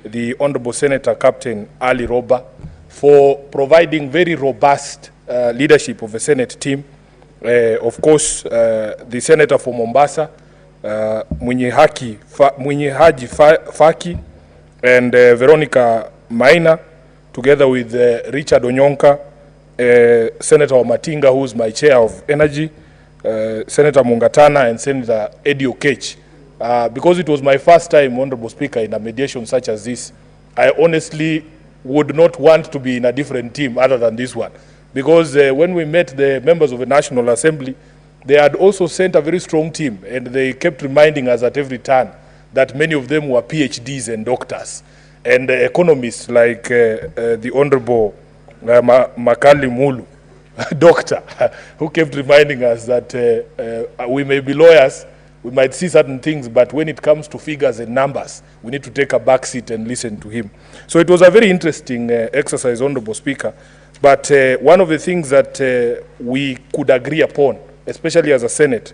the Honorable Senator Captain Ali Roba for providing very robust leadership of the Senate team. Of course, the Senator for Mombasa, Mwenye Haji Faki, and Veronica Maina, together with Richard Onyonka, Senator Matinga, who is my chair of energy, Senator Mungatana, and Senator Eddie Okech. Because it was my first time, Honorable Speaker, in a mediation such as this, I honestly would not want to be in a different team other than this one. Because when we met the members of the National Assembly, they had also sent a very strong team, and they kept reminding us at every turn that many of them were PhDs and doctors and economists like the Honorable Makali Mulu, doctor, who kept reminding us that we may be lawyers, we might see certain things, but when it comes to figures and numbers, we need to take a back seat and listen to him. So it was a very interesting exercise, Honorable Speaker. But one of the things that we could agree upon, especially as a Senate,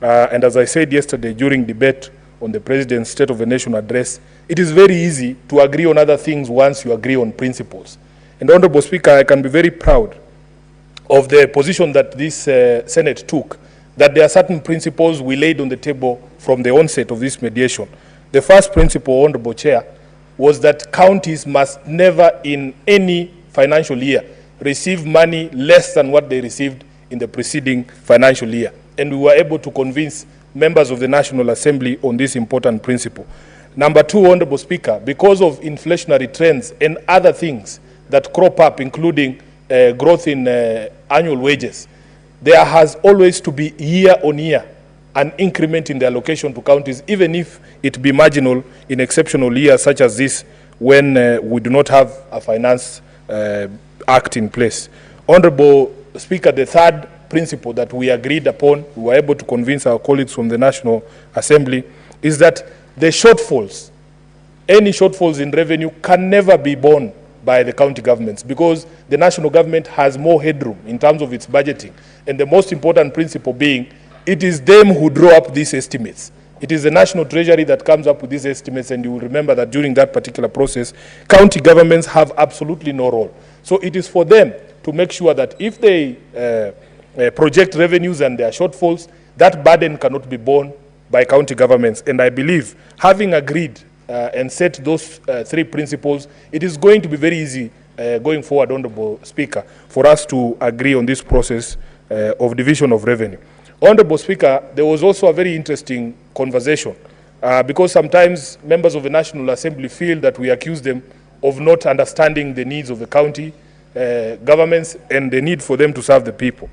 and as I said yesterday during debate on the President's State of the Nation address, it is very easy to agree on other things once you agree on principles. And Honorable Speaker, I can be very proud of the position that this Senate took, that there are certain principles we laid on the table from the onset of this mediation. The first principle, Honorable Chair, was that counties must never in any financial year receive money less than what they received in the preceding financial year. And we were able to convince members of the National Assembly on this important principle. Number two, Honorable Speaker, because of inflationary trends and other things that crop up, including growth in annual wages, there has always to be year on year an increment in the allocation to counties, even if it be marginal in exceptional years such as this, when we do not have a finance act in place. Honorable Speaker, the third principle that we agreed upon, we were able to convince our colleagues from the National Assembly, is that the shortfalls, any shortfalls in revenue, can never be borne by the county governments, because the national government has more headroom in terms of its budgeting. And the most important principle being, it is them who draw up these estimates. It is the National Treasury that comes up with these estimates, and you will remember that during that particular process, county governments have absolutely no role. So it is for them to make sure that if they project revenues and their shortfalls, that burden cannot be borne by county governments. And I believe, having agreed and set those three principles, it is going to be very easy going forward, Honorable Speaker, for us to agree on this process of division of revenue. Honorable Speaker, there was also a very interesting conversation because sometimes members of the National Assembly feel that we accuse them of not understanding the needs of the county governments and the need for them to serve the people.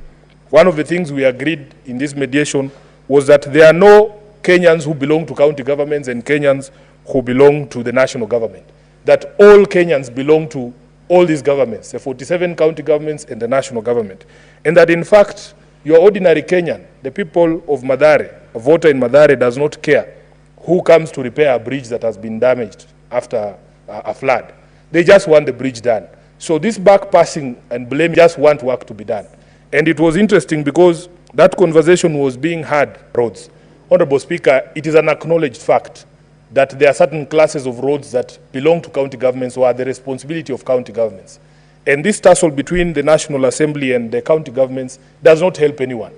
One of the things we agreed in this mediation was that there are no Kenyans who belong to county governments and Kenyans who belong to the national government. That all Kenyans belong to all these governments, the 47 county governments and the national government. And that in fact, your ordinary Kenyan, the people of Mathare, a voter in Mathare, does not care who comes to repair a bridge that has been damaged after a flood. They just want the bridge done. So this backpassing and blame just want work to be done. And it was interesting because that conversation was being had roads. Honorable Speaker, it is an acknowledged fact that there are certain classes of roads that belong to county governments or are the responsibility of county governments. And this tussle between the National Assembly and the county governments does not help anyone.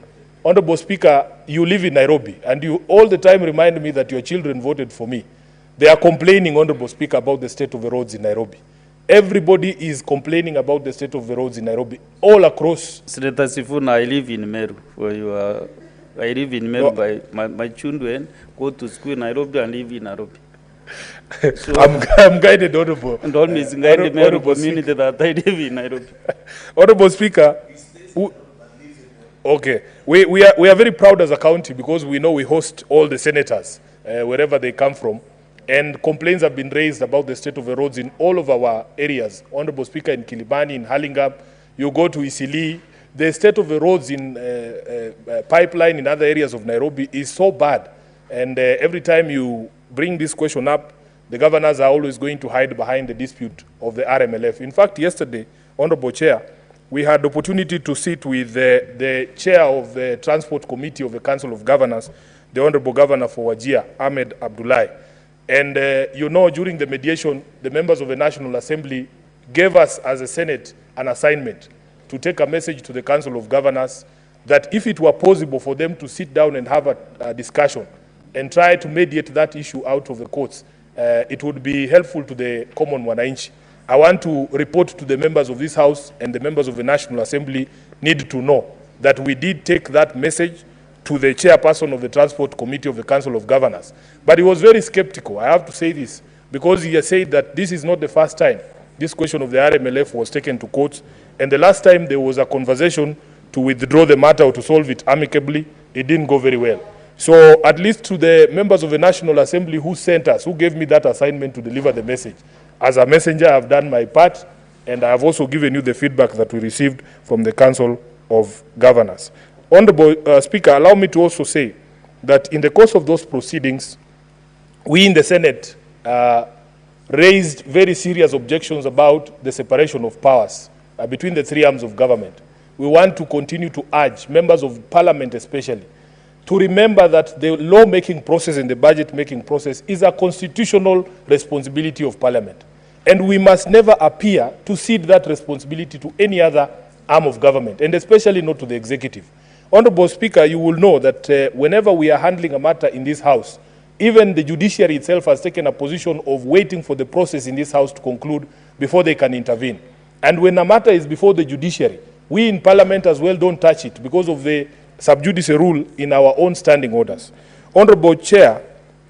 Honorable Speaker, you live in Nairobi, and you all the time remind me that your children voted for me. They are complaining, Honorable Speaker, about the state of the roads in Nairobi. Everybody is complaining about the state of the roads in Nairobi, all across. Senator Sifuna, I live in Meru, where you are. I live in Meru. My children go to school in Nairobi and live in Nairobi. So I'm guided, Honorable. And always guided Meru community that I live in Nairobi. Honorable Speaker, okay, we are very proud as a county because we know we host all the senators wherever they come from. And complaints have been raised about the state of the roads in all of our areas. Honorable Speaker, in Kilibani, in Hurlingham, you go to Isili, the state of the roads in Pipeline, in other areas of Nairobi is so bad. And every time you bring this question up, the governors are always going to hide behind the dispute of the RMLF. In fact, yesterday, Honorable Chair, we had the opportunity to sit with the chair of the Transport Committee of the Council of Governors, the Honorable Governor for Wajir, Ahmed Abdullahi. And you know, during the mediation, the members of the National Assembly gave us as a Senate an assignment to take a message to the Council of Governors that if it were possible for them to sit down and have a discussion and try to mediate that issue out of the courts, it would be helpful to the common wananchi. I want to report to the members of this House and the members of the National Assembly need to know that we did take that message to the chairperson of the Transport Committee of the Council of Governors. But he was very skeptical, I have to say this, because he has said that this is not the first time this question of the RMLF was taken to court, and the last time there was a conversation to withdraw the matter or to solve it amicably, it didn't go very well. So at least to the members of the National Assembly who sent us, who gave me that assignment to deliver the message, as a messenger, I've done my part, and I have also given you the feedback that we received from the Council of Governors. Honorable Speaker, allow me to also say that in the course of those proceedings, we in the Senate raised very serious objections about the separation of powers between the three arms of government. We want to continue to urge members of Parliament especially to remember that the law-making process and the budget-making process is a constitutional responsibility of Parliament. And we must never appear to cede that responsibility to any other arm of government, and especially not to the executive. Honorable Speaker, you will know that whenever we are handling a matter in this House, even the judiciary itself has taken a position of waiting for the process in this House to conclude before they can intervene. And when a matter is before the judiciary, we in Parliament as well don't touch it because of the sub judice rule in our own standing orders. Honorable Chair,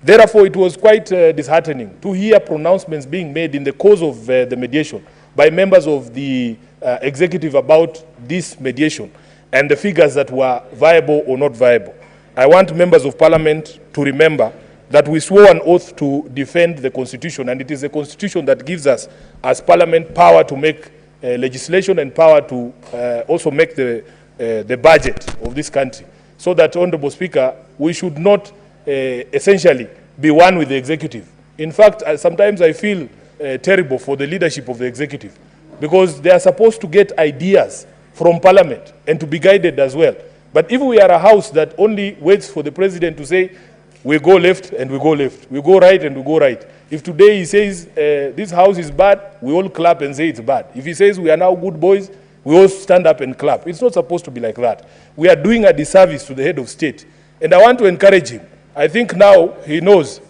therefore it was quite disheartening to hear pronouncements being made in the course of the mediation by members of the executive about this mediation and the figures that were viable or not viable. I want members of Parliament to remember that we swore an oath to defend the Constitution, and it is the Constitution that gives us, as Parliament, power to make legislation and power to also make the budget of this country. So that, Honorable Speaker, we should not essentially be one with the executive. In fact, sometimes I feel terrible for the leadership of the executive because they are supposed to get ideas from Parliament and to be guided as well. But if we are a House that only waits for the President to say, we go left and we go left, we go right and we go right. If today he says this House is bad, we all clap and say it's bad. If he says we are now good boys, we all stand up and clap. It's not supposed to be like that. We are doing a disservice to the head of state. And I want to encourage him. I think now he knows.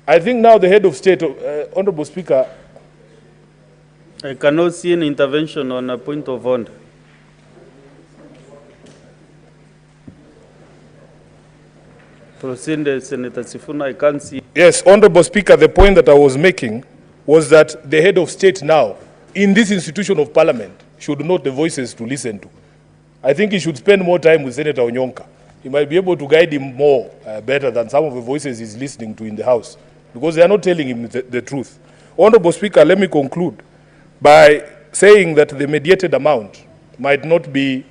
I think now the head of state, Honorable Speaker. I cannot see an intervention on a point of order. Proceed, Senator Sifuna, I can't see. Yes, Honorable Speaker, the point that I was making was that the head of state now, in this institution of Parliament, should note the voices to listen to. I think he should spend more time with Senator Onyonka. He might be able to guide him more better than some of the voices he's listening to in the House, because they are not telling him the truth. Honorable Speaker, let me conclude by saying that the mediated amount might not be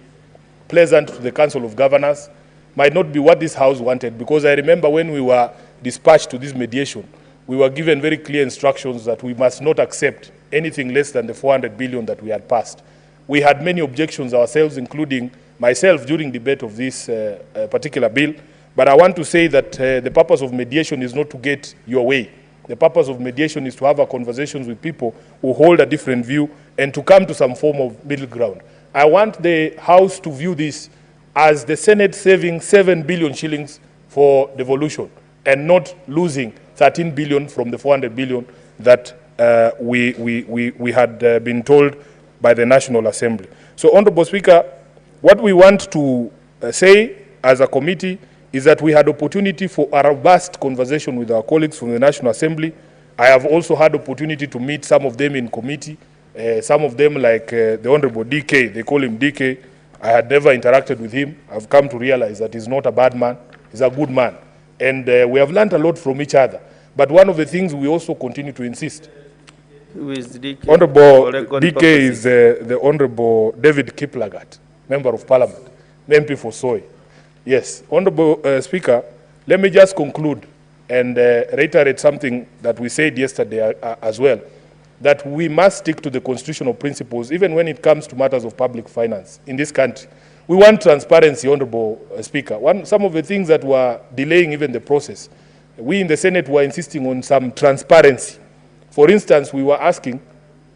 pleasant to the Council of Governors, might not be what this House wanted, because I remember when we were dispatched to this mediation, we were given very clear instructions that we must not accept anything less than the 400 billion that we had passed. We had many objections ourselves, including myself, during debate of this particular bill. But I want to say that the purpose of mediation is not to get your way. The purpose of mediation is to have a conversations with people who hold a different view and to come to some form of middle ground. I want the House to view this as the Senate saving 7 billion shillings for devolution and not losing 13 billion from the 400 billion that we had been told by the National Assembly. So, Honorable Speaker, what we want to say as a committee is that we had opportunity for a robust conversation with our colleagues from the National Assembly. I have also had opportunity to meet some of them in committee, some of them like the Honorable DK, they call him DK. I had never interacted with him. I've come to realize that he's not a bad man, he's a good man. And we have learned a lot from each other. But one of the things we also continue to insist, Who is DK? Honorable DK is the Honorable David Kiplagat, Member of Parliament, MP for Soy. Yes, Honorable Speaker, let me just conclude and reiterate something that we said yesterday as well, that we must stick to the constitutional principles even when it comes to matters of public finance in this country. We want transparency, Honorable Speaker. Some of the things that were delaying even the process, we in the Senate were insisting on some transparency. For instance, we were asking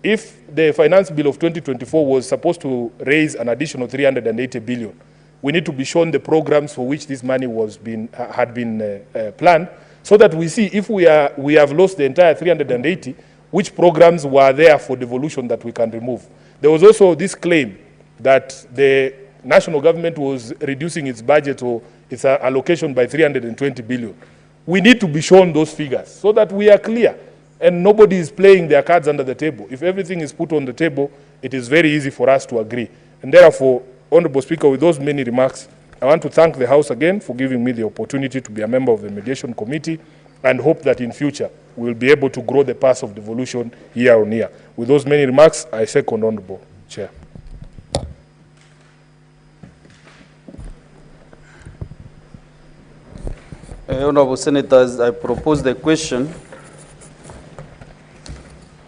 if the finance bill of 2024 was supposed to raise an additional 380 billion, we need to be shown the programs for which this money had been planned, so that we see if we have lost the entire 380, which programs were there for devolution that we can remove. There was also this claim that the national government was reducing its budget or its allocation by 320 billion. We need to be shown those figures so that we are clear and nobody is playing their cards under the table. If everything is put on the table, it is very easy for us to agree. And therefore, Honorable Speaker, with those many remarks, I want to thank the House again for giving me the opportunity to be a member of the Mediation Committee and hope that in future we will be able to grow the path of devolution year on year. With those many remarks, I second Honorable Chair. Honorable Senators, I propose the question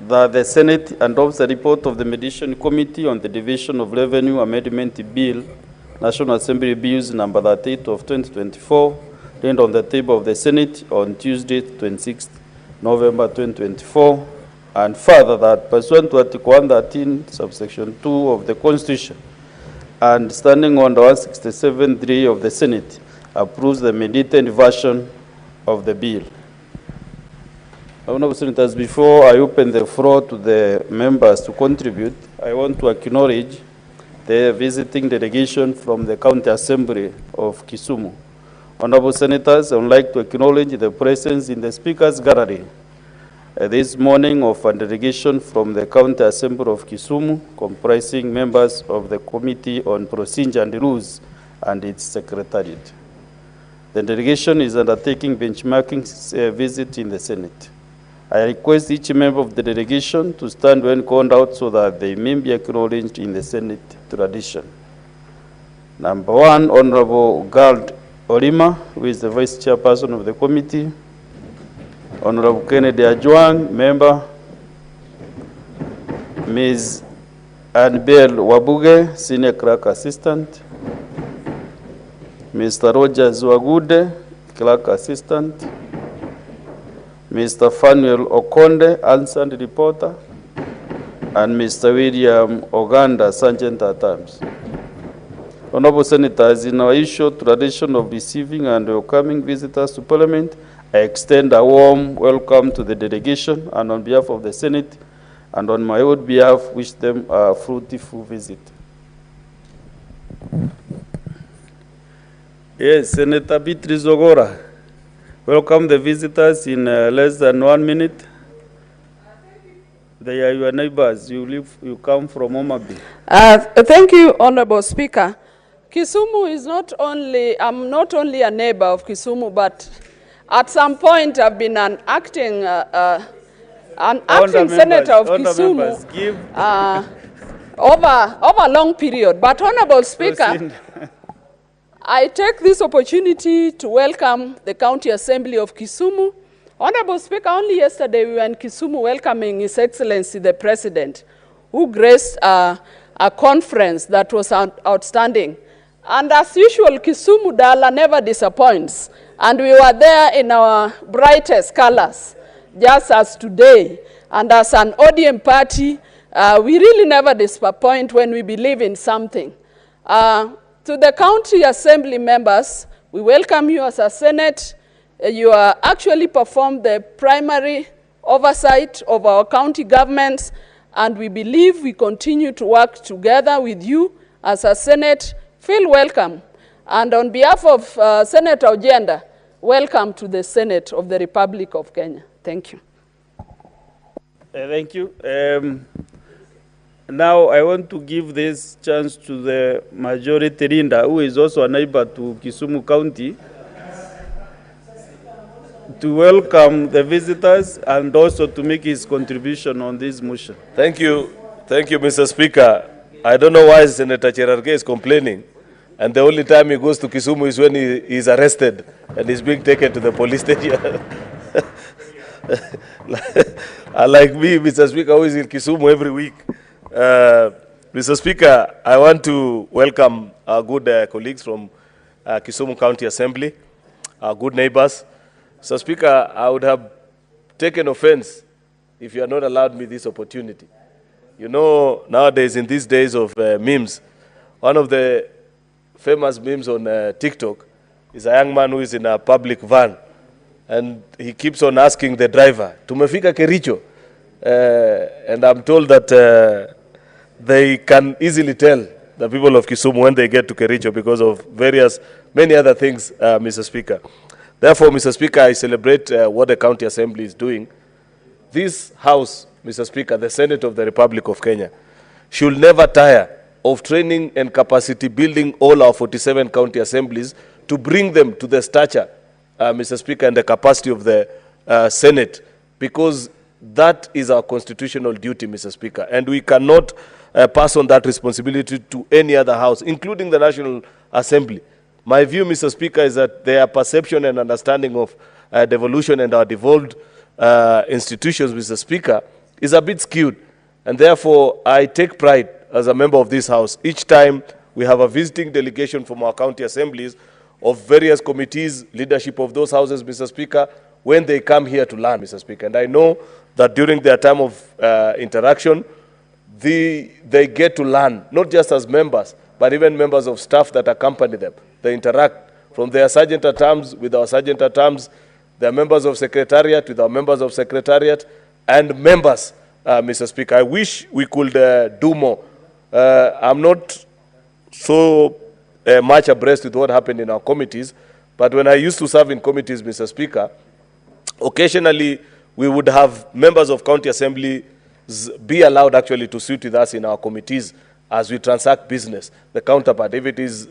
that the Senate adopts the report of the Mediation Committee on the Division of Revenue Amendment Bill, National Assembly Bills number 38 of 2024, laid on the table of the Senate on Tuesday, 26th November 2024, and further that pursuant to Article 113, subsection 2 of the Constitution, and standing on the 167.3 of the Senate, approves the mediated version of the bill. Honorable Senators, before I open the floor to the members to contribute, I want to acknowledge the visiting delegation from the County Assembly of Kisumu. Honorable Senators, I would like to acknowledge the presence in the Speaker's Gallery this morning of a delegation from the County Assembly of Kisumu, comprising members of the Committee on Procedure and Rules and its Secretariat. The delegation is undertaking benchmarking visit in the Senate. I request each member of the delegation to stand when called out so that they may be acknowledged in the Senate tradition. Number one, Honorable Gald Olima, who is the Vice Chairperson of the committee. Honorable Kennedy Ajwang, member. Ms. Annabel Wabuge, Senior Clerk Assistant. Mr. Roger Zwagude, Clerk Assistant. Mr. Fanuel Okonde, Answer Reporter. And Mr. William Oganda, Sergeant at Arms. Honorable Senators, in our usual tradition of receiving and welcoming visitors to Parliament, I extend a warm welcome to the delegation and on behalf of the Senate and on my own behalf, wish them a fruitful visit. Yes, Senator Beatrice Ogora, welcome the visitors in less than 1 minute. They are your neighbors. You come from Omabay. Thank you, Honorable Speaker. Kisumu is not only, I'm not only a neighbor of Kisumu, but at some point I've been an acting senator of Kisumu over a long period. But Honorable Speaker, I take this opportunity to welcome the County Assembly of Kisumu. Honorable Speaker, only yesterday we were in Kisumu welcoming His Excellency the President, who graced a conference that was outstanding. And as usual, Kisumu Dala never disappoints. And we were there in our brightest colors, just as today. And as an ODM party, we really never disappoint when we believe in something. To the County Assembly members, we welcome you as a Senate. You actually performed the primary oversight of our county governments, and we believe we continue to work together with you as a Senate. Feel welcome. And on behalf of Senator Ojenda, welcome to the Senate of the Republic of Kenya. Thank you. Thank you. Now I want to give this chance to the majority leader, who is also a neighbor to Kisumu County, to welcome the visitors and also to make his contribution on this motion. Thank you, Mr. Speaker. I don't know why Senator Cherargei is complaining, and the only time he goes to Kisumu is when he is arrested and is being taken to the police station. Like me, Mr. Speaker, who is in Kisumu every week. Mr. Speaker, I want to welcome our good colleagues from Kisumu County Assembly, our good neighbors. Mr. Speaker, I would have taken offense if you had not allowed me this opportunity. You know, nowadays, in these days of memes, one of the famous memes on TikTok is a young man who is in a public van, and he keeps on asking the driver, "Tumefika Kericho?" And I'm told that they can easily tell the people of Kisumu when they get to Kericho because of many other things, Mr. Speaker. Therefore, Mr. Speaker, I celebrate what the County Assembly is doing. This House, Mr. Speaker, the Senate of the Republic of Kenya, should never tire of training and capacity building all our 47 county assemblies to bring them to the stature, Mr. Speaker, and the capacity of the Senate, because that is our constitutional duty, Mr. Speaker, and we cannot pass on that responsibility to any other house, including the National Assembly. My view, Mr. Speaker, is that their perception and understanding of devolution and our devolved institutions, Mr. Speaker, is a bit skewed. And therefore, I take pride as a member of this House. Each time we have a visiting delegation from our county assemblies of various committees, leadership of those houses, Mr. Speaker, when they come here to learn, Mr. Speaker. And I know that during their time of interaction, they get to learn, not just as members, but even members of staff that accompany them. They interact from their sergeant at arms with our sergeant at arms, their members of secretariat with our members of secretariat, and members, Mr. Speaker. I wish we could do more. I'm not so much abreast with what happened in our committees, but when I used to serve in committees, Mr. Speaker, occasionally we would have members of county assemblies be allowed actually to sit with us in our committees as we transact business. The counterpart, if it is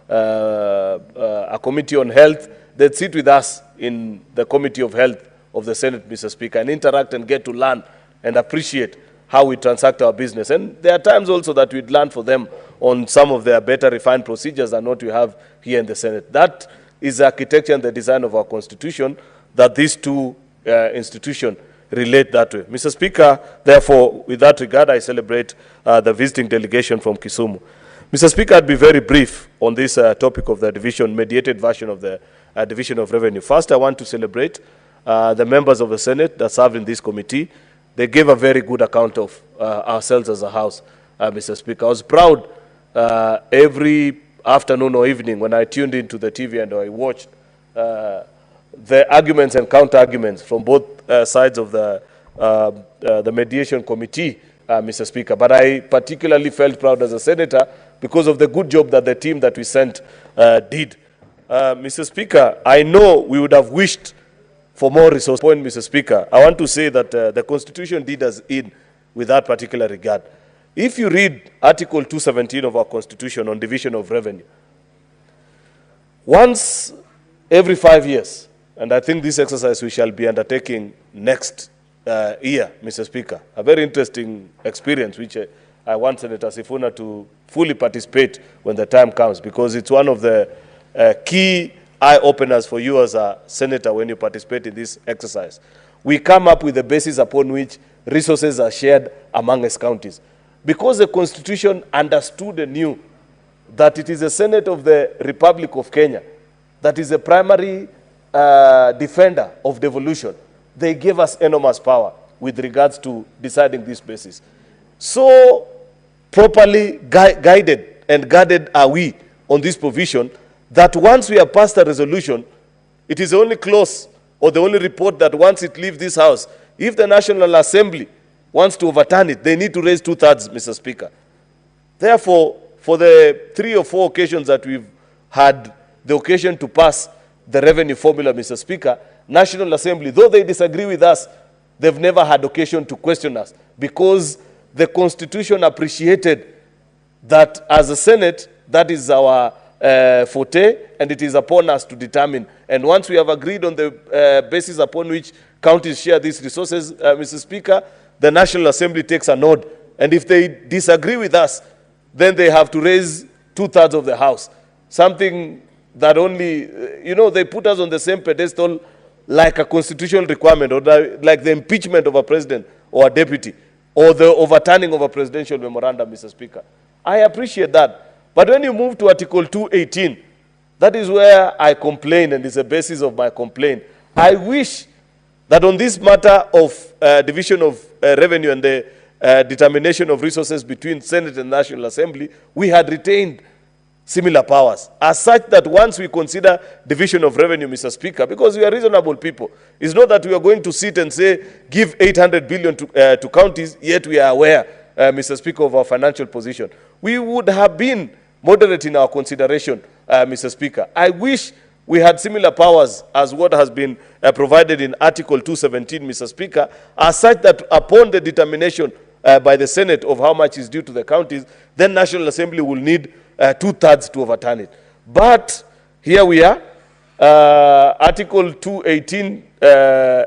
a committee on health, they'd sit with us in the Committee of Health of the Senate, Mr. Speaker, and interact and get to learn and appreciate how we transact our business. And there are times also that we'd learn for them on some of their better refined procedures than what we have here in the Senate. That is the architecture and the design of our Constitution, that these two institutions relate that way. Mr. Speaker, therefore, with that regard, I celebrate the visiting delegation from Kisumu. Mr. Speaker, I'd be very brief on this topic of the mediated version of the Division of Revenue. First, I want to celebrate the members of the Senate that serve in this committee. They gave a very good account of ourselves as a House, Mr. Speaker. I was proud every afternoon or evening when I tuned into the TV and I watched the arguments and counter-arguments from both sides of the mediation committee, Mr. Speaker. But I particularly felt proud as a senator because of the good job that the team that we sent did. Mr. Speaker, I know we would have wished for more resource. Point, Mr. Speaker, I want to say that the Constitution did us in with that particular regard. If you read Article 217 of our Constitution on division of revenue, once every 5 years, and I think this exercise we shall be undertaking next year, Mr. Speaker, a very interesting experience which I want Senator Sifuna to fully participate when the time comes, because it's one of the key eye-openers for you as a senator when you participate in this exercise. We come up with the basis upon which resources are shared among us counties. Because the Constitution understood and knew that it is the Senate of the Republic of Kenya that is the primary defender of devolution, they gave us enormous power with regards to deciding this basis. So properly guided and guarded are we on this provision that once we have passed a resolution, it is the only clause or the only report that once it leaves this House, if the National Assembly wants to overturn it, they need to raise 2/3, Mr. Speaker. Therefore, for the 3 or 4 occasions that we've had the occasion to pass the revenue formula, Mr. Speaker, National Assembly, though they disagree with us, they've never had occasion to question us, because the Constitution appreciated that as a Senate, that is our forte, and it is upon us to determine. And once we have agreed on the basis upon which counties share these resources, Mr. Speaker, the National Assembly takes a nod. And if they disagree with us, then they have to raise 2/3 of the House. Something that only, they put us on the same pedestal like a constitutional requirement, or like the impeachment of a president or a deputy, or the overturning of a presidential memorandum, Mr. Speaker. I appreciate that. But when you move to Article 218, that is where I complain, and it's the basis of my complaint. I wish that on this matter of division of revenue and the determination of resources between Senate and National Assembly, we had retained similar powers, as such that once we consider division of revenue, Mr. Speaker, because we are reasonable people, it's not that we are going to sit and say, give 800 billion to counties, yet we are aware, Mr. Speaker, of our financial position. We would have been moderate in our consideration, Mr. Speaker. I wish we had similar powers as what has been provided in Article 217, Mr. Speaker, as such that upon the determination by the Senate of how much is due to the counties, then National Assembly will need 2/3 to overturn it. But here we are. Article 218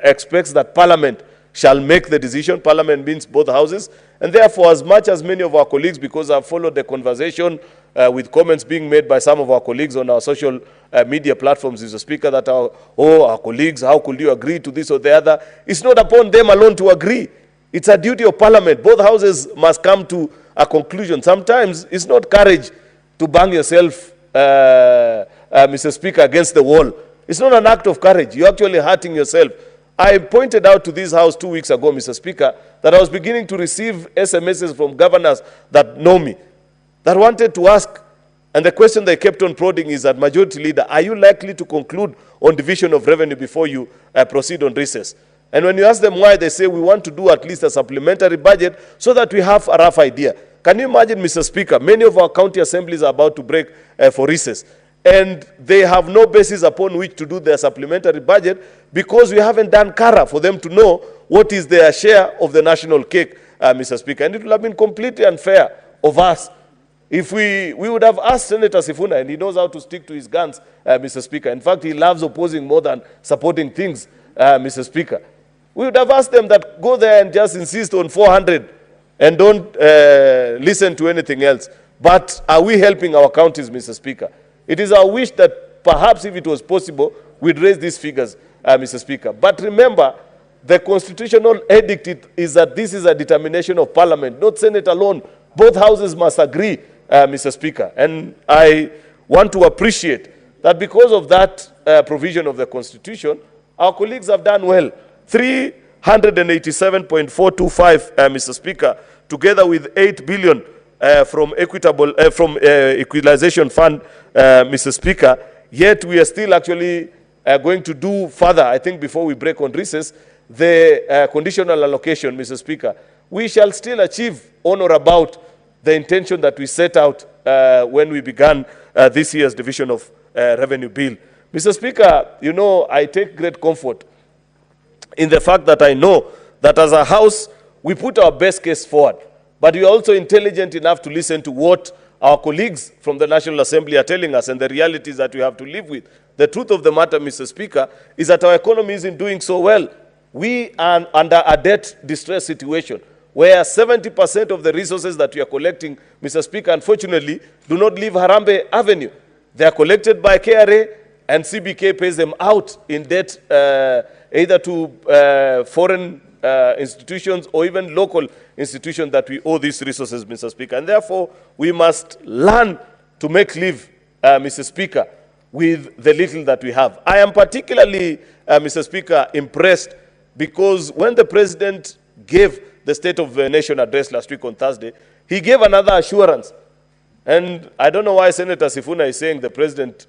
expects that Parliament shall make the decision. Parliament means both houses. And therefore, as much as many of our colleagues, because I've followed the conversation with comments being made by some of our colleagues on our social media platforms, Mr. Speaker, that our colleagues, how could you agree to this or the other? It's not upon them alone to agree. It's a duty of Parliament. Both houses must come to a conclusion. Sometimes it's not courage to bang yourself, Mr. Speaker, against the wall. It's not an act of courage. You're actually hurting yourself. I pointed out to this House 2 weeks ago, Mr. Speaker, that I was beginning to receive SMSs from governors that know me, that wanted to ask, and the question they kept on prodding is that, Majority Leader, are you likely to conclude on division of revenue before you proceed on recess? And when you ask them why, they say, we want to do at least a supplementary budget so that we have a rough idea. Can you imagine, Mr. Speaker, many of our county assemblies are about to break for recess, and they have no basis upon which to do their supplementary budget because we haven't done CARA for them to know what is their share of the national cake, Mr. Speaker. And it would have been completely unfair of us if we would have asked Senator Sifuna, and he knows how to stick to his guns, Mr. Speaker. In fact, he loves opposing more than supporting things, Mr. Speaker. We would have asked them that go there and just insist on 400 and don't listen to anything else. But are we helping our counties, Mr. Speaker? It is our wish that perhaps if it was possible, we'd raise these figures, Mr. Speaker. But remember, the constitutional edict is that this is a determination of Parliament, not Senate alone. Both houses must agree, Mr. Speaker. And I want to appreciate that because of that provision of the Constitution, our colleagues have done well. 387.425, Mr. Speaker, together with 8 billion from equalization fund, Mr. Speaker. Yet we are still actually going to do further, I think, before we break on recess, the conditional allocation, Mr. Speaker. We shall still achieve on or about the intention that we set out when we began this year's division of revenue bill. Mr. Speaker, you know, I take great comfort in the fact that I know that as a House, we put our best case forward, but we are also intelligent enough to listen to what our colleagues from the National Assembly are telling us and the realities that we have to live with. The truth of the matter, Mr. Speaker, is that our economy isn't doing so well. We are under a debt distress situation where 70% of the resources that we are collecting, Mr. Speaker, unfortunately, do not leave Harambee Avenue. They are collected by KRA, and CBK pays them out in debt either to foreign institutions or even local institutions that we owe these resources, Mr. Speaker. And therefore, we must learn to make live, Mr. Speaker, with the little that we have. I am particularly, Mr. Speaker, impressed because when the President gave the State of the Nation address last week on Thursday, he gave another assurance. And I don't know why Senator Sifuna is saying the President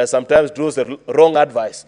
sometimes draws the wrong advice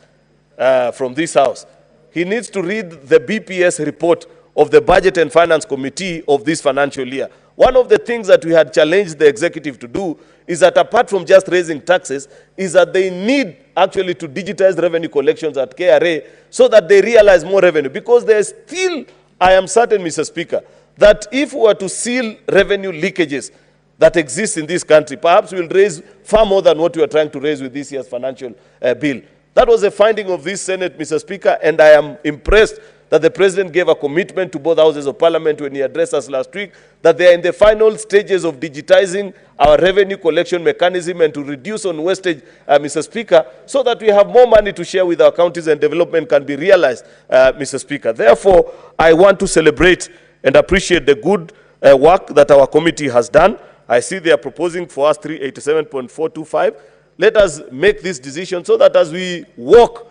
from this House. He needs to read the BPS report of the Budget and Finance Committee of this financial year. One of the things that we had challenged the executive to do is that apart from just raising taxes, is that they need actually to digitize revenue collections at KRA so that they realize more revenue. Because there's still, I am certain, Mr. Speaker, that if we were to seal revenue leakages that exist in this country, perhaps we'll raise far more than what we are trying to raise with this year's financial bill. That was a finding of this Senate, Mr. Speaker, and I am impressed that the President gave a commitment to both houses of Parliament when he addressed us last week, that they are in the final stages of digitizing our revenue collection mechanism and to reduce on wastage, Mr. Speaker, so that we have more money to share with our counties and development can be realized, Mr. Speaker. Therefore, I want to celebrate and appreciate the good work that our committee has done. I see they are proposing for us 387.425. Let us make this decision so that as we walk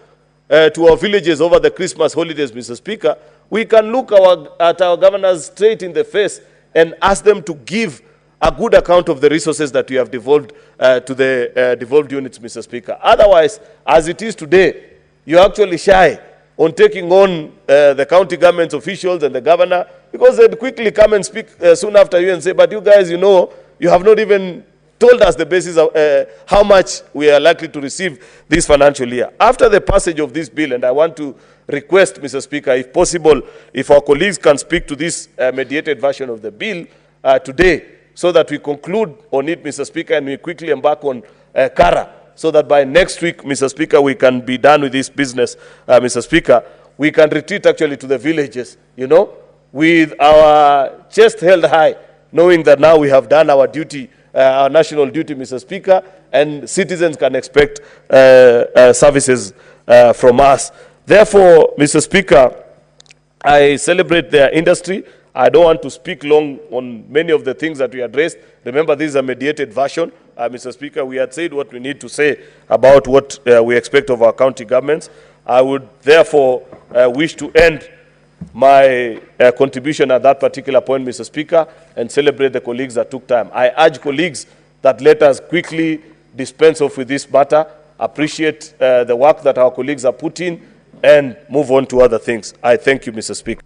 to our villages over the Christmas holidays, Mr. Speaker, we can look at our governors straight in the face and ask them to give a good account of the resources that we have devolved to the devolved units, Mr. Speaker. Otherwise, as it is today, you're actually shy on taking on the county government's officials and the governor, because they'd quickly come and speak soon after you and say, but you guys, you know, you have not even told us the basis of how much we are likely to receive this financial year. After the passage of this bill, and I want to request, Mr. Speaker, if possible, if our colleagues can speak to this mediated version of the bill today, so that we conclude on it, Mr. Speaker, and we quickly embark on Kara, so that by next week, Mr. Speaker, we can be done with this business, Mr. Speaker. We can retreat actually to the villages, you know, with our chest held high, knowing that now we have done our duty, our national duty, Mr. Speaker, and citizens can expect services from us. Therefore, Mr. Speaker, I celebrate their industry. I don't want to speak long on many of the things that we addressed. Remember, this is a mediated version. Mr. Speaker, we had said what we need to say about what we expect of our county governments. I would therefore wish to end my contribution at that particular point, Mr. Speaker, and celebrate the colleagues that took time. I urge colleagues that let us quickly dispense off with this matter, appreciate the work that our colleagues have put in, and move on to other things. I thank you, Mr. Speaker.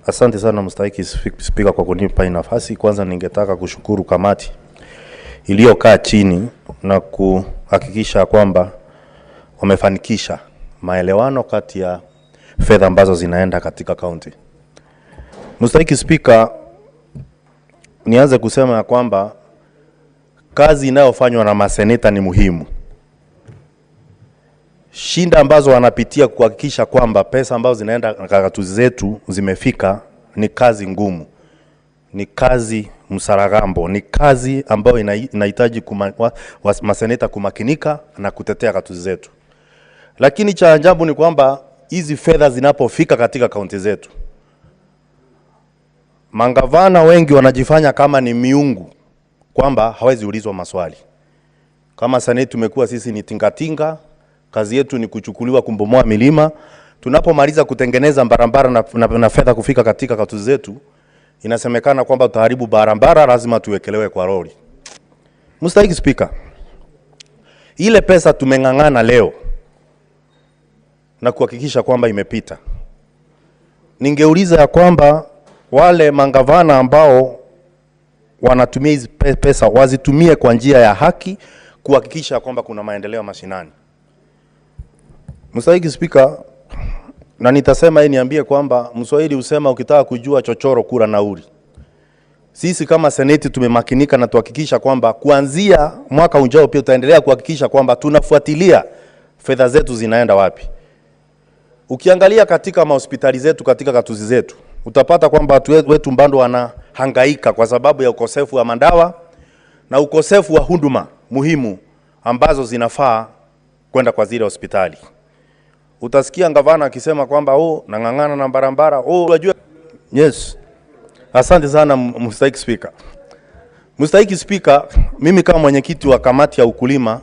Asante sana mstahiki Spika kwa kunipa hii nafasi. Kwanza ningetaka kushukuru kamati iliyokaa chini na kuhakikisha kwamba wamefanikisha maelewano kati ya fedha ambazo zinaenda katika county. Mstahiki Spika, nianze kusema ya kwamba kazi inayofanywa na maseneta ni muhimu. Shinda ambazo wanapitia kuhakikisha kwamba pesa ambazo zinaenda kakatu zetu zimefika ni kazi ngumu. Ni kazi msaragambo, ni kazi ambayo inahitaji maseneta kumakinika na kutetea kakatu zetu. Lakini cha ajabu ni kwamba hizi fedha zinapofika katika kaunti zetu, mangavana wengi wanajifanya kama ni miungu, kwamba hawezi ulizwa maswali. Kama seneti tumekuwa sisi ni tingatinga, kazi yetu ni kuchukuliwa kumbomoa milima. Tunapomaliza kutengeneza barabara na fedha kufika katika katu zetu, inasemekana kwamba tutaharibu barabara, lazima tuwekelewe kwa lori. Mstahiki Spika, ile pesa tumengangana leo na kuhakikisha kwamba imepita. Ningeuliza ya kwamba wale mangavana ambao wanatumia hizi pesa wazitumie kwa njia ya haki kuhakikisha kwamba kuna maendeleo mashinani. Mstahiki Spika, na nitasema hii niambie kwamba Mswahili usema ukitaka kujua chochoro kula nauli. Sisi kama seneti tumemakinika na tuhakikisha kwamba kuanzia mwaka ujao pia tutaendelea kuhakikisha kwamba tunafuatilia fedha zetu zinaenda wapi. Ukiangalia katika mahospitali zetu, katika katuzi zetu, utapata kwamba watu wetu bado wanahangaika kwa sababu ya ukosefu wa madawa na ukosefu wa huduma muhimu ambazo zinafaa kwenda kwa zile hospitali. Utasikia gavana akisema kwamba nangangana na barabara. Unajua, yes. Asante sana Mstahiki Spika. Mstahiki Spika, mimi kama mwenyekiti wa kamati ya ukulima,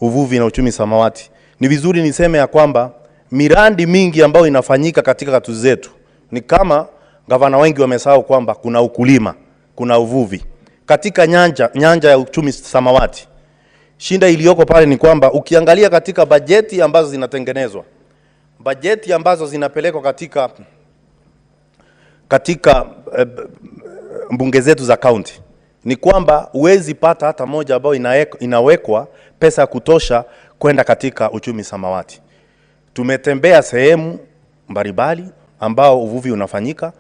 uvuvi na uchumi samawati, ni vizuri niseme ya kwamba miradi mingi ambayo inafanyika katika katu zetu ni kama gavana wengi wamesahau kwamba kuna ukulima, kuna uvuvi. Katika nyanja ya uchumi samawati, shinda iliyoko pale ni kwamba ukiangalia katika bajeti ambazo zinatengenezwa, bajeti ambazo zinapelekwa katika mbunge zetu za county, ni kwamba uwezi pata hata moja ambayo inawekwa pesa ya kutosha kwenda katika uchumi samawati. Tumetembea sehemu mbalimbali ambao uvuvi unafanyika,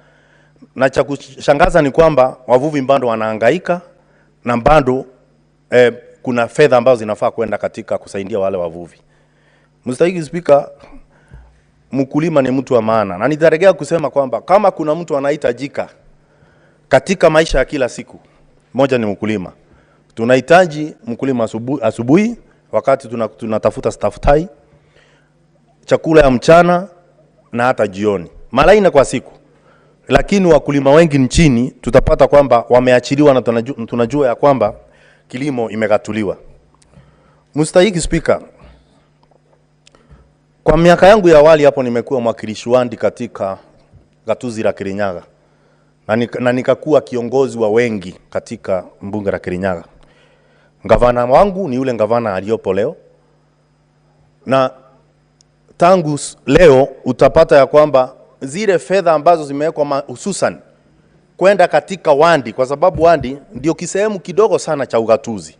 na cha kushangaza ni kwamba wavuvi bado wanahangaika na bado kuna fedha ambazo zinafaa kwenda katika kusaidia wale wavuvi. Mstahiki Spika, mkulima ni mtu wa maana, na nitaregea kusema kwamba kama kuna mtu anahitajika katika maisha ya kila siku, moja ni mkulima. Tunahitaji mkulima asubuhi wakati tunatafuta staff tie, chakula ya mchana na hata jioni. Mara 4 kwa siku. Lakini wakulima wengi nchini tutapata kwamba wameachiliwa na tunajua ya kwamba kilimo imegatuliwa. Mstahiki Speaker, kwa miaka yangu ya awali hapo nimekuwa mwakilishi wandi katika gatuzi la Kirinyaga. Na nikakuwa kiongozi wa wengi katika mbunge la Kirinyaga. Gavana wangu ni yule gavana aliyopo leo. Na tangu leo utapata ya kwamba zile fedha ambazo zimewekwa hususan kwenda katika wandi, kwa sababu wandi ndio kisehemu kidogo sana cha ugatuzi.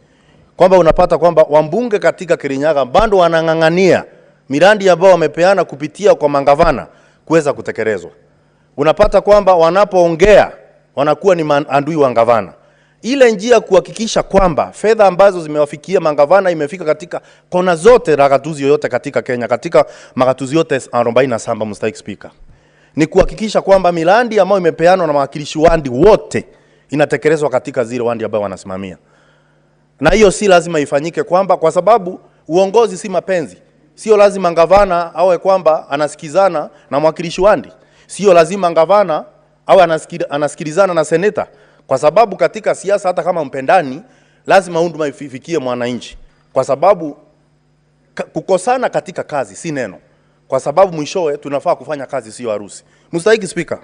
Kwamba unapata kwamba wambunge katika Kirinyaga bado wanang'ang'ania miradi ambayo wamepeana kupitia kwa mangavana kuweza kutekelezwa. Unapata kwamba wanapoongea wanakuwa ni maadui wa gavana. Ile njia kuhakikisha kwamba fedha ambazo zimewafikia mangavana imefika katika kona zote la gatuzi yote katika Kenya, katika magatuzi yote 47, Mstahiki Speaker, ni kuhakikisha kwamba miradi ambayo imepeanwa na mawakilishi wandi wote inatekelezwa katika zile wandi ambayo wanasimamia. Na hiyo si lazima ifanyike kwamba kwa sababu uongozi si mapenzi. Sio lazima gavana awe kwamba anasikizana na mwakilishi wandi. Sio lazima gavana awe anasikilizana na seneta, kwa sababu katika siasa hata kama mpendani lazima huduma ifikie mwananchi. Kwa sababu kukosana katika kazi si neno. Kwa sababu mwishowe tunafaa kufanya kazi, sio harusi. Mstahiki Speaker,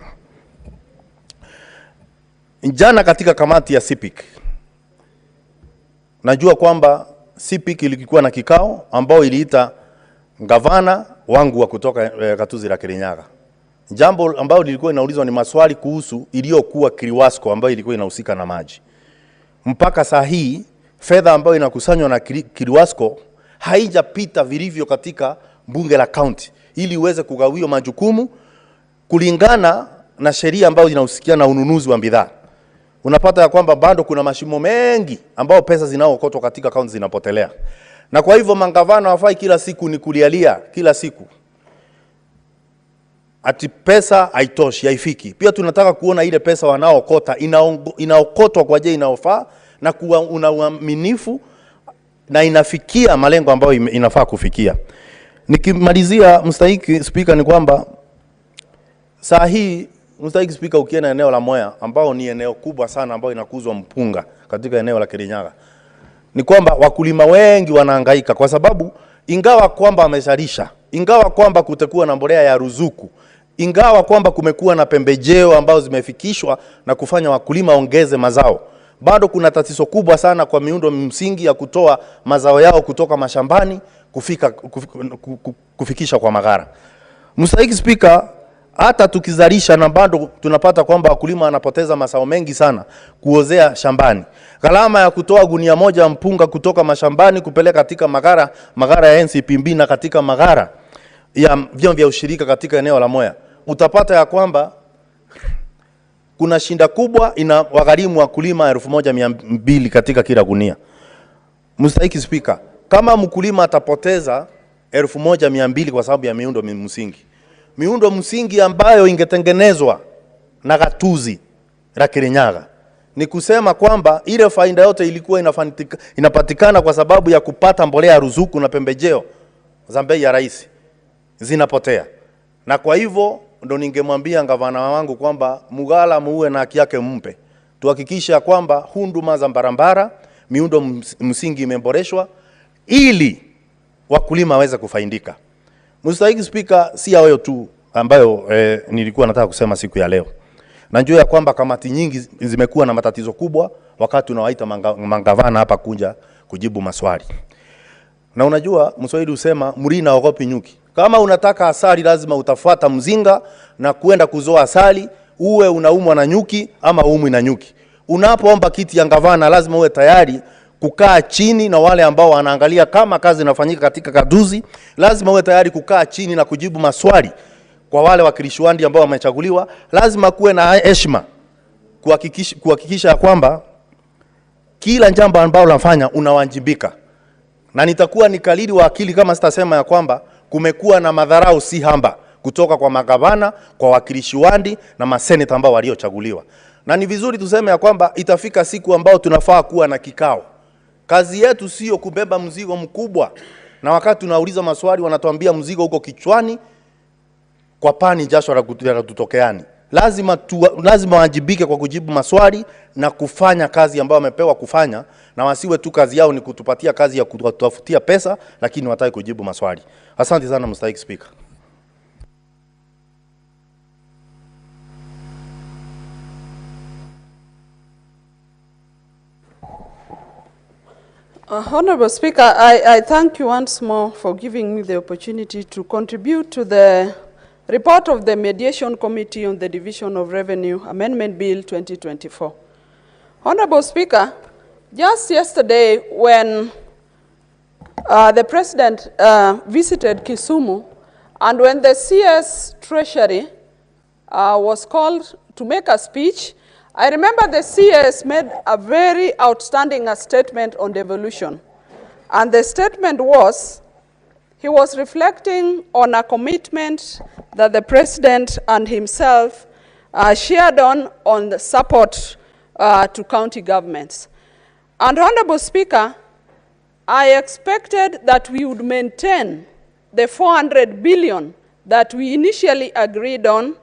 jana katika kamati ya CPIC najua kwamba CPIC ilikuwa na kikao ambao iliita gavana wangu wa kutoka gatuzi la Kirinyaga. Jambo ambalo lilikuwa inaulizwa ni maswali kuhusu iliyokuwa Kiriwasco ambayo ilikuwa inahusika na maji. Mpaka saa hii fedha ambayo inakusanywa na Kiriwasco haijapita vilivyo katika bunge la county ili uweze kugawiwa majukumu kulingana na sheria ambayo inahusiana na ununuzi wa bidhaa. Unapata ya kwamba bado kuna mashimo mengi ambao pesa zinaokotwa katika county zinapotelea. Na kwa hivyo mangavana wafai kila siku ni kulialia kila siku ati pesa haitoshi, haifiki. Pia tunataka kuona ile pesa wanaokota inaokotwa kwa njia inayofaa na kuwa una uaminifu na inafikia malengo ambayo inafaa kufikia. Nikimalizia Mstahiki Speaker ni kwamba saa hii Mstahiki Speaker, ukienda eneo la Mwea ambao ni eneo kubwa sana ambao inakuzwa mpunga katika eneo la Kirinyaga, ni kwamba wakulima wengi wanahangaika kwa sababu ingawa kwamba wamezalisha, ingawa kwamba kutakuwa na mbolea ya ruzuku, ingawa kwamba kumekuwa na pembejeo ambao zimefikishwa na kufanya wakulima ongeze mazao, bado kuna tatizo kubwa sana kwa miundo msingi ya kutoa mazao yao kutoka mashambani kufikisha kwa magara. Mstahiki Speaker, hata tukizalisha na bado tunapata kwamba wakulima wanapoteza mazao mengi sana kuozea shambani. Gharama ya kutoa gunia moja mpunga kutoka mashambani kupeleka katika magara ya NCPB na katika magara ya vyama vya ushirika katika eneo la Mwea, utapata ya kwamba kuna shinda kubwa inawagharimu wakulima 1200 katika kila gunia. Mstahiki Speaker, kama mkulima atapoteza 1200 kwa sababu ya miundo msingi ambayo ingetengenezwa na gatuzi la Kirinyaga, ni kusema kwamba ile faida yote ilikuwa inapatikana kwa sababu ya kupata mbolea ruzuku na pembejeo za bei ya rais zinapotea. Na kwa hivyo ndo ningemwambia gavana wangu kwamba mugala muue na haki yake mpe. Tuhakikisha kwamba huduma za barabara, miundo msingi imeboreshwa ili wakulima waweze kufaidika. Mstahiki Speaker, si hayo tu ambayo nilikuwa nataka kusema siku ya leo. Najua ya kwamba kamati nyingi zimekuwa na matatizo kubwa wakati tunawaita mangavana hapa kuja kujibu maswali. Na unajua Mswahili husema mlina haogopi nyuki. Kama unataka asali lazima utafuata mzinga na kuenda kuzoa asali, uwe unaumwa na nyuki ama umwi na nyuki. Unapoomba kiti ya gavana lazima uwe tayari kukaa chini na wale ambao wanaangalia kama kazi inafanyika katika kaduzi. Lazima uwe tayari kukaa chini na kujibu maswali kwa wale wakilishi wandi ambao wamechaguliwa. Lazima kuwe na heshima kuhakikisha kwamba kila jambo ambalo unafanya unawajibika. Na nitakuwa nikalili wa akili kama sitasema ya kwamba kumekuwa na madharau si hamba kutoka kwa magavana, kwa wakilishi wandi na maseneta ambao waliochaguliwa. Na ni vizuri tuseme ya kwamba itafika siku ambao tunafaa kuwa na kikao Kazi yetu sio kubeba mzigo mkubwa, na wakati tunauliza maswali wanatuambia mzigo uko kichwani, kwa pani jasho la tutokeani. Lazima wajibike kwa kujibu maswali na kufanya kazi ambayo wamepewa kufanya, na wasiwe tu kazi yao ni kutupatia kazi ya kutafutia pesa, lakini wataki kujibu maswali. Asante sana Mr. Speaker. Honorable Speaker, I thank you once more for giving me the opportunity to contribute to the report of the Mediation Committee on the Division of Revenue Amendment Bill 2024. Honorable Speaker, just yesterday when the President visited Kisumu, and when the CS Treasury was called to make a speech, I remember the CS made a very outstanding statement on devolution. And the statement was, he was reflecting on a commitment that the President and himself shared on the support to county governments. And Honorable Speaker, I expected that we would maintain the 400 billion that we initially agreed on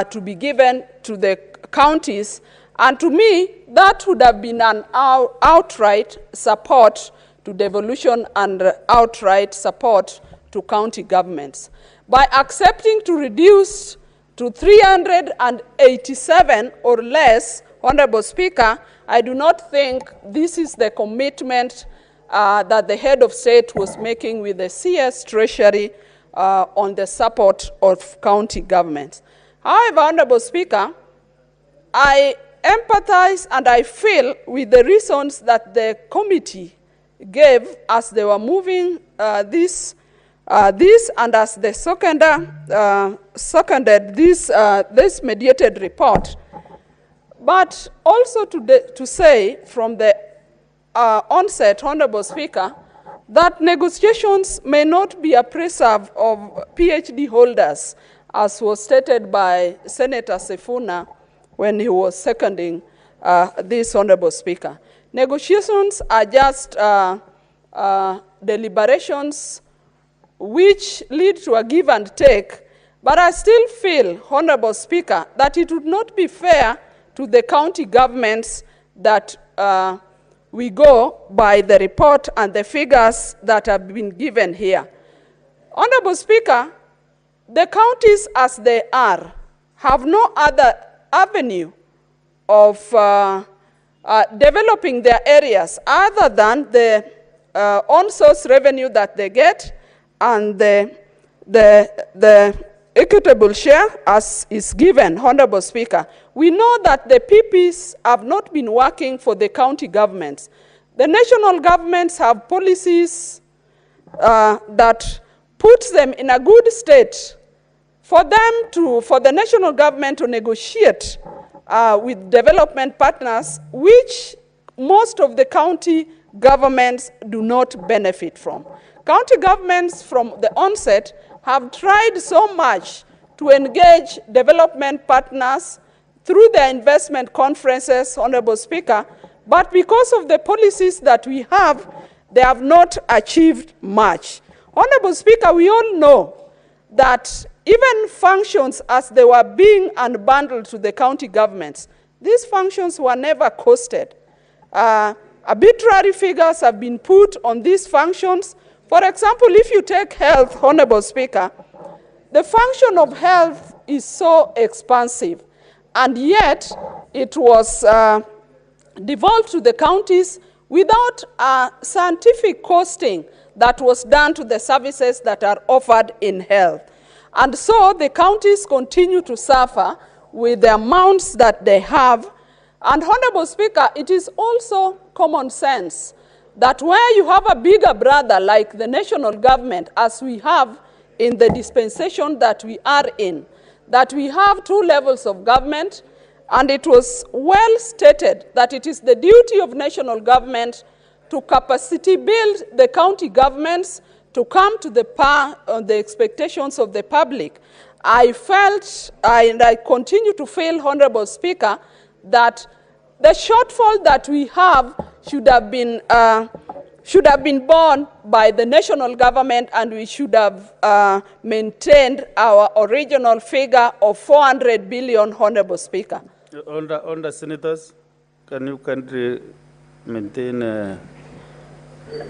to be given to the counties, and to me, that would have been an outright support to devolution and outright support to county governments. By accepting to reduce to 387 or less, Honorable Speaker, I do not think this is the commitment that the head of state was making with the CS Treasury on the support of county governments. However, Honorable Speaker, I empathize and I feel with the reasons that the committee gave as they were moving this and as the seconded this mediated report. But also to say from the onset, Honorable Speaker, that negotiations may not be a preserve of PhD holders, as was stated by Senator Sifuna when he was seconding this Honorable Speaker. Negotiations are just deliberations which lead to a give and take, but I still feel, Honorable Speaker, that it would not be fair to the county governments that we go by the report and the figures that have been given here. Honorable Speaker, the counties as they are have no other avenue of developing their areas other than the on-source revenue that they get and the equitable share as is given, Honorable Speaker. We know that the PPs have not been working for the county governments. The national governments have policies that puts them in a good state for the national government to negotiate with development partners, which most of the county governments do not benefit from. County governments from the onset have tried so much to engage development partners through their investment conferences, Honorable Speaker, but because of the policies that we have, they have not achieved much. Honorable Speaker, we all know that even functions as they were being unbundled to the county governments, these functions were never costed. Arbitrary figures have been put on these functions. For example, if you take health, Honorable Speaker, the function of health is so expansive, and yet it was devolved to the counties without a scientific costing that was done to the services that are offered in health. And so the counties continue to suffer with the amounts that they have. And Honorable Speaker, it is also common sense that where you have a bigger brother like the national government, as we have in the dispensation that we are in, that we have two levels of government, and it was well stated that it is the duty of national government to capacity build the county governments to come to the par on the expectations of the public. I felt, and I continue to feel, Honorable Speaker, that The shortfall that we have should have been borne by the national government, and we should have maintained our original figure of 400 billion, Honorable Speaker. On the senators, can you maintain?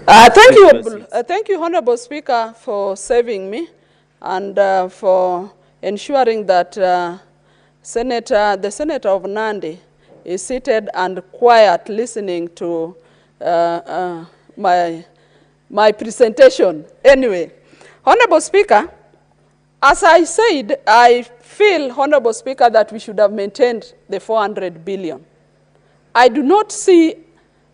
Thank you, Honorable Speaker, for saving me and for ensuring that the Senator of Nandi is seated and quiet, listening to my presentation. Anyway, Honorable Speaker, as I said, I feel, Honorable Speaker, that we should have maintained the 400 billion. I do not see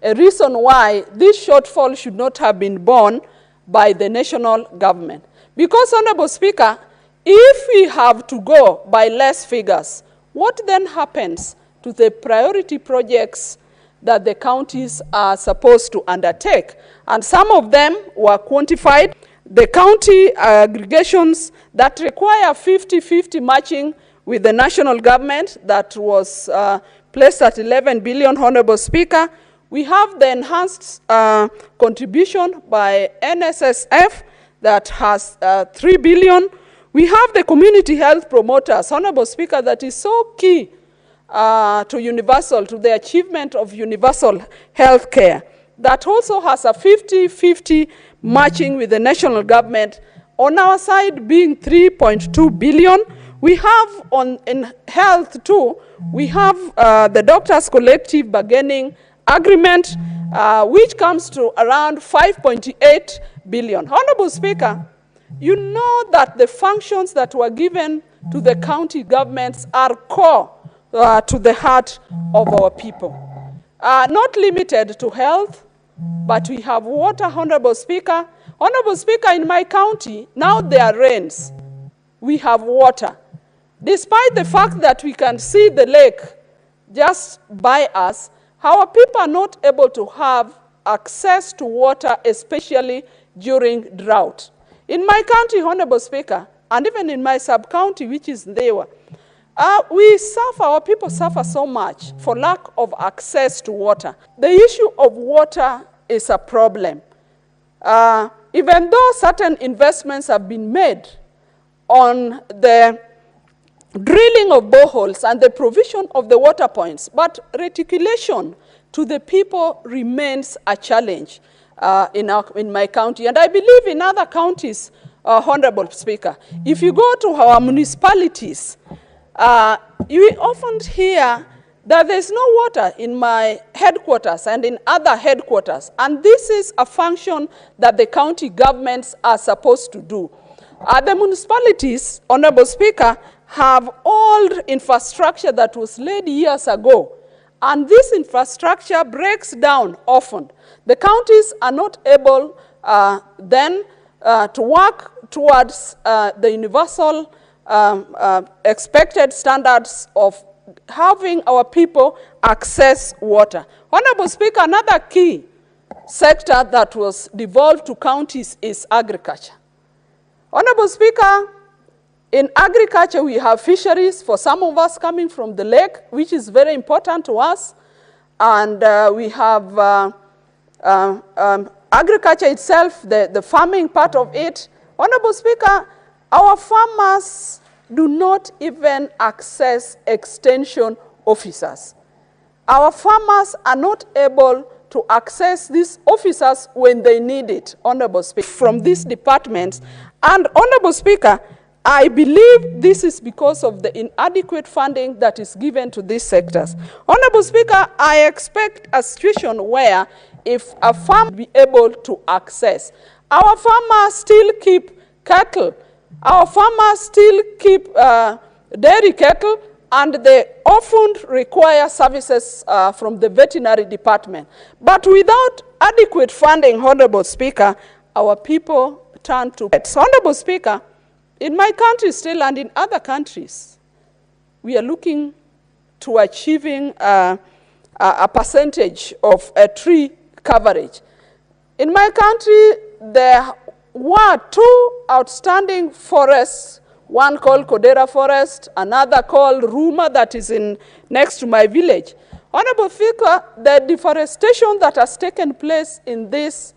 a reason why this shortfall should not have been borne by the national government. Because, Honorable Speaker, if we have to go by less figures, what then happens to the priority projects that the counties are supposed to undertake? And some of them were quantified. The county aggregations that require 50-50 matching with the national government, that was placed at 11 billion, Honorable Speaker. We have the enhanced contribution by NSSF that has 3 billion. We have the community health promoters, Honorable Speaker, that is so key to the achievement of universal health care. That also has a 50-50 matching with the national government. On our side being 3.2 billion. We have in health too, we have the Doctors Collective Bargaining Agreement, which comes to around 5.8 billion. Honorable Speaker, you know that the functions that were given to the county governments are core to the heart of our people. Not limited to health, but we have water, Honorable Speaker. Honorable Speaker, in my county, now there are rains. We have water. Despite the fact that we can see the lake just by us, our people are not able to have access to water, especially during drought. In my county, Honorable Speaker, and even in my sub-county, which is Ndewa, our people suffer so much for lack of access to water. The issue of water is a problem. Even though certain investments have been made on the drilling of boreholes and the provision of the water points, but reticulation to the people remains a challenge in my county, and I believe in other counties, Honorable Speaker. If you go to our municipalities, you often hear that there's no water in my headquarters and in other headquarters, and this is a function that the county governments are supposed to do. The municipalities, Honorable Speaker, have old infrastructure that was laid years ago, and this infrastructure breaks down often. The counties are not able then to work towards the universal expected standards of having our people access water. Honorable Speaker, another key sector that was devolved to counties is agriculture. Honorable Speaker, in agriculture, we have fisheries for some of us coming from the lake, which is very important to us. And we have agriculture itself, the farming part of it. Honorable Speaker, our farmers do not even access extension officers. Our farmers are not able to access these officers when they need it, Honorable Speaker, from these departments. And Honorable Speaker, I believe this is because of the inadequate funding that is given to these sectors. Honorable Speaker, I expect a situation where if a farm be able to access, our farmers still keep cattle, our farmers still keep dairy cattle, and they often require services from the veterinary department. But without adequate funding, Honorable Speaker, our people turn to pets. Honorable Speaker, in my country still and in other countries, we are looking to achieving a percentage of tree coverage. In my country, there were 2 outstanding forests, one called Kodera Forest, another called Ruma that is next to my village. Honorable Speaker, the deforestation that has taken place in this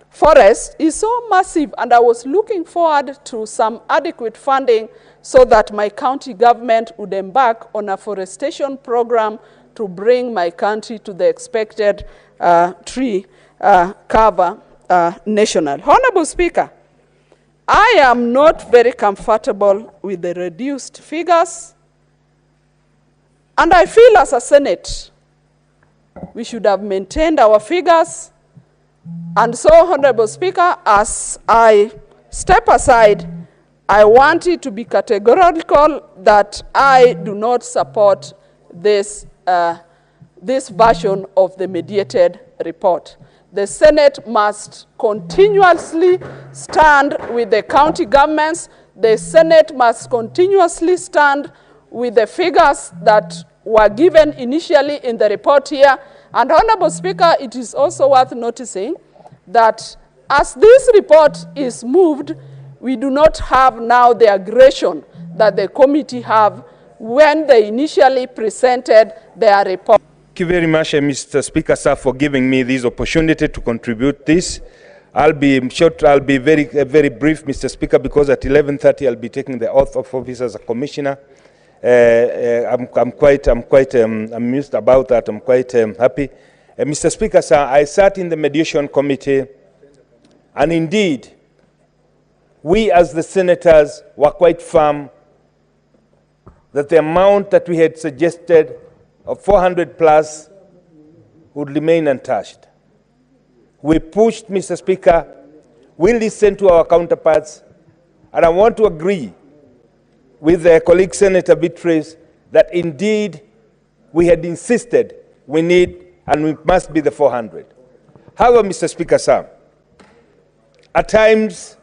forest is so massive, and I was looking forward to some adequate funding so that my county government would embark on a forestation program to bring my country to the expected tree cover national. Honorable Speaker, I am not very comfortable with the reduced figures, and I feel as a Senate, we should have maintained our figures. And so, Honorable Speaker, as I step aside, I want it to be categorical that I do not support this, this version of the mediated report. The Senate must continuously stand with the county governments. The Senate must continuously stand with the figures that were given initially in the report here. And Honorable Speaker, it is also worth noticing that as this report is moved, we do not have now the aggression that the committee have when they initially presented their report. Thank you very much, Mr. Speaker, sir, for giving me this opportunity to contribute this. I'll be short, I'll be very brief, Mr. Speaker, because at 11:30 I'll be taking the oath of office as a commissioner. I'm quite amused about that. I'm quite happy. Mr. Speaker, sir, I sat in the mediation committee, and indeed, we as the senators were quite firm that the amount that we had suggested of 400 plus would remain untouched. We pushed, Mr. Speaker, we listened to our counterparts, and I want to agree with the colleague Senator Beatrice that indeed we had insisted we need and we must be the 400. However, Mr. Speaker, sir, at times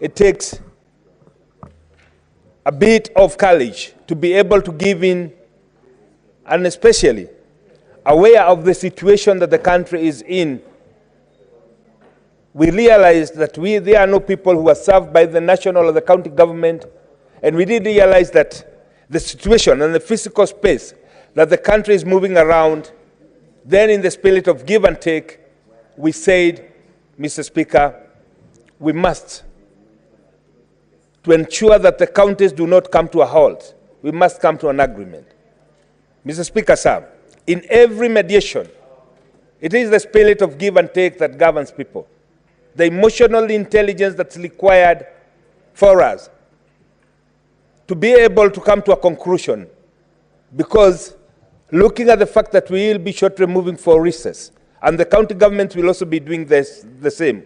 it takes a bit of courage to be able to give in, and especially aware of the situation that the country is in. We realized that there are no people who are served by the national or the county government, and we did realize that the situation and the physical space that the country is moving around, then in the spirit of give and take, we said, Mr. Speaker, we must, to ensure that the counties do not come to a halt, we must come to an agreement. Mr. Speaker, sir, in every mediation, it is the spirit of give and take that governs people. The emotional intelligence that's required for us to be able to come to a conclusion, because looking at the fact that we will be shortly moving for recess, and the county government will also be doing this, the same,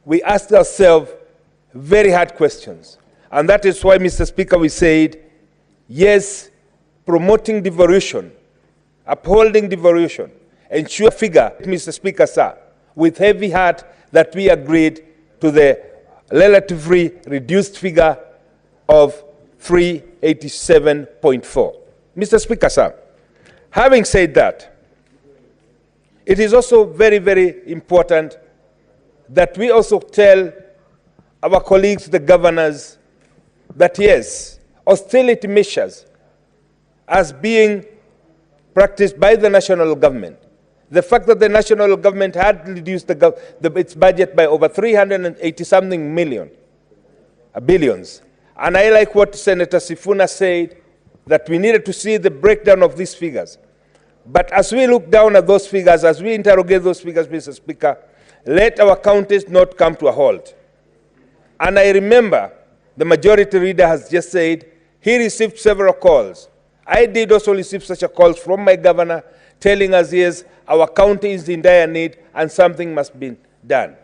we asked ourselves very hard questions. And that is why, Mr. Speaker, we said, yes, promoting devolution, upholding devolution, ensure figure, Mr. Speaker, sir, with heavy heart that we agreed to the relatively reduced figure of 387.4. Mr. Speaker, sir, having said that, it is also very, very important that we also tell our colleagues, the governors, that yes, austerity measures as being practiced by the national government. The fact that the national government had reduced its budget by over 380-something billions. And I like what Senator Sifuna said, that we needed to see the breakdown of these figures. But as we look down at those figures, as we interrogate those figures, Mr. Speaker, let our counties not come to a halt. And I remember the majority leader has just said he received several calls. I did also receive such a calls from my governor telling us, yes, our county is in dire need and something must be done.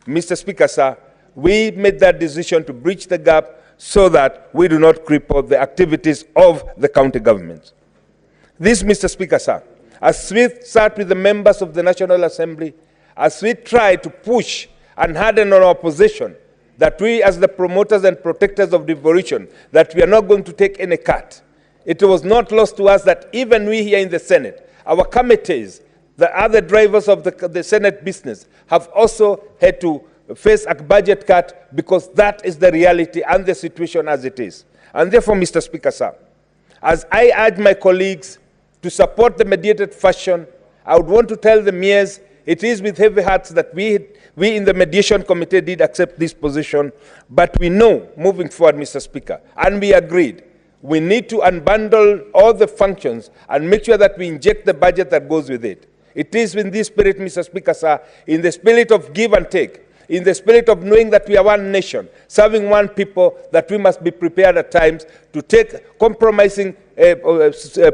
Mr. Speaker, sir, we made that decision to bridge the gap so that we do not cripple the activities of the county governments. This, Mr. Speaker, sir, as we sat with the members of the National Assembly, as we try to push and harden on our position, that we as the promoters and protectors of devolution, that we are not going to take any cut. It was not lost to us that even we here in the Senate, our committees, the other drivers of the Senate business have also had to face a budget cut, because that is the reality and the situation as it is. And therefore, Mr. Speaker, sir, as I urge my colleagues to support the mediated fashion. I would want to tell the mayors, it is with heavy hearts that we in the mediation committee did accept this position, but we know moving forward, Mr. Speaker, and we agreed, we need to unbundle all the functions and make sure that we inject the budget that goes with it. It is in this spirit, Mr. Speaker, sir, in the spirit of give and take, in the spirit of knowing that we are one nation, serving one people, that we must be prepared at times to take compromising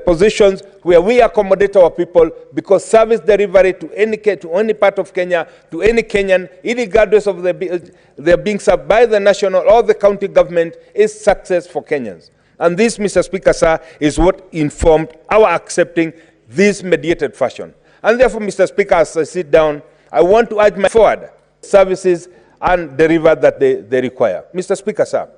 positions where we accommodate our people, because service delivery to any part of Kenya, to any Kenyan, regardless of their being served by the national or the county government, is success for Kenyans. And this, Mr. Speaker, sir, is what informed our accepting this mediated fashion. And therefore, Mr. Speaker, as I sit down, I want to urge my forward services and deliver that they require. Mr. Speaker, sir,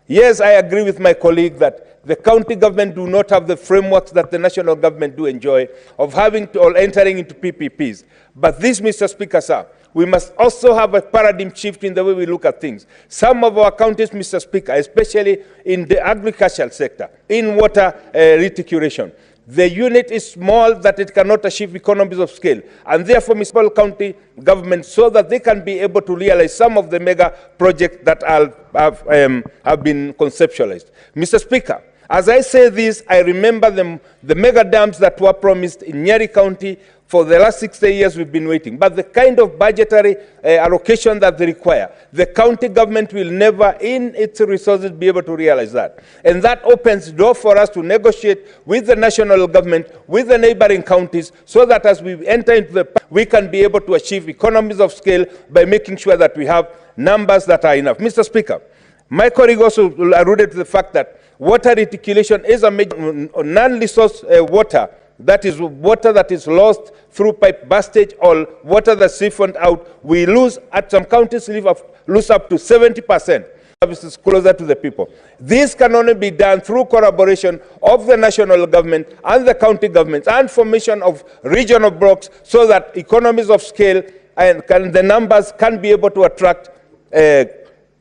yes, I agree with my colleague that the county government do not have the frameworks that the national government do enjoy of having to, or entering into PPPs. But this, Mr. Speaker, sir, we must also have a paradigm shift in the way we look at things. Some of our counties, Mr. Speaker, especially in the agricultural sector, in water reticulation, the unit is small that it cannot achieve economies of scale, and therefore municipal county government, so that they can be able to realize some of the mega projects that have been conceptualized. Mr. Speaker, as I say this, I remember the mega dams that were promised in Nyeri County. For the last 60 years, we've been waiting. But the kind of budgetary allocation that they require, the county government will never, in its resources, be able to realize that. And that opens the door for us to negotiate with the national government, with the neighboring counties, so that as we enter into we can be able to achieve economies of scale by making sure that we have numbers that are enough. Mr. Speaker, my colleague also alluded to the fact that water reticulation is a major non-resource water. That is water that is lost through pipe bustage or water that's siphoned out. We lose, at some counties, lose up to 70%. Services closer to the people. This can only be done through collaboration of the national government and the county governments and formation of regional blocks, so that economies of scale and the numbers can be able to attract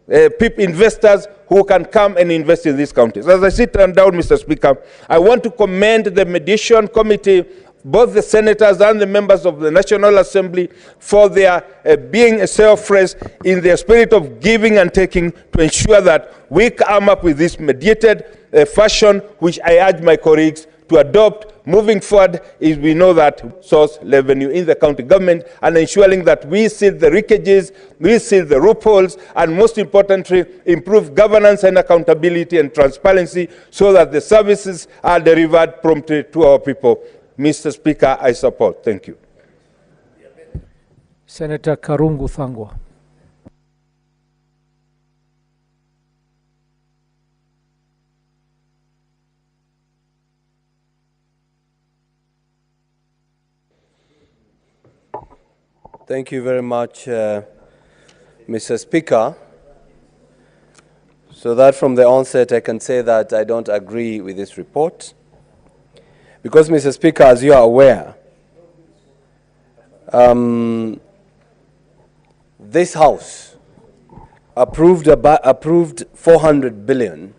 investors who can come and invest in these counties. As I sit down, Mr. Speaker, I want to commend the mediation committee, both the senators and the members of the National Assembly, for their being selfless in their spirit of giving and taking to ensure that we come up with this mediated fashion, which I urge my colleagues to adopt moving forward. Is we know that source revenue in the county government, and ensuring that we seal the leakages, we seal the loopholes, and most importantly, improve governance and accountability and transparency, so that the services are delivered promptly to our people. Mr. Speaker, I support. Thank you. Senator Karungu Thangwa. Thank you very much, Mr. Speaker. So that from the onset, I can say that I don't agree with this report. Because, Mr. Speaker, as you are aware, this House approved 400 billion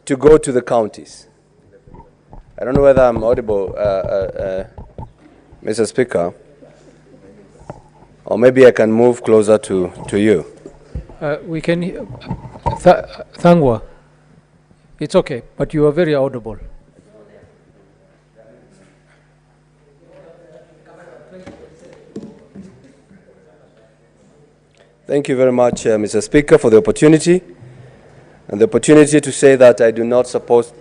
to go to the counties. I don't know whether I'm audible, Mr. Speaker. Or maybe I can move closer to you. We can, Thangwa, it's okay, but you are very audible. Thank you very much, Mr. Speaker, for the opportunity, and the opportunity to say that I do not support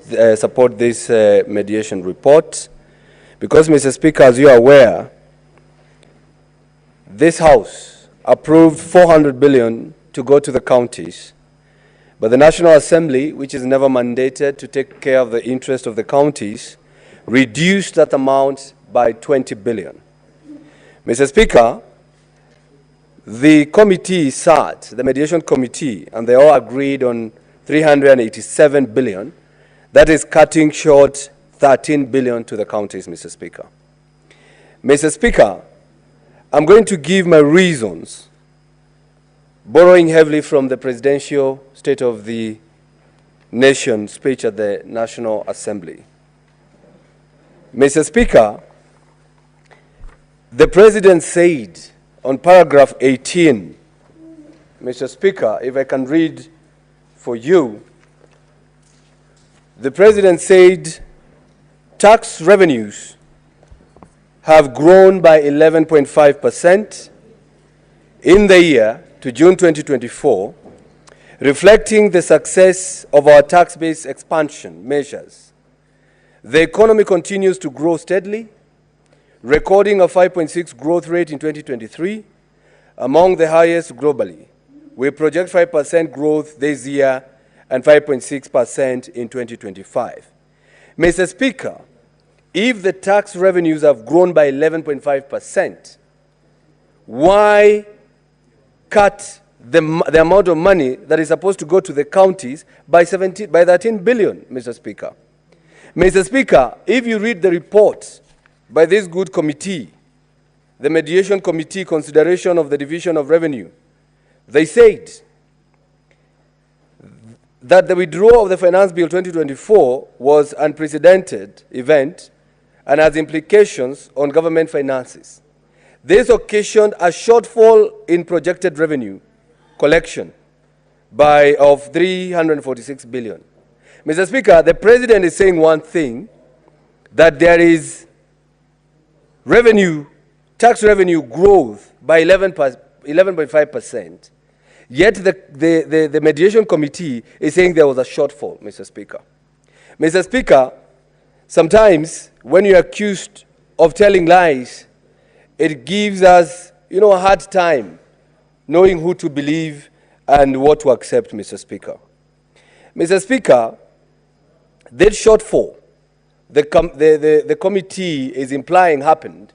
this mediation report, because, Mr. Speaker, as you are aware, this House approved 400 billion to go to the counties, but the National Assembly, which is never mandated to take care of the interest of the counties, reduced that amount by 20 billion. Mr. Speaker, the committee sat, the mediation committee, and they all agreed on 387 billion. That is cutting short 13 billion to the counties, Mr. Speaker. Mr. Speaker, I'm going to give my reasons, borrowing heavily from the presidential State of the Nation speech at the National Assembly. Mr. Speaker, the President said on paragraph 18, Mr. Speaker, if I can read for you, the President said tax revenues have grown by 11.5% in the year to June 2024, reflecting the success of our tax-based expansion measures. The economy continues to grow steadily, recording a 5.6% growth rate in 2023, among the highest globally. We project 5% growth this year and 5.6% in 2025. Mr. Speaker, if the tax revenues have grown by 11.5%, why cut the amount of money that is supposed to go to the counties by 13 billion, Mr. Speaker? Mr. Speaker, if you read the report by this good committee, the Mediation Committee Consideration of the Division of Revenue, they said that the withdrawal of the Finance Bill 2024 was an unprecedented event and has implications on government finances. This occasioned a shortfall in projected revenue collection of 346 billion. Mr. Speaker, the President is saying one thing, that there is tax revenue growth by 11.5%, yet the Mediation Committee is saying there was a shortfall, Mr. Speaker. Mr. Speaker, sometimes when you're accused of telling lies, it gives us, a hard time knowing who to believe and what to accept, Mr. Speaker. Mr. Speaker, this shortfall the committee is implying happened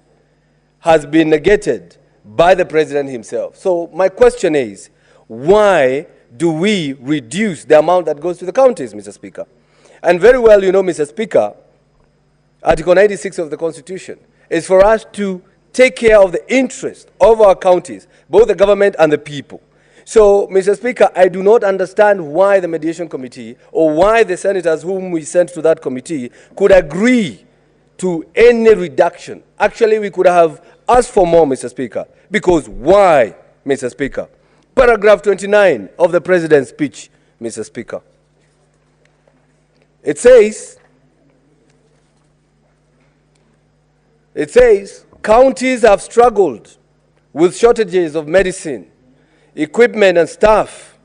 has been negated by the President himself. So my question is, why do we reduce the amount that goes to the counties, Mr. Speaker? And very well, Mr. Speaker, Article 96 of the Constitution is for us to take care of the interest of our counties, both the government and the people. So, Mr. Speaker, I do not understand why the Mediation Committee or why the senators whom we sent to that committee could agree to any reduction. Actually, we could have asked for more, Mr. Speaker. Because why, Mr. Speaker? Paragraph 29 of the President's speech, Mr. Speaker. It says, counties have struggled with shortages of medicine, equipment and staff,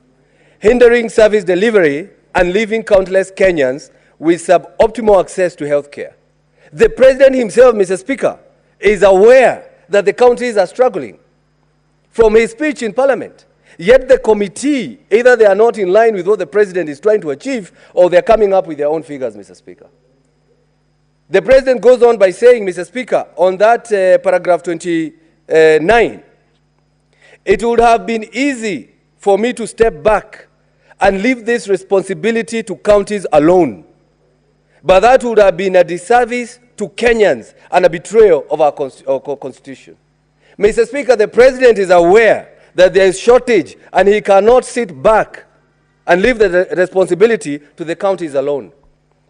hindering service delivery and leaving countless Kenyans with suboptimal access to health care. The President himself, Mr. Speaker, is aware that the counties are struggling from his speech in Parliament. Yet the committee, either they are not in line with what the President is trying to achieve or they are coming up with their own figures, Mr. Speaker. The President goes on by saying, Mr. Speaker, on that paragraph 29, it would have been easy for me to step back and leave this responsibility to counties alone. But that would have been a disservice to Kenyans and a betrayal of our Constitution. Mr. Speaker, the President is aware that there is shortage and he cannot sit back and leave the responsibility to the counties alone.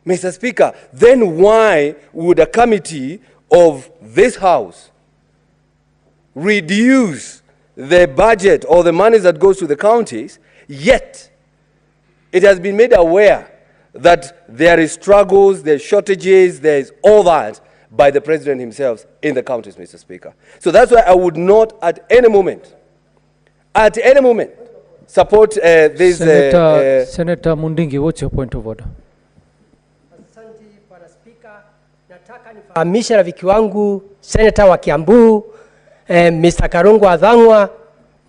Mr. Speaker, then why would a committee of this House reduce the budget or the money that goes to the counties, yet it has been made aware that there is struggles, there are shortages, there is all that by the President himself in the counties, Mr. Speaker. So that's why I would not at any moment, support this... Senator Mundingi, what's your point of order? Asante, Bwana Speaker. Nataka nifahamishe rafiki wangu, Senator wa Kiambu, Mr. Karungu Adhangwa,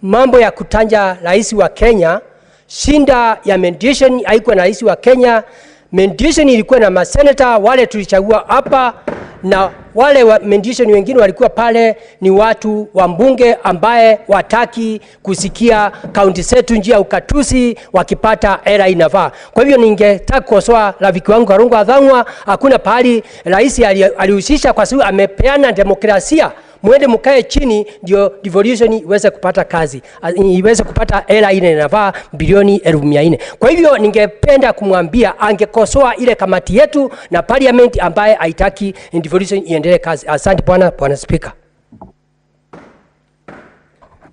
mambo ya kutanja rais wa Kenya. Shinda ya mediation haikuwa na rais wa Kenya. Mediation ilikuwa na masenata wale tulichagua hapa, na wale mediation wengine walikuwa pale ni watu wa mbunge ambaye wataki kusikia kaunti zetu njia ukatusi wakipata era inafaa. Kwa hivyo ningetaka kukosoa rafiki wangu Karungu Adhangwa, hakuna pahali rais alihusisha kwa sababu amepeana demokrasia mwende mkae chini ndio devolution iweze kupata kazi, iweze kupata hela ile inafaa bilioni 1400. Kwa hivyo ningependa kumwambia angekosoa ile kamati yetu na parliament ambaye haitaki devolution iendelee kazi. Asante bwana Speaker.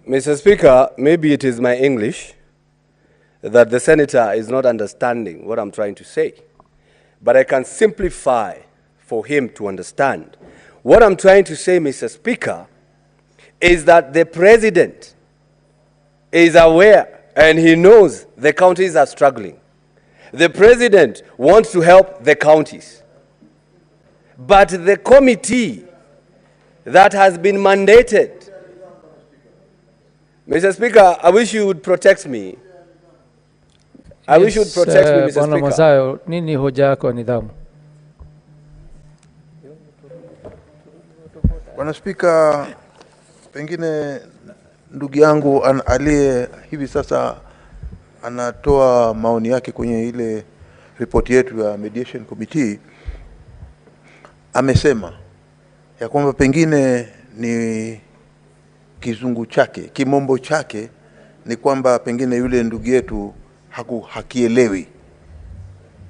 Mr. Speaker, maybe it is my English that the senator is not understanding what I'm trying to say. But I can simplify for him to understand. What I'm trying to say, Mr. Speaker, is that the president is aware and he knows the counties are struggling. The president wants to help the counties. But the committee that has been mandated, Mr. Speaker, I wish you would protect me. I wish you would protect me, Mr. Bwana Speaker. Mazayo, nini hoja yako ya nidhamu? Bwana Spika, pengine ndugu yangu aliye hivi sasa anatoa maoni yake kwenye ile ripoti yetu ya Mediation Committee, amesema ya kwamba pengine ni kizungu chake, kimombo chake ni kwamba pengine yule ndugu yetu hakielewi.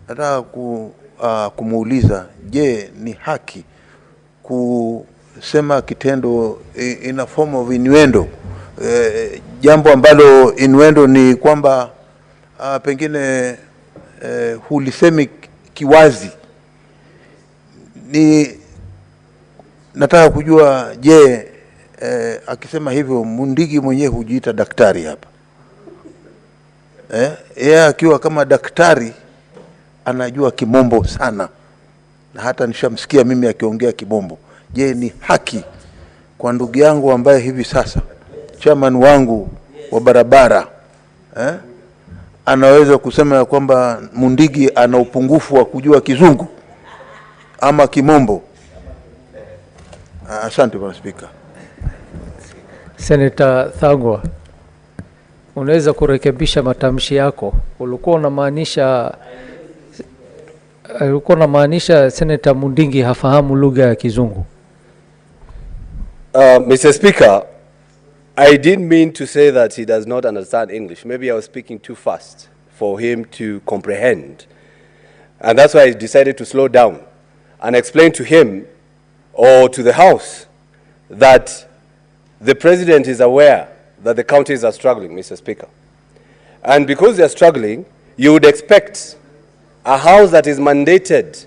Nataka kumuuliza, je, ni haki kusema kitendo in a form of innuendo, jambo ambalo innuendo ni kwamba pengine hulisemi kiwazi. Nataka kujua, je, akisema hivyo Mundigi mwenyewe hujiita daktari hapa, yeye akiwa kama daktari anajua kimombo sana, na hata nishamsikia mimi akiongea kimombo. Je, ni haki kwa ndugu yangu ambaye hivi sasa chairman wangu wa barabara anaweza kusema ya kwamba Mundigi ana upungufu wa kujua kizungu ama kimombo? Asante Bwana Speaker. Senator Thangwa, unaweza kurekebisha matamshi yako. Ulikuwa unamaanisha Senator Mundigi hafahamu lugha ya kizungu. Mr. Speaker, I didn't mean to say that he does not understand English. Maybe I was speaking too fast for him to comprehend. And that's why I decided to slow down and explain to him or to the House that the President is aware that the counties are struggling, Mr. Speaker. And because they are struggling, you would expect a House that is mandated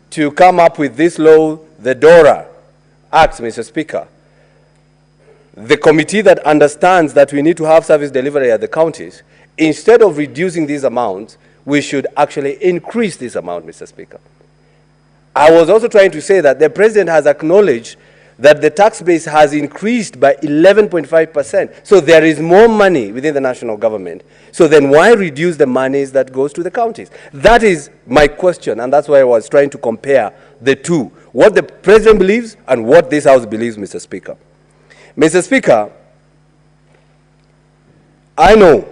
to come up with this law, the DORA Act, Mr. Speaker, the committee that understands that we need to have service delivery at the counties, instead of reducing these amounts, we should actually increase this amount, Mr. Speaker. I was also trying to say that the President has acknowledged that the tax base has increased by 11.5%. So there is more money within the national government. So then why reduce the monies that goes to the counties? That is my question, and that's why I was trying to compare the two. What the President believes and what this House believes, Mr. Speaker. Mr. Speaker, I know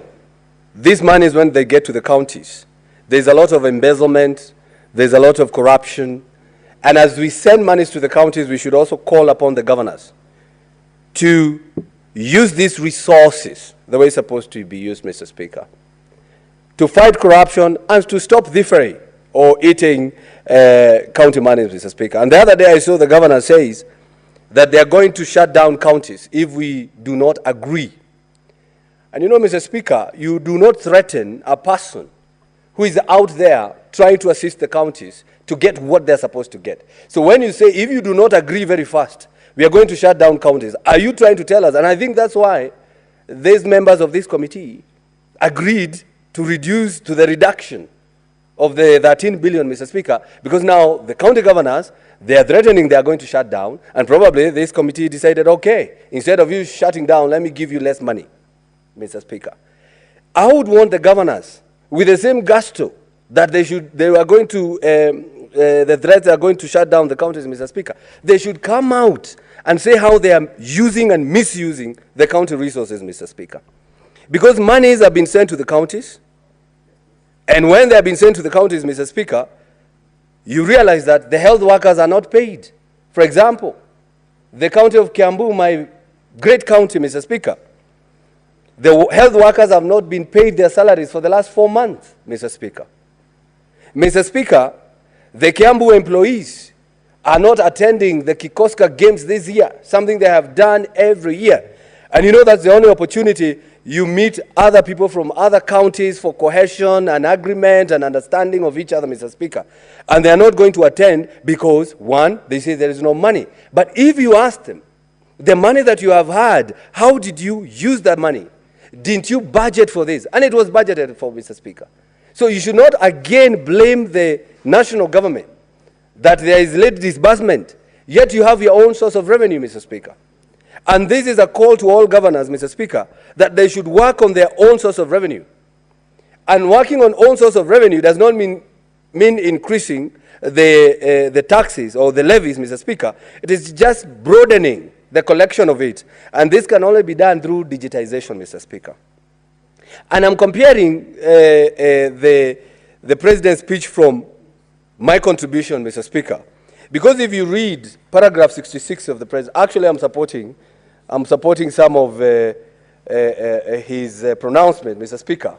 these monies, when they get to the counties, there's a lot of embezzlement, there's a lot of corruption, and as we send monies to the counties, we should also call upon the governors to use these resources the way it's supposed to be used, Mr. Speaker, to fight corruption and to stop thievery or eating county monies, Mr. Speaker. And the other day I saw the governor says that they are going to shut down counties if we do not agree. And you know, Mr. Speaker, you do not threaten a person who is out there trying to assist the counties to get what they're supposed to get. So when you say, if you do not agree very fast, we are going to shut down counties, are you trying to tell us? And I think that's why these members of this committee agreed to reduce to the reduction of the 13 billion, Mr. Speaker, because now the county governors, they are threatening they are going to shut down, and probably this committee decided, okay, instead of you shutting down, let me give you less money, Mr. Speaker. I would want the governors, with the same gusto that they are going to, the threats are going to shut down the counties, Mr. Speaker, they should come out and say how they are using and misusing the county resources, Mr. Speaker. Because monies have been sent to the counties, and when they have been sent to the counties, Mr. Speaker, you realize that the health workers are not paid. For example, the county of Kiambu, my great county, Mr. Speaker, the health workers have not been paid their salaries for the last 4 months, Mr. Speaker. Mr. Speaker, the Kiambu employees are not attending the Kikoska Games this year, something they have done every year. And you know that's the only opportunity you meet other people from other counties for cohesion and agreement and understanding of each other, Mr. Speaker. And they are not going to attend because, one, they say there is no money. But if you ask them, the money that you have had, how did you use that money? Didn't you budget for this? And it was budgeted for, Mr. Speaker. So you should not again blame the national government that there is late disbursement, yet you have your own source of revenue, Mr. Speaker. And this is a call to all governors, Mr. Speaker, that they should work on their own source of revenue. And working on own source of revenue does not mean increasing the taxes or the levies, Mr. Speaker. It is just broadening the collection of it. And this can only be done through digitization, Mr. Speaker. And I'm comparing the President's speech from my contribution, Mr. Speaker, because if you read paragraph 66 of the President, actually I'm supporting some of his pronouncement, Mr. Speaker.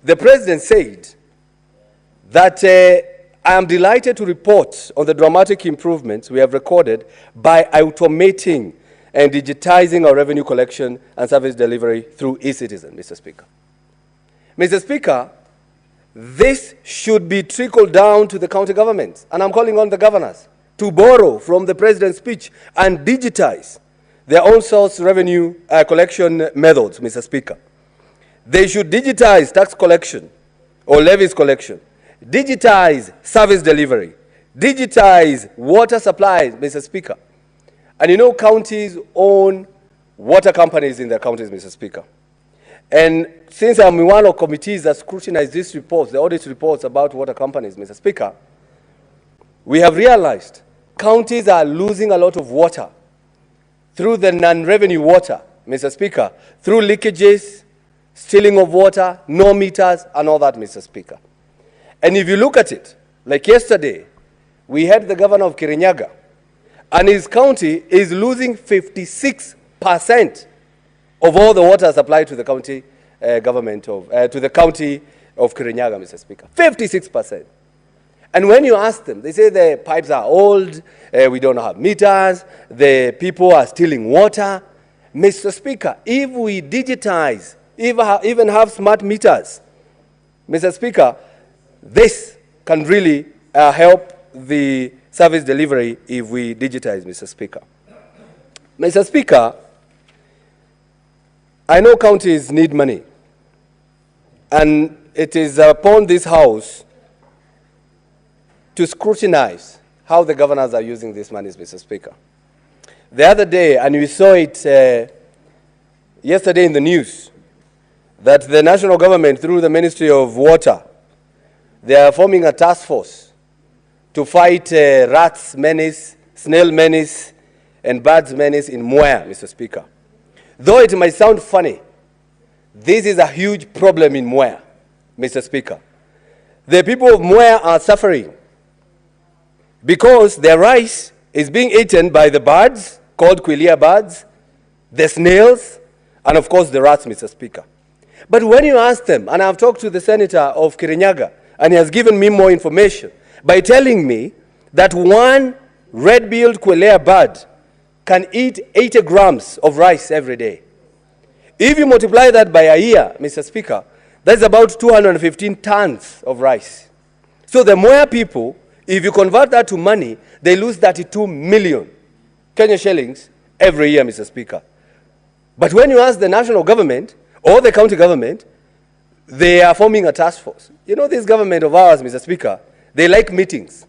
The President said that I am delighted to report on the dramatic improvements we have recorded by automating and digitizing our revenue collection and service delivery through e-citizen, Mr. Speaker. Mr. Speaker, this should be trickled down to the county governments, and I'm calling on the governors to borrow from the President's speech and digitize their own source revenue collection methods, Mr. Speaker. They should digitize tax collection or levies collection, digitize service delivery, digitize water supplies, Mr. Speaker. And you know counties own water companies in their counties, Mr. Speaker. And since I'm in one of committees that scrutinize these reports, the audit reports about water companies, Mr. Speaker, we have realized counties are losing a lot of water through the non-revenue water, Mr. Speaker, through leakages, stealing of water, no meters, and all that, Mr. Speaker. And if you look at it, like yesterday, we had the governor of Kirinyaga, and his county is losing 56% of all the water supplied to the county government of, to the county of Kirinyaga, Mr. Speaker. 56%. And when you ask them, they say the pipes are old, we don't have meters, the people are stealing water. Mr. Speaker, if we digitize, even have smart meters, Mr. Speaker, this can really help the service delivery if we digitize, Mr. Speaker. Mr. Speaker, I know counties need money, and it is upon this House to scrutinize how the governors are using these monies, Mr. Speaker. The other day, and we saw it yesterday in the news, that the national government, through the Ministry of Water, they are forming a task force to fight rats menace, snail menace, and birds menace in Mwea, Mr. Speaker. Though it might sound funny, this is a huge problem in Mwea, Mr. Speaker. The people of Mwea are suffering because their rice is being eaten by the birds, called quilia birds, the snails, and of course the rats, Mr. Speaker. But when you ask them, and I've talked to the senator of Kirinyaga, and he has given me more information by telling me that one red-billed quilia bird can eat 80 grams of rice every day. If you multiply that by a year, Mr. Speaker, that's about 215 tons of rice. So the Mwea people, if you convert that to money, they lose 32 million Kenya shillings every year, Mr. Speaker. But when you ask the national government or the county government, they are forming a task force. You know, this government of ours, Mr. Speaker, they like meetings.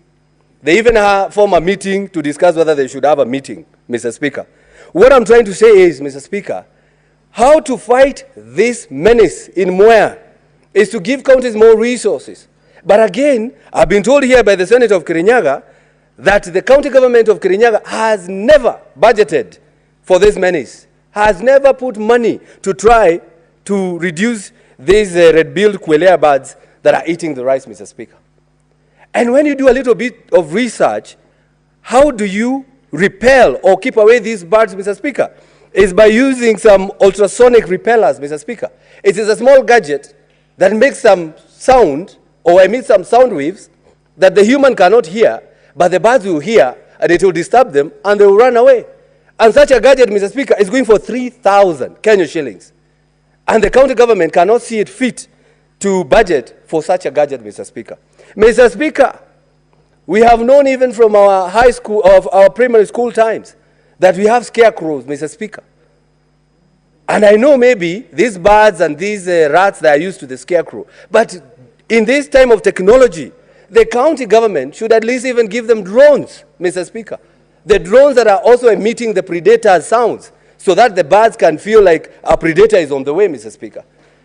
They even form a meeting to discuss whether they should have a meeting, Mr. Speaker. What I'm trying to say is, Mr. Speaker, how to fight this menace in Mwea is to give counties more resources. But again, I've been told here by the Senator of Kirinyaga that the county government of Kirinyaga has never budgeted for this menace, has never put money to try to reduce these red-billed quilia birds that are eating the rice, Mr. Speaker. And when you do a little bit of research, how do you repel or keep away these birds, Mr. Speaker, is by using some ultrasonic repellers, Mr. Speaker. It is a small gadget that makes some sound or emits some sound waves that the human cannot hear, but the birds will hear, and it will disturb them, and they will run away. And such a gadget, Mr. Speaker, is going for 3,000 Kenya shillings. And the county government cannot see it fit to budget for such a gadget, Mr. Speaker. Mr. Speaker, we have known even from our high school, of our primary school times, that we have scarecrows, Mr. Speaker. And I know maybe these birds and these rats that are used to the scarecrow. But in this time of technology, the county government should at least even give them drones, Mr. Speaker. The drones that are also emitting the predator sounds, so that the birds can feel like a predator is on the way, Mr. Speaker.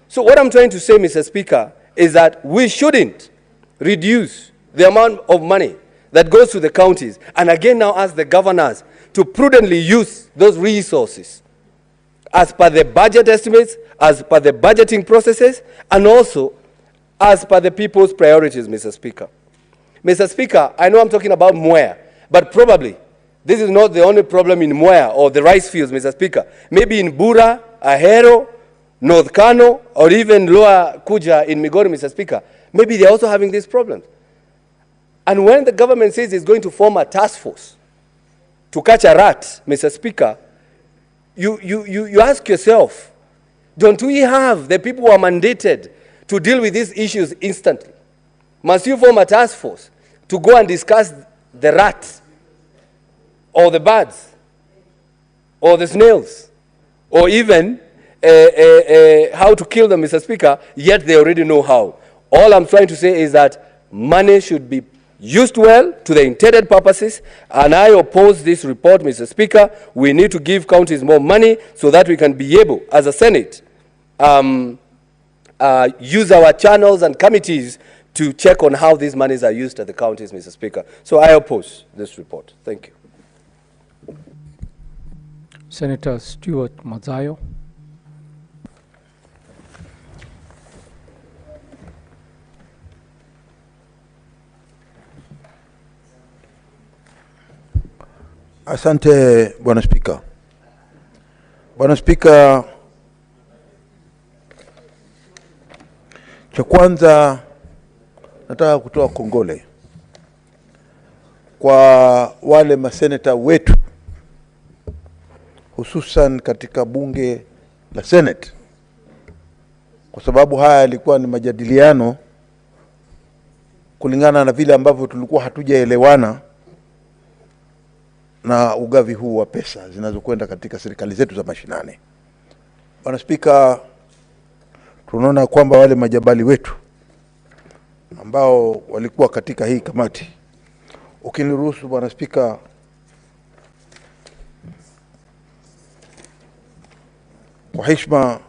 So what I'm trying to say, Mr. Speaker, is that we shouldn't reduce the amount of money that goes to the counties, and again now ask the governors to prudently use those resources as per the budget estimates, as per the budgeting processes, and also as per the people's priorities, Mr. Speaker. Mr. Speaker, I know I'm talking about Mwea, but probably this is not the only problem in Mwea or the rice fields, Mr. Speaker. Maybe in Bura, Ahero, North Kano, or even Lower Kuja in Migori, Mr. Speaker. Maybe they're also having these problems. And when the government says it's going to form a task force to catch a rat, Mr. Speaker, you ask yourself, don't we have the people who are mandated to deal with these issues instantly? Must you form a task force to go and discuss the rat, or the birds, or the snails, or even how to kill them, Mr. Speaker, yet they already know how? All I'm trying to say is that money should be used well to the intended purposes, and I oppose this report, Mr. Speaker. We need to give counties more money so that we can be able, as a Senate, use our channels and committees to check on how these monies are used at the counties, Mr. Speaker. So I oppose this report. Thank you. Senator Stuart Mazayo. Asante Bwana Spika. Bwana Spika, cha kwanza nataka kutoa kongole kwa wale maseneta wetu, hususan katika bunge la Senate, kwa sababu haya yalikuwa ni majadiliano kulingana na vile ambavyo tulikuwa hatujaelewana na ugavi huu wa pesa zinazokwenda katika serikali zetu za mashinani. Bwana Spika, tunaona kwamba wale majabali wetu ambao walikuwa katika hii kamati, ukiniruhusu Bwana Spika, kwa heshima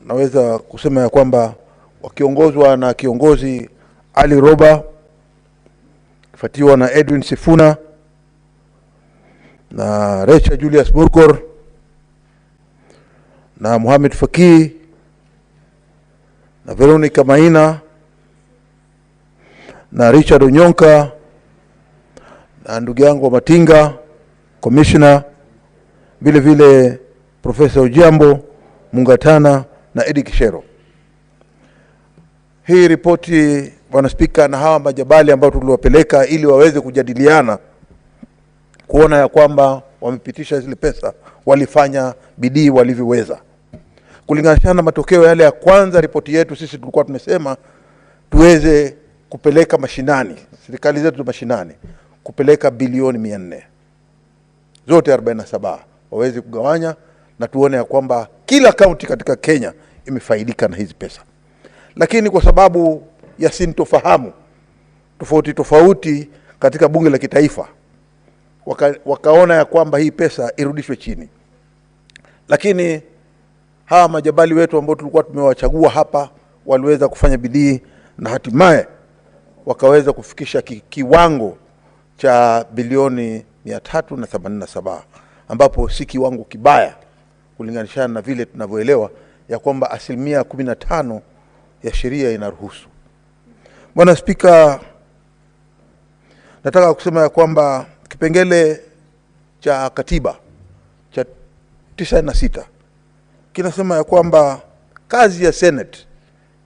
naweza kusema ya kwamba wakiongozwa na kiongozi Ali Roba, kifuatiwa na Edwin Sifuna na Recha Julius Burgor na Mohamed Faki na Veronica Maina na Richard Onyonka na ndugu yangu Matinga commissioner, vile vile Professor Ojambo Mungatana na Edi Kishero. Hii ripoti Bwana Spika, na hawa majabali ambao tuliwapeleka ili waweze kujadiliana kuona ya kwamba wamepitisha zile pesa, walifanya bidii walivyoweza. Kulingana na matokeo yale ya kwanza, ripoti yetu sisi tulikuwa tumesema tuweze kupeleka mashinani, serikali zetu za mashinani, kupeleka bilioni 400 zote 47 waweze kugawanya, na tuone ya kwamba kila kaunti katika Kenya imefaidika na hizi pesa. Lakini kwa sababu ya sintofahamu tofauti katika bunge la kitaifa, wakaona ya kwamba hii pesa irudishwe chini. Lakini hawa majabali wetu ambao tulikuwa tumewachagua hapa waliweza kufanya bidii na hatimaye wakaweza kufikisha kiwango cha bilioni 387, ambapo si kiwango kibaya kulinganishana na vile tunavyoelewa ya kwamba 15% ya sheria inaruhusu. Bwana Spika, nataka kusema ya kwamba kipengele cha katiba cha 96 kinasema ya kwamba kazi ya Senate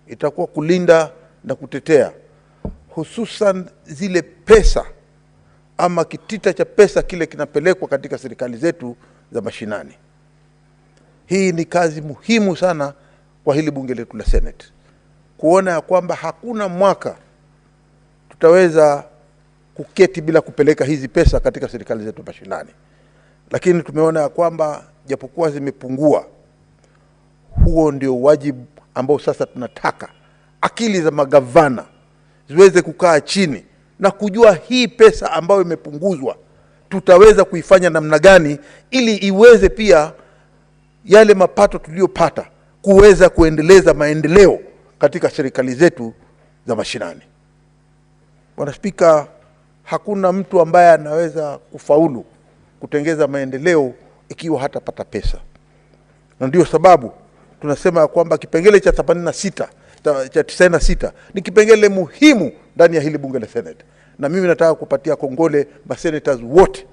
itakuwa kulinda na kutetea hususan zile pesa ama kitita cha pesa kile kinapelekwa katika serikali zetu za mashinani. Hii ni kazi muhimu sana kwa hili bunge letu la Senate, kuona ya kwamba hakuna mwaka tutaweza kuketi bila kupeleka hizi pesa katika serikali zetu mashinani. Lakini tumeona ya kwamba japokuwa zimepungua, huo ndio wajibu ambao sasa tunataka akili za magavana ziweze kukaa chini na kujua hii pesa ambayo imepunguzwa tutaweza kuifanya namna gani ili iweze pia yale mapato tuliyopata kuweza kuendeleza maendeleo katika serikali zetu za mashinani. Bwana Spika, hakuna mtu ambaye anaweza kufaulu kutengeza maendeleo ikiwa hatapata pesa. Na ndio sababu tunasema ya kwamba kipengele cha 86 cha 96 ni kipengele muhimu ndani ya hili bunge la Senate. Na mimi nataka kupatia kongole masenators wote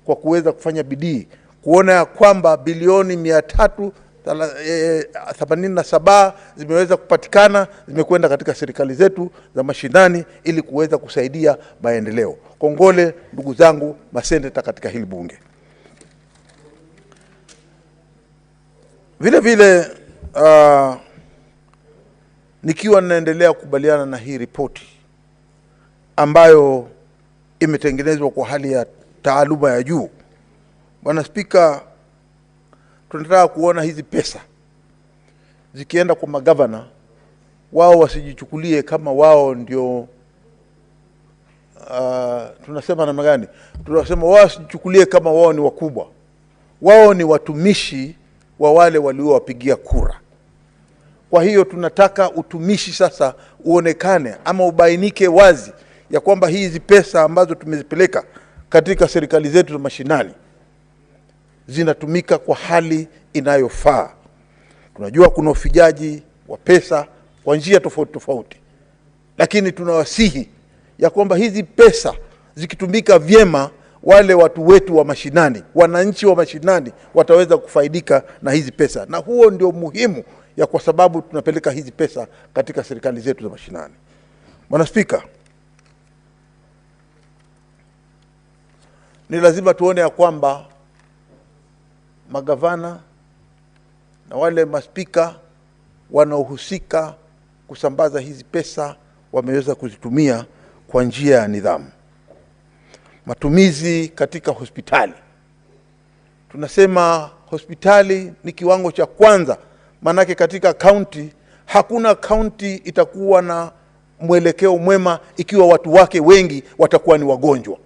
kwa kuweza kufanya bidii kuona ya kwamba bilioni 387 zimeweza kupatikana, zimekwenda katika serikali zetu za mashinani ili kuweza kusaidia maendeleo. Kongole ndugu zangu maseneta katika hili bunge. Vile vile nikiwa ninaendelea kukubaliana na hii ripoti ambayo imetengenezwa kwa hali ya taaluma ya juu, Bwana Spika, tunataka kuona hizi pesa zikienda kwa magavana, wao wasijichukulie kama wao ndio tunasema namna gani? Tunasema wao wasijichukulie kama wao ni wakubwa. Wao ni watumishi wa wale waliowapigia kura. Kwa hiyo tunataka utumishi sasa uonekane ama ubainike wazi ya kwamba hizi pesa ambazo tumezipeleka katika serikali zetu za mashinani zinatumika kwa hali inayofaa. Tunajua kuna ufijaji wa pesa kwa njia tofauti tofauti, lakini tunawasihi ya kwamba hizi pesa zikitumika vyema, wale watu wetu wa mashinani, wananchi wa mashinani wataweza kufaidika na hizi pesa. Na huo ndio muhimu ya kwa sababu tunapeleka hizi pesa katika serikali zetu za mashinani. Bwana Spika, ni lazima tuone ya kwamba magavana na wale maspika wanaohusika kusambaza hizi pesa wameweza kuzitumia kwa njia ya nidhamu. Matumizi katika hospitali. Tunasema hospitali ni kiwango cha kwanza, manake katika county hakuna county itakuwa na mwelekeo mwema ikiwa watu wake wengi watakuwa ni wagonjwa.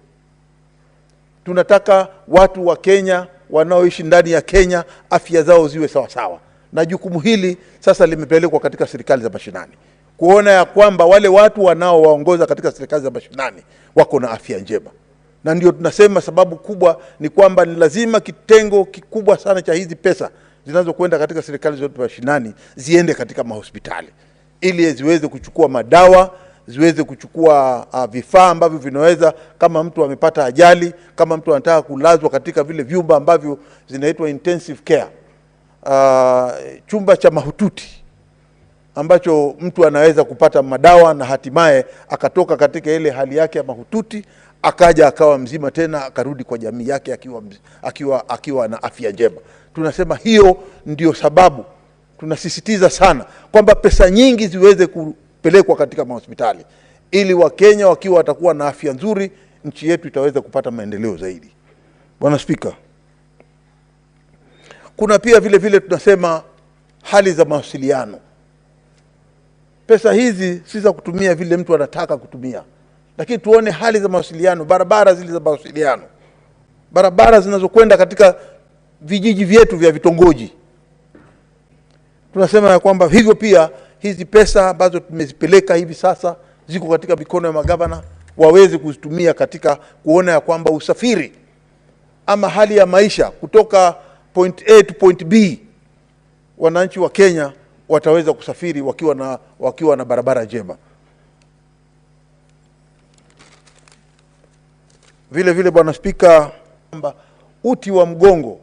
Tunataka watu wa Kenya wanaoishi ndani ya Kenya afya zao ziwe sawa sawa. Na jukumu hili sasa limepelekwa katika serikali za mashinani, kuona ya kwamba wale watu wanaowaongoza katika serikali za mashinani wako na afya njema. Na ndio tunasema sababu kubwa ni kwamba ni lazima kitengo kikubwa sana cha hizi pesa zinazokwenda katika serikali zote mashinani ziende katika mahospitali ili ziweze kuchukua madawa, ziweze kuchukua vifaa ambavyo vinaweza, kama mtu amepata ajali, kama mtu anataka kulazwa katika vile vyumba ambavyo zinaitwa intensive care, chumba cha mahututi ambacho mtu anaweza kupata madawa na hatimaye akatoka katika ile hali yake ya mahututi akaja akawa mzima tena akarudi kwa jamii yake akiwa na afya njema. Tunasema hiyo ndio sababu tunasisitiza sana kwamba pesa nyingi ziweze kupelekwa katika mahospitali ili Wakenya wakiwa watakuwa na afya nzuri, nchi yetu itaweza kupata maendeleo zaidi. Bwana Spika, kuna pia vile vile tunasema hali za mawasiliano. Pesa hizi si za kutumia vile mtu anataka kutumia, lakini tuone hali za mawasiliano, barabara zile za mawasiliano, barabara zinazokwenda katika vijiji vyetu vya vitongoji. Tunasema ya kwamba hivyo pia hizi pesa ambazo tumezipeleka hivi sasa ziko katika mikono ya magavana, waweze kuzitumia katika kuona ya kwamba usafiri ama hali ya maisha kutoka point A to point B, wananchi wa Kenya wataweza kusafiri wakiwa na barabara njema. Vile vile Bwana Spika, kwamba uti wa mgongo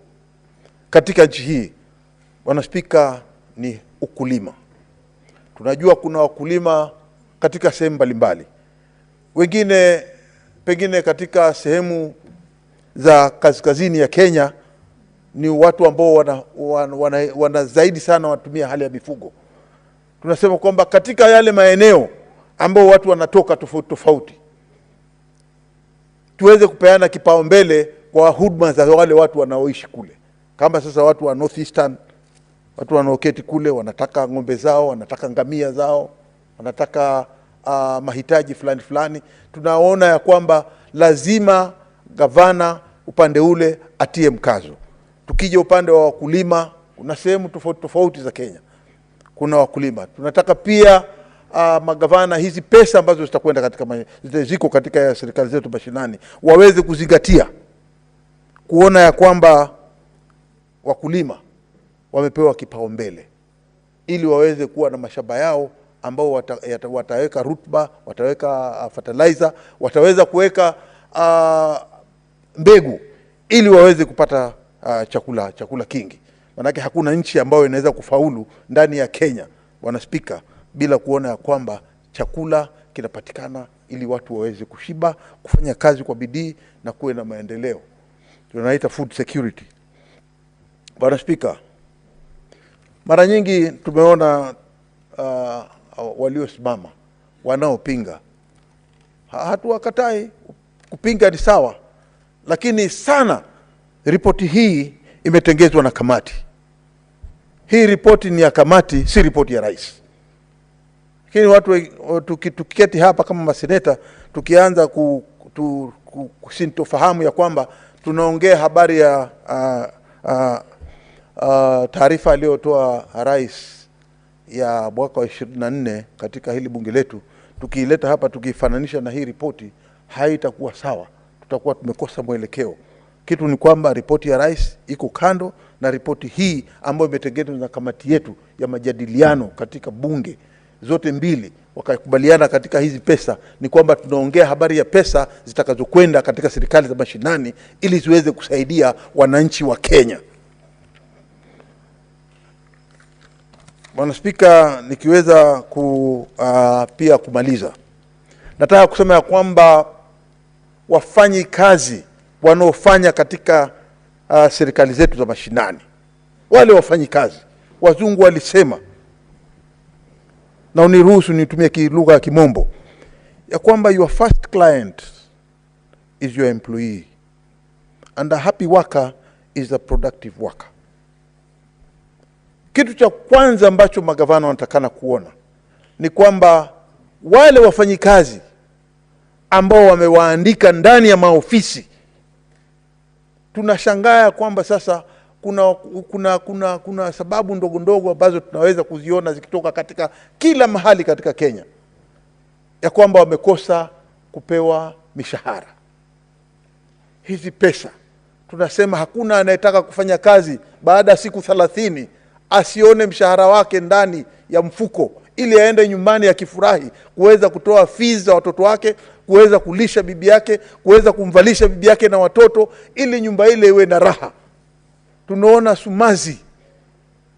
katika nchi hii, Bwana Spika, ni ukulima. Tunajua kuna wakulima katika sehemu mbalimbali. Wengine pengine katika sehemu za kaskazini ya Kenya ni watu ambao wana zaidi sana watumia hali ya mifugo. Tunasema kwamba katika yale maeneo ambao watu wanatoka tofauti tofauti, tuweze kupeana kipaumbele kwa huduma za wale watu wanaoishi kule. Kama sasa watu wa Northeastern, watu wanaoketi kule wanataka ng'ombe zao, wanataka ngamia zao, wanataka mahitaji fulani fulani, tunaona ya kwamba lazima gavana upande ule atie mkazo. Tukija upande wa wakulima, kuna sehemu tofauti tofauti za Kenya kuna wakulima. Tunataka pia magavana hizi pesa ambazo zitakwenda katika ziko katika serikali zetu mashinani waweze kuzingatia kuona ya kwamba wakulima wamepewa kipaumbele, ili waweze kuwa na mashamba yao ambao wataweka rutuba, wataweka fertilizer, wataweza kuweka mbegu ili waweze kupata chakula kingi. Manake hakuna nchi ambayo inaweza kufaulu ndani ya Kenya, Bwana Spika, bila kuona ya kwamba chakula kinapatikana ili watu waweze kushiba, kufanya kazi kwa bidii na kuwe na maendeleo. Tunaita food security. Bwana Spika, mara nyingi tumeona waliosimama wanaopinga. Hatuwakatai, kupinga ni sawa, lakini sana ripoti hii imetengezwa na kamati. Hii ripoti ni ya kamati, si ripoti ya rais. Lakini watu tukiketi hapa kama maseneta, tukianza kusintofahamu ya kwamba tunaongea habari ya taarifa aliyotoa rais ya mwaka wa 24 katika hili bunge letu, tukiileta hapa tukifananisha na hii ripoti, haitakuwa sawa. Tutakuwa tumekosa mwelekeo. Kitu ni kwamba ripoti ya rais iko kando na ripoti hii ambayo imetengenezwa na kamati yetu ya majadiliano katika bunge zote mbili, wakakubaliana katika hizi pesa, ni kwamba tunaongea habari ya pesa zitakazokwenda katika serikali za mashinani ili ziweze kusaidia wananchi wa Kenya. Bwana Spika, nikiweza pia kumaliza, nataka kusema ya kwamba wafanyi kazi wanaofanya katika serikali zetu za mashinani, wale wafanyi kazi, wazungu walisema, na uniruhusu nitumie lugha ya Kimombo, ya kwamba your first client is your employee and a happy worker is a productive worker. Kitu cha kwanza ambacho magavana wanatakana kuona ni kwamba wale wafanyikazi ambao wamewaandika ndani ya maofisi, tunashangaa kwamba sasa kuna sababu ndogo ndogo ambazo tunaweza kuziona zikitoka katika kila mahali katika Kenya, ya kwamba wamekosa kupewa mishahara. Hizi pesa, tunasema hakuna anayetaka kufanya kazi baada ya siku 30 asione mshahara wake ndani ya mfuko, ili aende nyumbani akifurahi kuweza kutoa fees za watoto wake, kuweza kulisha bibi yake, kuweza kumvalisha bibi yake na watoto, ili nyumba ile iwe na raha. Tunaona sumazi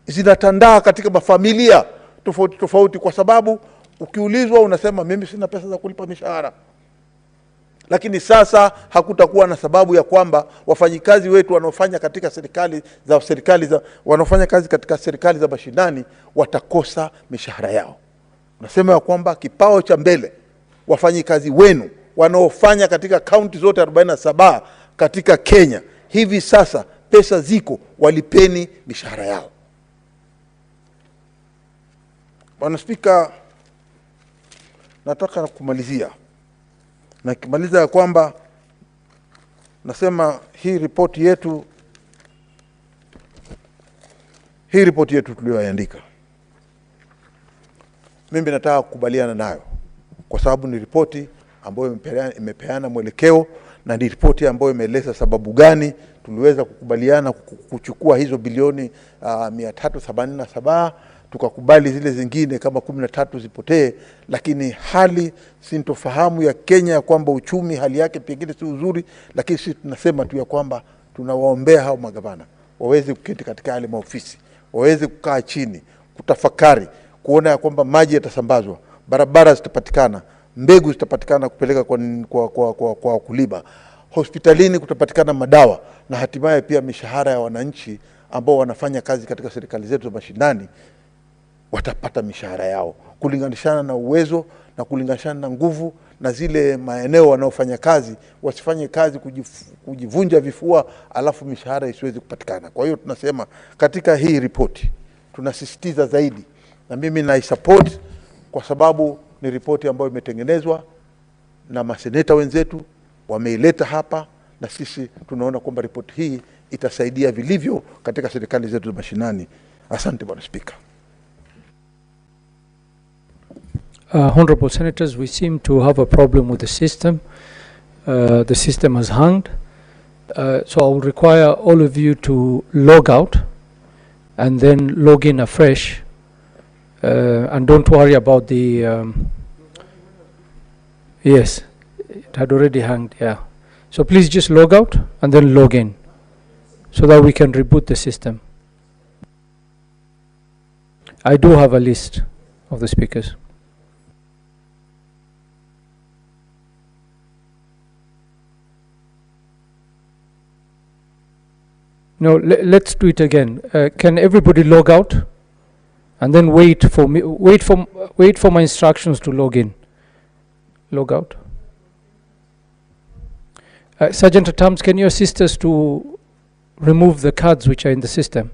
zinatandaa katika mafamilia tofauti tofauti, kwa sababu ukiulizwa unasema mimi sina pesa za kulipa mishahara. Lakini sasa hakutakuwa na sababu ya kwamba wafanyikazi wetu wanaofanya katika wanaofanya kazi katika serikali za mashinani watakosa mishahara yao. Nasema ya kwamba kipao cha mbele, wafanyikazi wenu wanaofanya katika kaunti zote 47 katika Kenya, hivi sasa pesa ziko, walipeni mishahara yao. Bwana Spika, nataka kumalizia. Na kimaliza ya kwamba nasema hii ripoti yetu tuliyoandika, mimi nataka kukubaliana nayo, kwa sababu ni ripoti ambayo imepeana mwelekeo, na ni ripoti ambayo imeeleza sababu gani tuliweza kukubaliana kuchukua hizo bilioni 387, tukakubali zile zingine kama 13 zipotee. Lakini hali sintofahamu ya Kenya ya kwamba uchumi hali yake pengine si uzuri, lakini sisi tunasema tu ya kwamba tunawaombea hao magavana waweze kuketi katika yale maofisi, waweze kukaa chini, kutafakari, kuona ya kwamba maji yatasambazwa, barabara zitapatikana, mbegu zitapatikana kupeleka kwa wakulima, hospitalini kutapatikana madawa, na hatimaye pia mishahara ya wananchi ambao wanafanya kazi katika serikali zetu za mashinani watapata mishahara yao kulinganishana na uwezo na kulinganishana na nguvu, na zile maeneo wanaofanya kazi wasifanye kazi kujivunja vifua alafu mishahara isiwezi kupatikana. Kwa hiyo tunasema katika hii ripoti tunasisitiza zaidi, na mimi naisupport kwa sababu ni ripoti ambayo imetengenezwa na maseneta wenzetu, wameileta hapa, na sisi tunaona kwamba ripoti hii itasaidia vilivyo katika serikali zetu za mashinani. Asante Bwana Speaker. Honorable Senators, we seem to have a problem with the system. The system has hung. So I will require all of you to log out and then log in afresh. And don't worry about the... yes, it had already hung, yeah. So please just log out and then log in so that we can reboot the system. I do have a list of the speakers. No, let's do it again. Can everybody log out and then wait for me? Wait for my instructions to log in. Log out. Sergeant at Arms, can you assist us to remove the cards which are in the system?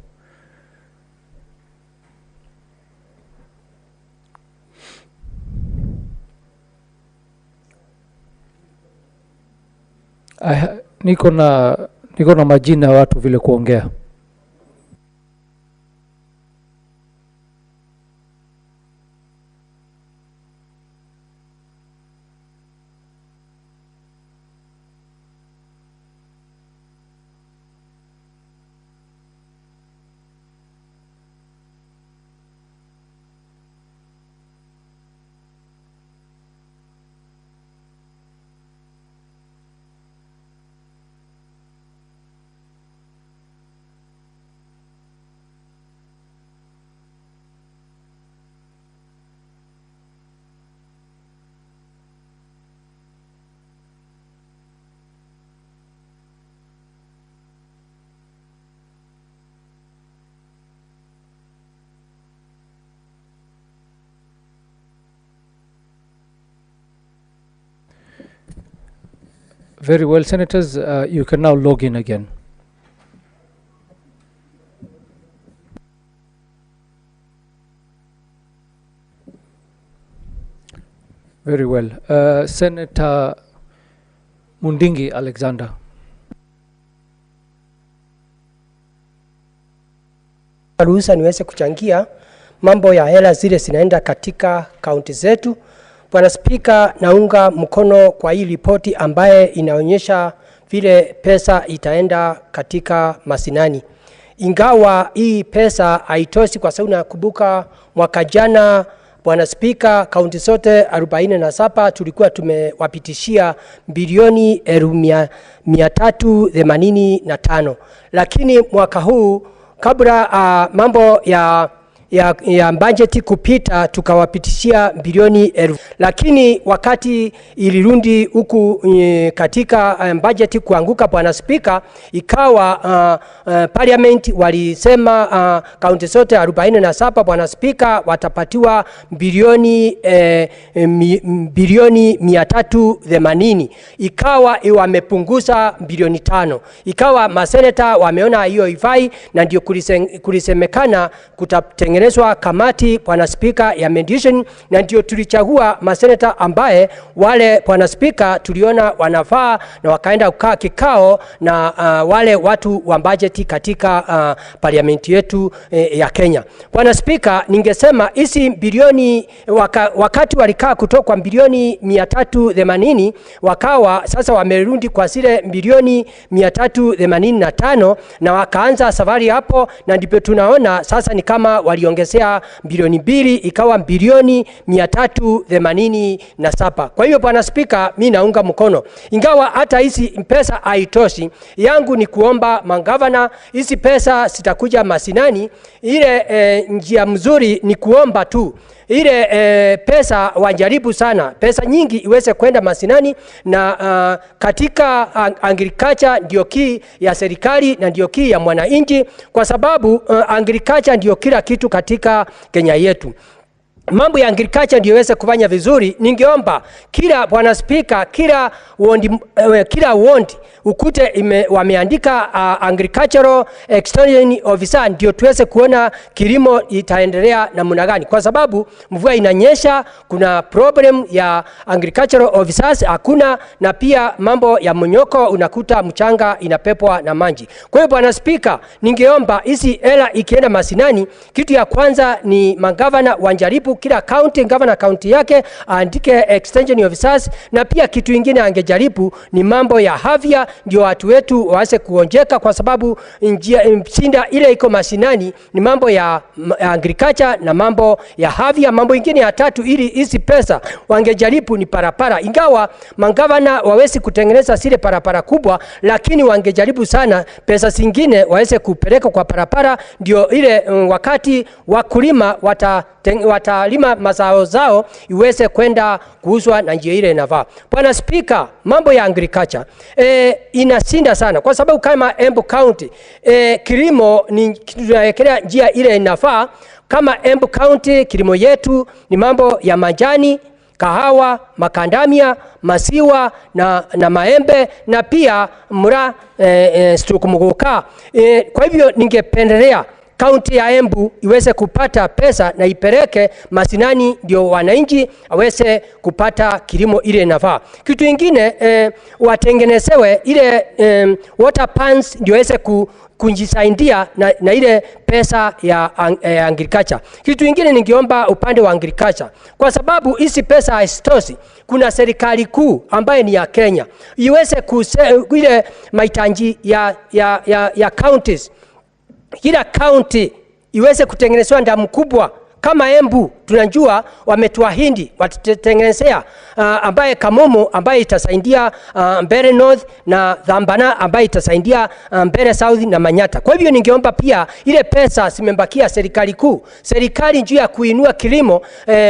Niko na majina watu vile kuongea. Very well, Senators, you can now log in again. Very well. Senator Mundingi Alexander. Ruhusa niweze kuchangia mambo ya hela zile zinaenda katika kaunti zetu. Bwana Spika, naunga mkono kwa hii ripoti ambaye inaonyesha vile pesa itaenda katika mashinani. Ingawa hii pesa haitoshi kwa sababu nakumbuka mwaka jana Bwana Spika, kaunti zote 47 tulikuwa tumewapitishia bilioni 385, lakini mwaka huu kabla mambo ya budget kupita tukawapitishia bilioni 1000, lakini wakati ilirundi huku katika budget kuanguka, Bwana Spika, ikawa parliament walisema kaunti zote 47 Bwana Spika watapatiwa bilioni 380, ikawa wamepunguza bilioni 5, ikawa maseneta wameona hiyo ifai, na ndio kulisemekana kutatengenezwa kamati Bwana Spika ya Mediation, na ndio tulichagua maseneta ambaye wale Bwana Spika tuliona wanafaa, na wakaenda kukaa kikao na wale watu wa budget katika parliament yetu ya Kenya. Bwana Spika, ningesema hizi bilioni wakati walikaa kutoka kwa bilioni 380 wakawa sasa wamerudi kwa zile bilioni 385 na wakaanza safari hapo, na ndipo tunaona sasa ni kama waliongeza tumeongezea bilioni 2 ikawa bilioni 387. Kwa hiyo Bwana Spika, mimi naunga mkono. Ingawa hata hizi pesa haitoshi, yangu ni kuomba magavana hizi pesa zitakuja masinani. Ile njia mzuri ni kuomba tu ile pesa wajaribu sana, pesa nyingi iweze kwenda masinani na katika agriculture ndio key ya serikali na ndio key ya mwananchi, kwa sababu agriculture ndio kila kitu katika Kenya yetu. Mambo ya agriculture ndio iweze kufanya vizuri. Ningeomba kila Bwana Spika, kila wondi ukute wameandika agricultural extension officer, ndio tuweze kuona kilimo itaendelea namna gani, kwa sababu mvua inanyesha, kuna problem ya agricultural officers hakuna, na pia mambo ya mnyoko, unakuta mchanga inapepwa na maji. Kwa hiyo Bwana Spika, ningeomba hizi hela ikienda masinani, kitu ya kwanza ni magavana wanjaribu kila county, governor county yake andike extension officers, na pia kitu kingine angejaribu ni mambo ya afya, ndio watu wetu waanze kuonjeka, kwa sababu shinda ile iko masinani ni mambo ya agriculture na mambo ya afya. Mambo ingine ya tatu ili hizi pesa wangejaribu ni parapara, ingawa magavana wawezi kutengeneza zile parapara kubwa, lakini wangejaribu sana pesa zingine waweze kupeleka kwa parapara, ndio ile wakati wakulima watalima mazao zao iweze kwenda kuuzwa na njia ile inafaa. Bwana Spika, mambo ya agriculture inasinda sana, kwa sababu kama Embu County kilimo ni tunaelekea njia ile inafaa. Kama Embu County kilimo yetu ni mambo ya majani, kahawa, makandamia, masiwa na maembe, na pia kumekucha. Kwa hivyo ningependelea kaunti ya Embu iweze kupata pesa na ipeleke masinani, ndio wananchi aweze kupata kilimo ile inafaa. Kitu kingine watengenezewe ile water pans, ndio iweze kujisaidia na ile pesa ya agriculture. Kitu kingine ningeomba upande wa agriculture, kwa sababu hizi pesa haisitoshi, kuna serikali kuu ambaye ni ya Kenya iweze ile mahitaji ya counties, kila county iweze kutengenezwa ndamu kubwa. Kama Embu tunajua wametuahidi watatengenezea ambaye Kamomo ambaye itasaidia Mbere North, na Dhambana ambaye itasaidia Mbere South na Manyata. Kwa hivyo ningeomba pia ile pesa zimebakia serikali kuu, serikali njia ya kuinua kilimo,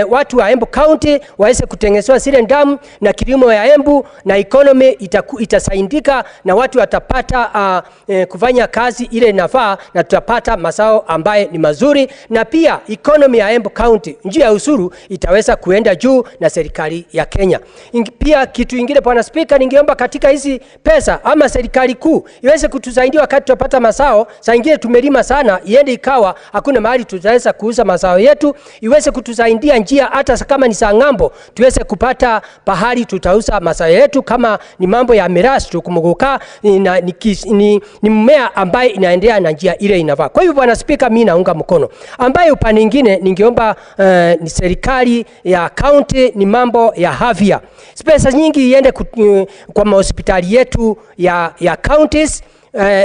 watu wa Embu County waweze kutengenezwa zile ndamu na kilimo ya Embu, na economy itasaidika na watu watapata kufanya kazi ile inafaa, na tutapata mazao ambaye ni mazuri, na pia economy ya Embu County njia ya usuru itaweza kuenda juu na serikali ya Kenya. Pia kitu kingine Bwana Spika, ningeomba katika hizi pesa ama serikali kuu iweze kutusaidia wakati tupata mazao. Saa nyingine tumelima sana, iende ikawa hakuna mahali tutaweza kuuza mazao yetu, iweze kutusaidia njia hata kama ni saa ngambo tuweze kupata pahali tutauza mazao yetu. Kama ni mambo ya mirasi kumekucha ni mmea ambaye inaendelea na njia ile inafaa. Kwa hivyo Bwana Spika, mimi naunga mkono. Ambaye upande mwingine ningeomba ni serikali ya county ni mambo ya afya. Pesa nyingi iende kwa hospitali yetu ya counties.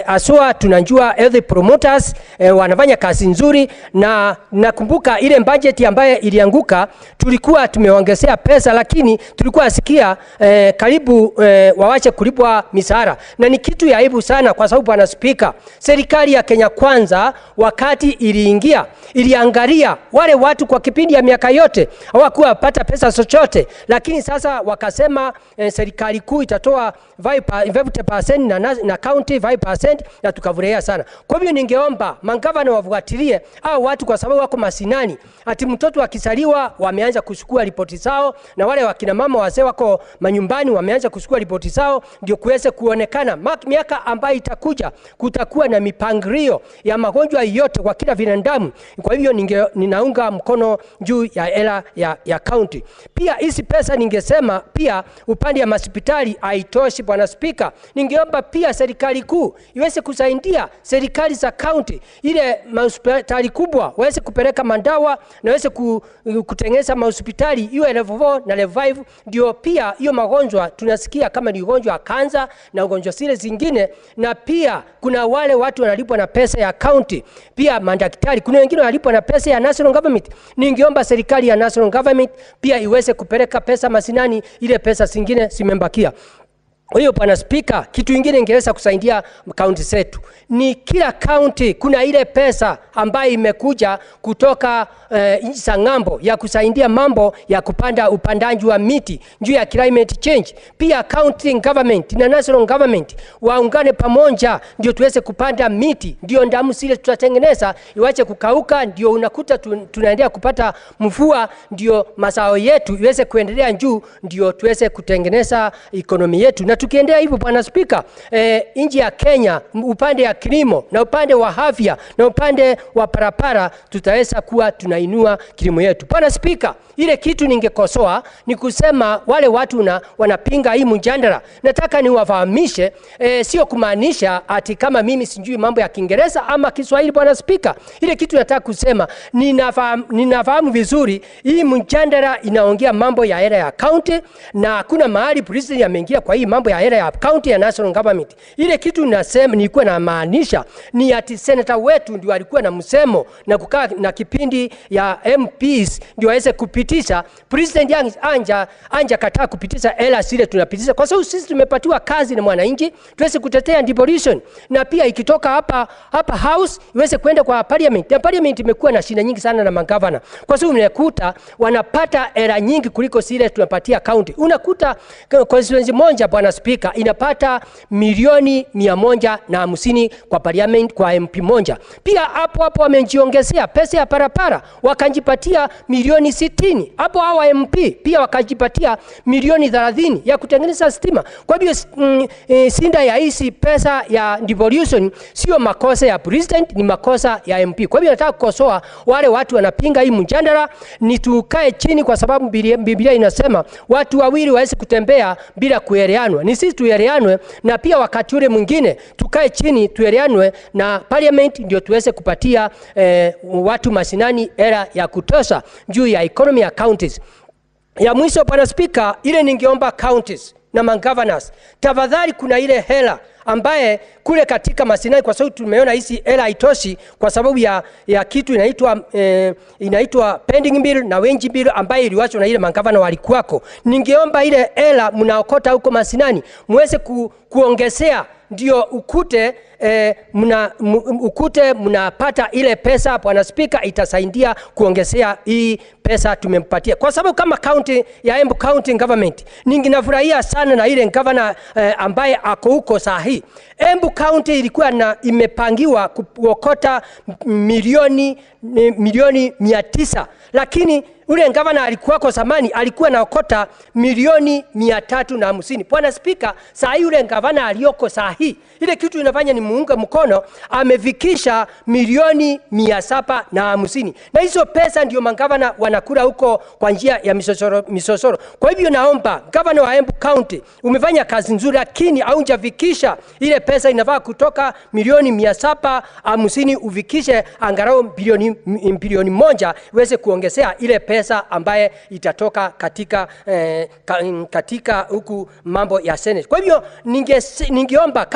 Aswa tunajua health promoters wanafanya kazi nzuri, na nakumbuka ile budget ambaye ilianguka tulikuwa tumeongezea pesa, lakini tulikuwa asikia karibu wawache kulipwa misara, na ni kitu ya aibu sana, kwa sababu Bwana Spika, serikali ya Kenya Kwanza wakati iliingia iliangalia wale watu kwa kipindi ya miaka yote hawakuwa pata pesa chochote, lakini sasa wakasema serikali kuu itatoa 5% na county 5%, na tukavurehia sana. Kwa hivyo ningeomba magavana wafuatilie hao watu, kwa sababu wako masinani, ati mtoto akisaliwa wameanza kuchukua ripoti zao, na wale wakina mama wazee wako manyumbani wameanza kuchukua ripoti zao, ndio kuweze kuonekana miaka ambayo itakuja kutakuwa na mipangilio ya magonjwa yote kwa kila binadamu. Kwa hivyo ninaunga mkono juu ya hela ya county. Pia hizi pesa ningesema pia upande ya hospitali haitoshi Bwana Spika. Ningeomba pia serikali kuu kuu iweze kusaidia serikali za county, ile hospitali kubwa waweze kupeleka mandawa na waweze kutengeneza hospitali iwe level 4 na level 5, ndio pia hiyo magonjwa tunasikia kama ni ugonjwa wa kansa na ugonjwa zile zingine. Na pia kuna wale watu wanalipwa na pesa ya county, pia madaktari, kuna wengine wanalipwa na pesa ya national government. Ningeomba serikali ya national government pia iweze kupeleka pesa masinani, ile pesa zingine zimembakia. Kwa hiyo Bwana Spika, kitu kingine ingeweza kusaidia county zetu ni kila county kuna ile pesa ambayo imekuja kutoka nchi za ng'ambo ya kusaidia mambo ya kupanda upandaji wa miti juu ya climate change. Pia county government na national government waungane pamoja ndio tuweze kupanda miti, ndio ndamu zile tutatengeneza iwache kukauka, ndio unakuta tunaendelea kupata mvua, ndio mazao yetu iweze kuendelea juu, ndio tuweze kutengeneza economy yetu. Na tukiendelea hivyo Bwana Spika, nchi ya Kenya upande ya kilimo na upande wa afya na upande wa parapara tutaweza kuwa tunainua kilimo yetu. Bwana Spika, ile kitu ningekosoa ni kusema wale watu wanapinga hii mjadala, nataka niwafahamishe, sio kumaanisha ati kama mimi sijui mambo ya Kiingereza ama Kiswahili. Bwana Spika, ile kitu nataka kusema ninafahamu vizuri hii mjadala inaongea mambo ya era ya county, na kuna mahali president ameingia kwa hii mambo ya era ya county ya national government. Ile kitu nasema nilikuwa na maanisha ni ati senator wetu ndio alikuwa na msemo na kukaa na kipindi ya MPs ndio waweze kupitisha. President anja kataa kupitisha ela zile tunapitisha, kwa sababu sisi tumepatiwa kazi na mwananchi tuweze kutetea devolution, na pia ikitoka hapa house iweze kwenda kwa parliament. Na parliament imekuwa na shida nyingi sana na magavana, kwa sababu unakuta wanapata ela nyingi kuliko zile tunapatia county. Unakuta constituency moja Bwana Speaker inapata milioni 150 kwa parliament kwa MP moja. Pia hapo wamejiongezea pesa ya parapara wakajipatia milioni 60. Hapo hawa MP pia wakajipatia milioni 30 ya kutengeneza stima. Kwa hivyo sinda ya hizi pesa ya devolution sio makosa ya president, ni makosa ya MP. Kwa hivyo nataka kukosoa wale watu wanapinga hii mjadala, ni tukae chini, kwa sababu Biblia inasema watu wawili waweze kutembea bila kuelewana. Ni sisi tuelewanwe, na pia wakati ule mwingine tukae chini tuelewanwe na parliament ndio tuweze kupatia watu mashinani era ya kutosha juu ya economy ya counties. Ya mwisho Bwana Speaker, ile ningeomba counties na governors, tafadhali kuna ile hela ambaye kule katika mashinani, kwa sababu tumeona hizi hela haitoshi kwa sababu ya kitu inaitwa pending bill na wage bill ambaye iliwachwa na ile magavana walikuwako. Ningeomba ile hela mnaokota huko mashinani muweze kuongezea, ndio ukute mnapata ile pesa. Bwana Speaker, itasaidia kuongezea hii pesa tumempatia, kwa sababu kama county ya Embu County Government ninginafurahia sana na ile governor ambaye ako huko sahi. Embu County ilikuwa imepangiwa kuokota milioni 900, lakini ule governor alikuwa kwa zamani alikuwa naokota milioni 350. Bwana Speaker, saa hii ule governor aliyoko saa hii ile kitu inafanya ni muunga mkono, amefikisha milioni 750, na hizo pesa ndio magavana wanakula huko kwa njia ya misosoro. Kwa hivyo naomba governor wa Embu County, umefanya kazi nzuri, lakini haujafikisha ile pesa. Inafaa kutoka milioni 750 ufikishe angalau bilioni 1 iweze kuongezea ile pesa ambaye itatoka katika huku mambo ya Senate. Kwa hivyo ningeomba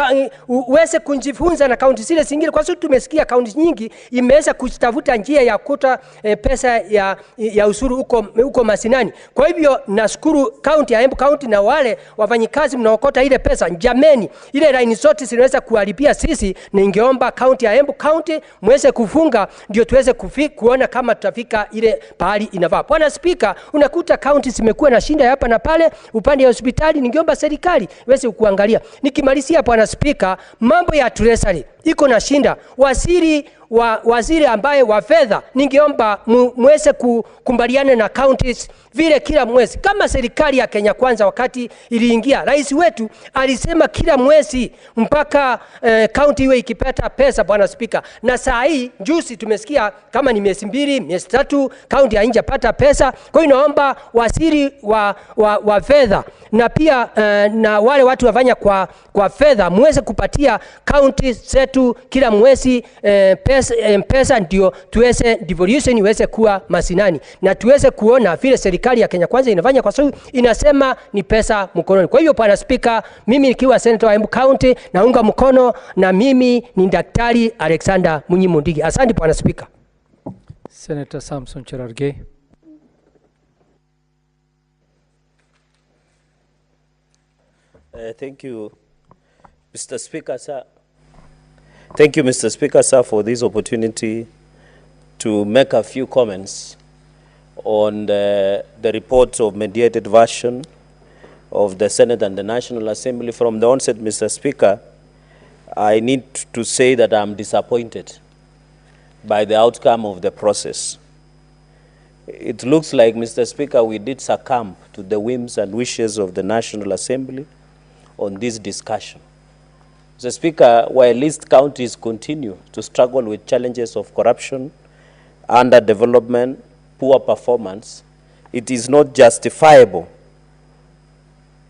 uweze kujifunza na kaunti zile zingine, kwa sababu tumesikia kaunti nyingi imeweza kutafuta njia ya kuta pesa ya usuru huko mashinani. Kwa hivyo nashukuru kaunti ya Embu County na wale wafanyikazi mnaokota ile pesa. Jameni, ile line zote zinaweza kuharibia sisi. Ningeomba kaunti ya Embu County muweze kufunga ndio tuweze kuona kama tutafika ile pahali inafaa. Bwana Speaker, unakuta kaunti zimekuwa na shinda hapa na pale upande wa hospitali. Ningeomba serikali iweze kuangalia. Nikimalizia Bwana Speaker, mambo ya treasury iko na shinda. Waziri ambaye wa fedha, ningeomba muweze kukumbaliana na counties vile kila mwezi, kama serikali ya Kenya Kwanza wakati iliingia, rais wetu alisema kila mwezi mpaka county iwe ikipata pesa. Bwana Speaker, na saa hii juzi tumesikia kama ni miezi 2 miezi 3 county haijapata pesa. Kwa hiyo naomba waziri wa fedha na pia na wale watu wafanya kwa fedha, muweze kupatia county zetu kila mwezi pesa ndio tuweze devolution iweze kuwa masinani, na tuweze kuona vile serikali ya Kenya Kwanza inafanya, kwa sababu inasema ni pesa mkononi. Kwa hiyo Bwana Speaker, mimi nikiwa senator wa Embu County naunga mkono, na mimi ni Daktari Alexander Munyi Mundigi. Asante Bwana Speaker. Senator Samson Cherargei. Thank you, Mr. Speaker, sir. Thank you, Mr. Speaker, sir, for this opportunity to make a few comments on the report of mediated version of the Senate and the National Assembly. From the onset, Mr. Speaker, I need to say that I'm disappointed by the outcome of the process. It looks like, Mr. Speaker, we did succumb to the whims and wishes of the National Assembly on this discussion. Mr. Speaker, while East counties continue to struggle with challenges of corruption, underdevelopment, poor performance, it is not justifiable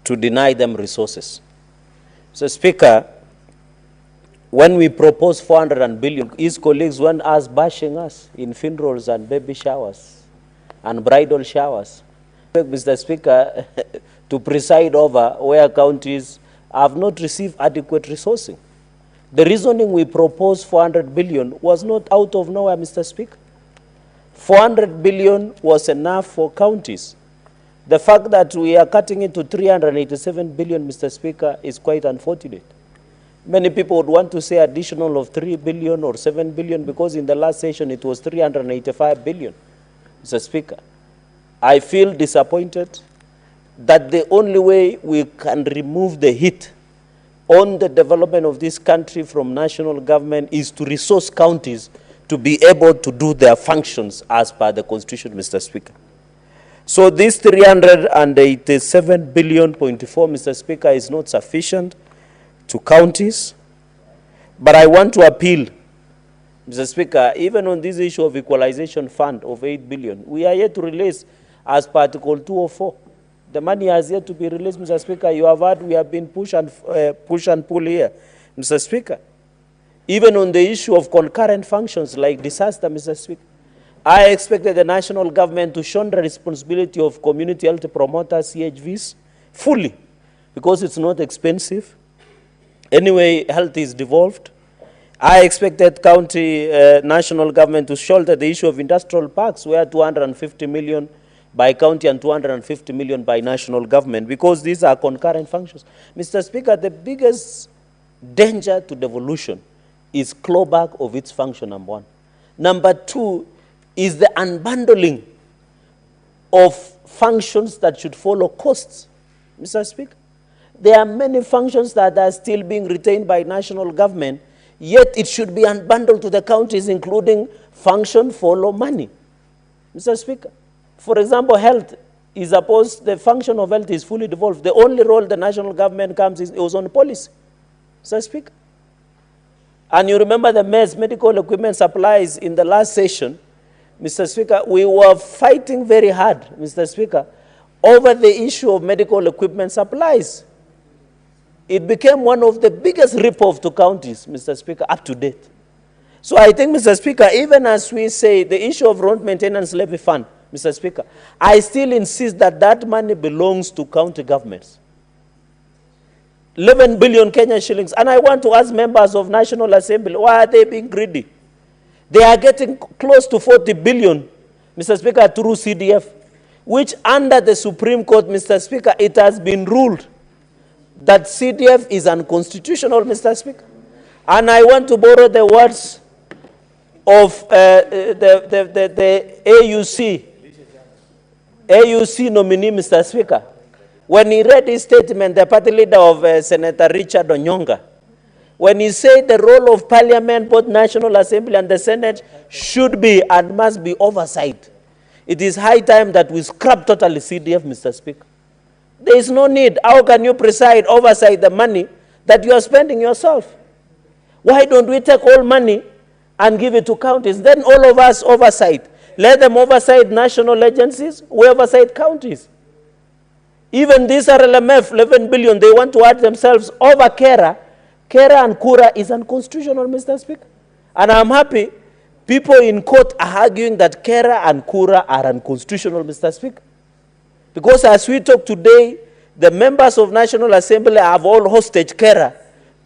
to deny them resources. Mr. Speaker, when we propose 400 billion, his colleagues went us bashing us in funerals and baby showers and bridal showers. Mr. Speaker, to preside over where counties have not received adequate resourcing. The reasoning we proposed 400 billion was not out of nowhere, Mr. Speaker. 400 billion was enough for counties. The fact that we are cutting it to 387 billion, Mr. Speaker, is quite unfortunate. Many people would want to say additional of 3 billion or 7 billion because in the last session it was 385 billion. Mr. Speaker, I feel disappointed that the only way we can remove the hit on the development of this country from national government is to resource counties to be able to do their functions as per the Constitution, Mr. Speaker. So this 387 billion, Mr. Speaker, is not sufficient to counties. But I want to appeal, Mr. Speaker, even on this issue of equalization fund of 8 billion, we are yet to release as per Article 204. The money has yet to be released, Mr. Speaker. You have heard we have been push and pull here, Mr. Speaker. Even on the issue of concurrent functions like disaster, Mr. Speaker, I expected the national government to shoulder the responsibility of community health promoters, CHVs, fully, because it's not expensive. Anyway, health is devolved. I expected county national government to shoulder the issue of industrial parks, where 250 million by county and 250 million by national government, because these are concurrent functions. Mr. Speaker, the biggest danger to devolution is clawback of its function, number one. Number two is the unbundling of functions that should follow costs, Mr. Speaker. There are many functions that are still being retained by national government, yet it should be unbundled to the counties, including function follow money, Mr. Speaker. For example, health is supposed, the function of health is fully devolved. The only role the national government comes is was on policy, Mr. Speaker. And you remember the mess medical equipment supplies in the last session, Mr. Speaker, we were fighting very hard, Mr. Speaker, over the issue of medical equipment supplies. It became one of the biggest rip-off to counties, Mr. Speaker, up to date. So I think, Mr. Speaker, even as we say the issue of road maintenance levy fund, Mr. Speaker, I still insist that that money belongs to county governments. 11 billion Kenyan shillings. And I want to ask members of National Assembly, why are they being greedy? They are getting close to 40 billion, Mr. Speaker, through CDF, which under the Supreme Court, Mr. Speaker, it has been ruled that CDF is unconstitutional, Mr. Speaker. And I want to borrow the words of the AUC nominee, Mr. Speaker. When he read his statement, the party leader of Senator Richard Onyonga, when he said the role of Parliament, both National Assembly and the Senate, should be and must be oversight. It is high time that we scrap totally CDF, Mr. Speaker. There is no need. How can you preside, oversight the money that you are spending yourself? Why don't we take all money and give it to counties? Then all of us oversight. Let them oversight national agencies, we oversight counties. Even this RLMF, 11 billion, they want to add themselves over Kera. Kera and Kura is unconstitutional, Mr. Speaker. And I'm happy people in court are arguing that Kera and Kura are unconstitutional, Mr. Speaker. Because as we talk today, the members of National Assembly have all hostage Kera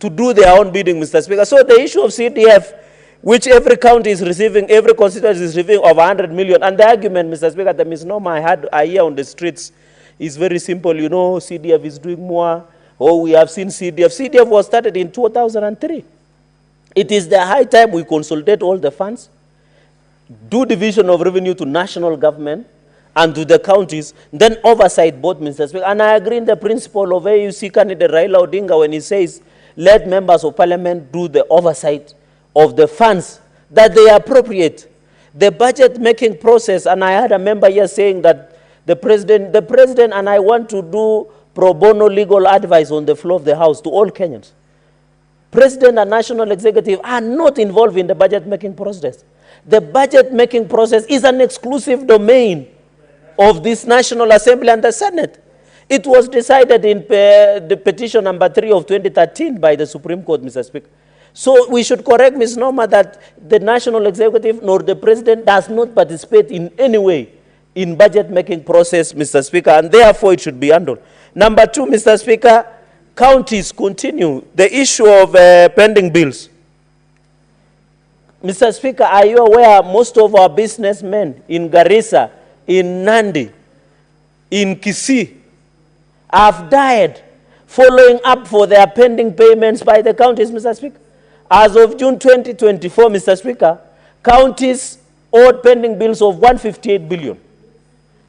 to do their own bidding, Mr. Speaker. So the issue of CDF, which every county is receiving, every constituency is receiving of 100 million, and the argument, Mr. Speaker, the misnomer I hear on the streets is very simple. You know, CDF is doing more. Oh, we have seen CDF. CDF was started in 2003. It is the high time we consolidate all the funds, do division of revenue to national government and to the counties, then oversight both, Mr. Speaker. And I agree in the principle of AUC candidate Raila Odinga when he says, let members of parliament do the oversight of the funds that they appropriate. The budget making process, and I had a member here saying that the president and I want to do pro bono legal advice on the floor of the House to all Kenyans. President and national executive are not involved in the budget making process. The budget making process is an exclusive domain of this National Assembly and the Senate. It was decided in the petition number 3 of 2013 by the Supreme Court, Mr. Speaker. So we should correct misnomer that the national executive nor the president does not participate in any way in budget making process, Mr. Speaker, and therefore it should be handled. Number 2, Mr. Speaker, counties continue the issue of pending bills. Mr. Speaker, are you aware most of our businessmen in Garissa, in Nandi, in Kisii, have died following up for their pending payments by the counties, Mr. Speaker? As of June 2024, Mr. Speaker, counties owed pending bills of 158 billion.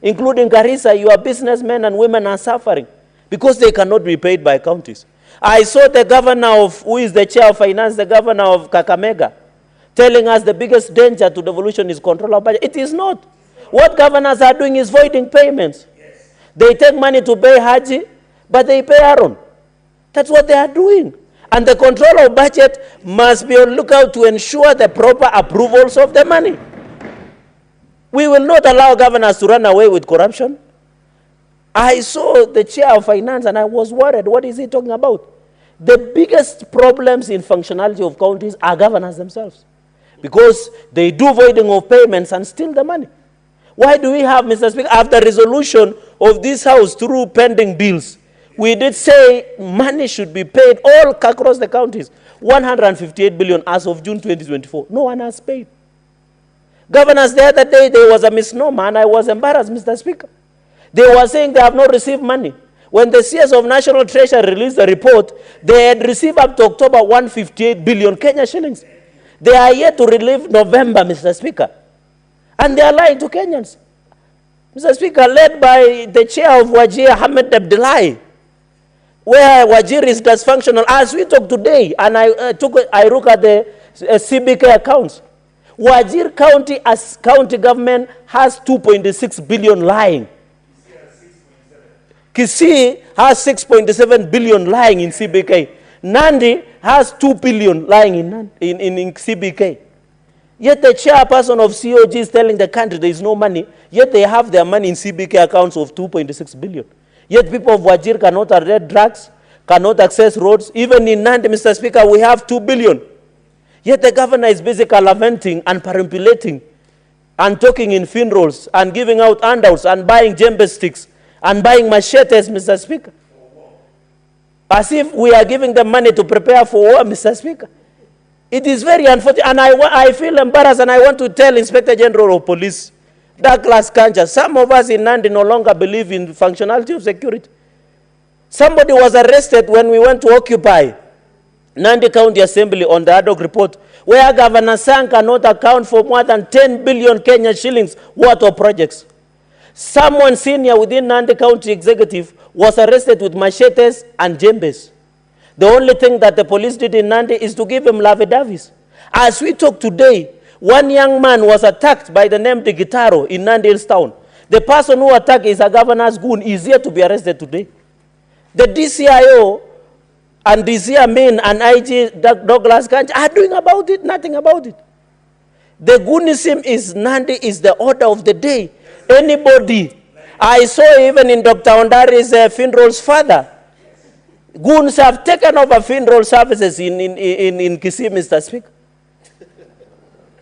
Including Garissa, your businessmen and women are suffering because they cannot be paid by counties. I saw the governor of, who is the chair of finance, the governor of Kakamega, telling us the biggest danger to devolution is control of budget. It is not. What governors are doing is voiding payments. Yes. They take money to pay Haji, but they pay Aaron. That's what they are doing. And the control of budget must be on lookout to ensure the proper approvals of the money. We will not allow governors to run away with corruption. I saw the chair of finance and I was worried. What is he talking about? The biggest problems in functionality of counties are governors themselves, because they do voiding of payments and steal the money. Why do we have, Mr. Speaker, after resolution of this House through pending bills, we did say money should be paid all across the counties, 158 billion as of June 2024. No one has paid. Governors, the other day, there was a misnomer, and I was embarrassed, Mr. Speaker. They were saying they have not received money. When the CS of National Treasury released the report, they had received up to October 158 billion Kenya shillings. They are yet to relieve November, Mr. Speaker. And they are lying to Kenyans. Mr. Speaker, led by the chair of Wajir, Ahmed Abdullahi, where Wajir is dysfunctional. As we talk today, and I look at the CBK accounts, Wajir County as county government has 2.6 billion lying. Kisii has 6.7 billion lying in CBK. Nandi has 2 billion lying in CBK. Yet the chairperson of COG is telling the country there is no money, yet they have their money in CBK accounts of 2.6 billion. Yet people of Wajir cannot arrest drugs, cannot access roads. Even in Nandi, Mr. Speaker, we have 2 billion. Yet the governor is basically lamenting and perambulating and talking in funerals and giving out handouts and buying djembe sticks and buying machetes, Mr. Speaker. As if we are giving them money to prepare for war, Mr. Speaker. It is very unfortunate, and I feel embarrassed, and I want to tell Inspector General of Police, Douglas Kanja, some of us in Nandi no longer believe in functionality of security. Somebody was arrested when we went to occupy Nandi County Assembly on the ad hoc report, where Governor Sang cannot account for more than 10 billion Kenya shillings worth of projects. Someone senior within Nandi County Executive was arrested with machetes and djembes. The only thing that the police did in Nandi is to give him lavidavis. As we talk today, one young man was attacked by the name de Gitaro in Nandi Hills town. The person who attacked is a governor's goon. He is here to be arrested today. The DCIO and DC Amin and IG Douglas Kanja are doing about it, nothing about it. The goonism is Nandi is the order of the day. Anybody, I saw even in Dr. Ondari's funeral's father, goons have taken over funeral services in Kisii, Mr. Speaker.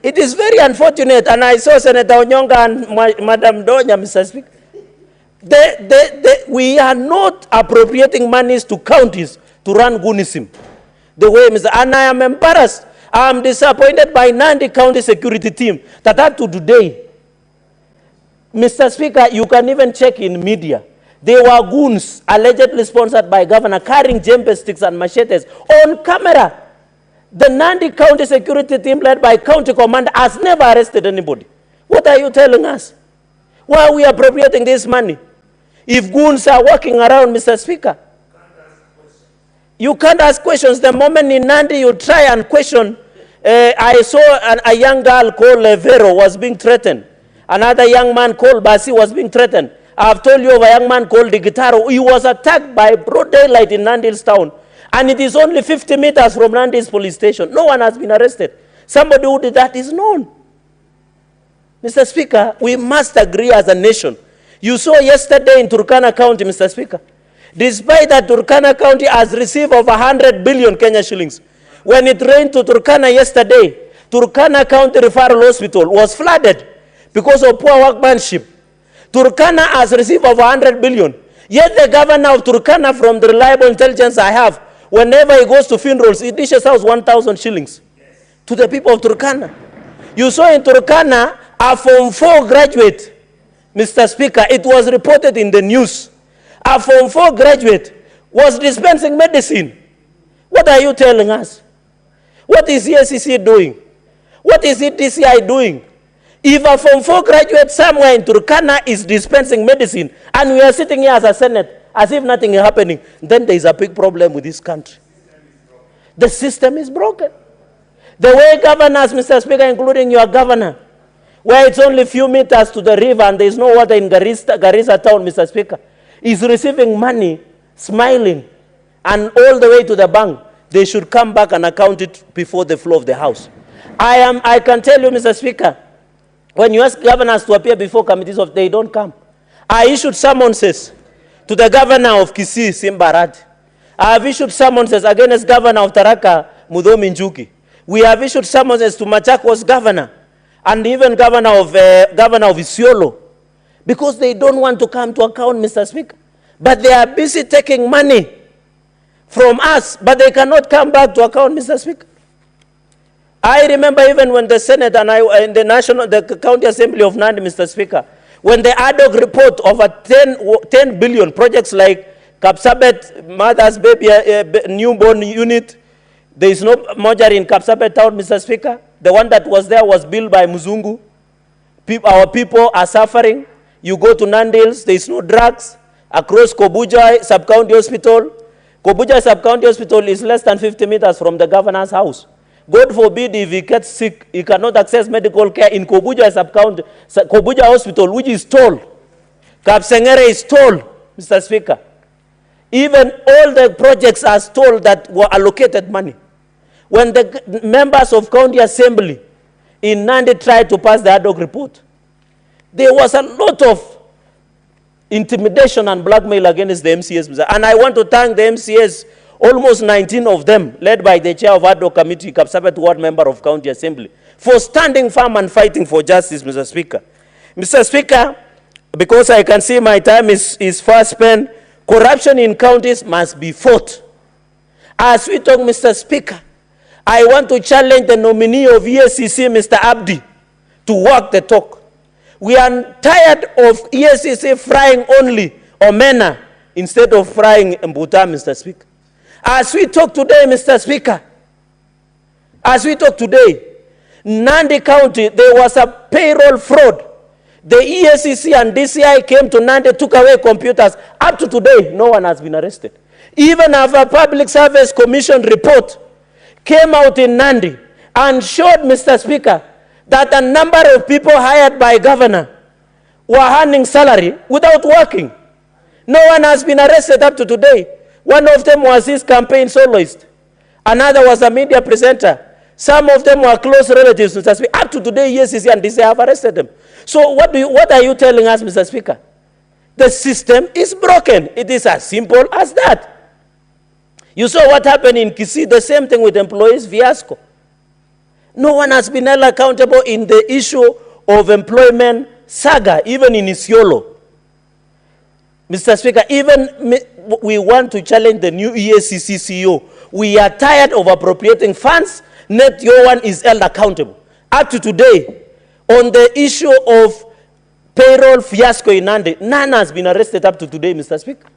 It is very unfortunate, and I saw Senator Onyonga and Madam Donya, Mr. Speaker. We are not appropriating monies to counties to run goonism. The way, Mr. And I am embarrassed. I am disappointed by Nandi County security team that up to today, Mr. Speaker, you can even check in media. They were goons allegedly sponsored by governor carrying djembe sticks and machetes on camera. The Nandi County security team led by county commander has never arrested anybody. What are you telling us? Why are we appropriating this money? If goons are walking around, Mr. Speaker, you can't ask questions. The moment in Nandi you try and question, I saw a young girl called Vero was being threatened. Another young man called Basi was being threatened. I have told you of a young man called Digitaro. He was attacked by broad daylight in Nandi's town. And it is only 50 meters from Nandi's police station. No one has been arrested. Somebody who did that is known. Mr. Speaker, we must agree as a nation. You saw yesterday in Turkana County, Mr. Speaker, despite that Turkana County has received over 100 billion Kenya shillings. When it rained to Turkana yesterday, Turkana County Referral Hospital was flooded because of poor workmanship. Turkana has received over 100 billion. Yet the governor of Turkana, from the reliable intelligence I have, whenever he goes to funerals, he dishes out 1,000 shillings to the people of Turkana. You saw in Turkana a Form 4 graduate, Mr. Speaker, it was reported in the news. A Form 4 graduate was dispensing medicine. What are you telling us? What is EACC doing? What is DCI doing? If a Form 4 graduate somewhere in Turkana is dispensing medicine, and we are sitting here as a Senate, as if nothing is happening, then there is a big problem with this country. The system is broken. The way governors, Mr. Speaker, including your governor, where it's only a few meters to the river and there is no water in Garissa town, Mr. Speaker, is receiving money, smiling, and all the way to the bank. They should come back and account it before the floor of the House. I can tell you, Mr. Speaker, when you ask governors to appear before committees of, they don't come. I issued summonses to the governor of Kisii, Simbarad. I have issued summonses against governor of Taraka, Mudomi Njuki. We have issued summonses to Machakos governor and even governor of Isiolo, because they don't want to come to account, Mr. Speaker. But they are busy taking money from us, but they cannot come back to account, Mr. Speaker. I remember even when the Senate and the County Assembly of Nandi, Mr. Speaker, when the ad hoc report of a 10 billion projects like Kapsabet, Mother's Baby Newborn Unit, there is no mortuary in Kapsabet town, Mr. Speaker. The one that was there was built by Muzungu. Our people are suffering. You go to Nandils, there is no drugs. Across Kobuja Sub-County Hospital, Kobuja Sub-County Hospital is less than 50 meters from the governor's house. God forbid if he gets sick, he cannot access medical care in Kobuja Sub-County, Kobuja Hospital, which is tall. Kapsengere is tall, Mr. Speaker. Even all the projects are told that were allocated money. When the members of County Assembly in Nandi tried to pass the ad hoc report, there was a lot of intimidation and blackmail against the MCAs. And I want to thank the MCAs, almost 19 of them, led by the chair of ad hoc committee, Kapsabet ward member of County Assembly, for standing firm and fighting for justice, Mr. Speaker. Mr. Speaker, because I can see my time is fast spent, corruption in counties must be fought. As we talk, Mr. Speaker, I want to challenge the nominee of EACC, Mr. Abdi, to walk the talk. We are tired of EACC frying only omena instead of frying mbuta, Mr. Speaker. As we talk today, Mr. Speaker, as we talk today, Nandi County, there was a payroll fraud. The EACC and DCI came to Nandi, took away computers. Up to today, no one has been arrested. Even our Public Service Commission report came out in Nandi and showed, Mr. Speaker, that a number of people hired by governor were earning salary without working. No one has been arrested up to today. One of them was his campaign soloist. Another was a media presenter. Some of them were close relatives, Mr. Speaker. Up to today, EACC and DCI have arrested them. So what are you telling us, Mr. Speaker? The system is broken. It is as simple as that. You saw what happened in Kisii, the same thing with employees fiasco. No one has been held accountable in the issue of employment saga, even in Isiolo. Mr. Speaker, even we want to challenge the new EACC CEO. We are tired of appropriating funds. Net Yowan is held accountable. Up to today, on the issue of payroll fiasco in Nandi, none has been arrested up to today, Mr. Speaker.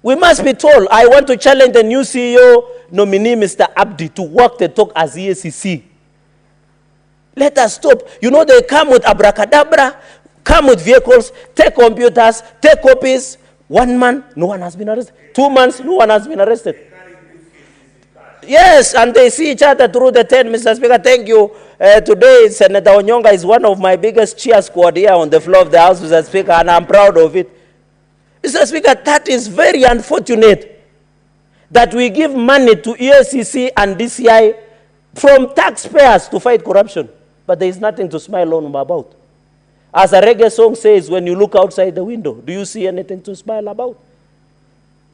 We must be told. I want to challenge the new CEO nominee, Mr. Abdi, to walk the talk as EACC. Let us stop. You know, they come with abracadabra, come with vehicles, take computers, take copies. 1 month, no one has been arrested. 2 months, no one has been arrested. Yes, and they see each other through the tent, Mr. Speaker. Thank you. Today, Senator Onyonga is one of my biggest cheer squad here on the floor of the House, Mr. Speaker, and I'm proud of it. Mr. Speaker, that is very unfortunate that we give money to EACC and DCI from taxpayers to fight corruption, but there is nothing to smile on about. As a reggae song says, when you look outside the window, do you see anything to smile about?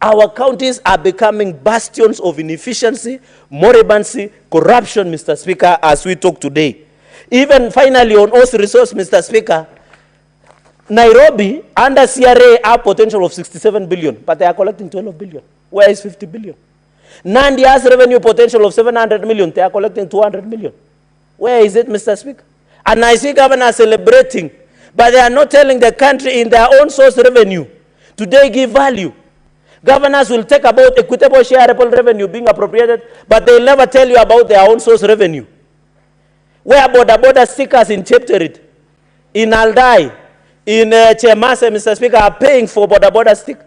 Our counties are becoming bastions of inefficiency, moribundancy, corruption, Mr. Speaker, as we talk today. Even finally on Earth resource, Mr. Speaker, Nairobi, under CRA, have potential of 67 billion, but they are collecting 12 billion. Where is 50 billion? Nandi has revenue potential of 700 million. They are collecting 200 million. Where is it, Mr. Speaker? And I see governors celebrating, but they are not telling the country in their own source revenue. Today, give value. Governors will take about equitable shareable revenue being appropriated, but they'll never tell you about their own source revenue. Where border stickers in Chepterit, in Aldai, in Chemase, Mr. Speaker, are paying for border stick.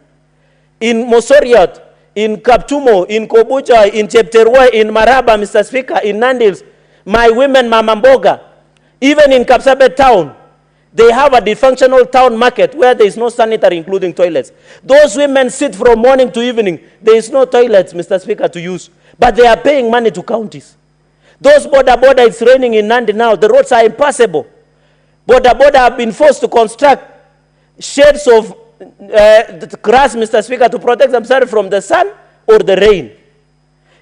In Mosoriot, in Kaptumo, in Kobucha, in Chepterwe, in Maraba, Mr. Speaker, in Nandils, my women, Mamamboga, even in Kapsabet town, they have a dysfunctional town market where there is no sanitary, including toilets. Those women sit from morning to evening. There is no toilets, Mr. Speaker, to use. But they are paying money to counties. Those border, it's raining in Nandi now. The roads are impassable. Border have been forced to construct shades of grass, Mr. Speaker, to protect themselves from the sun or the rain.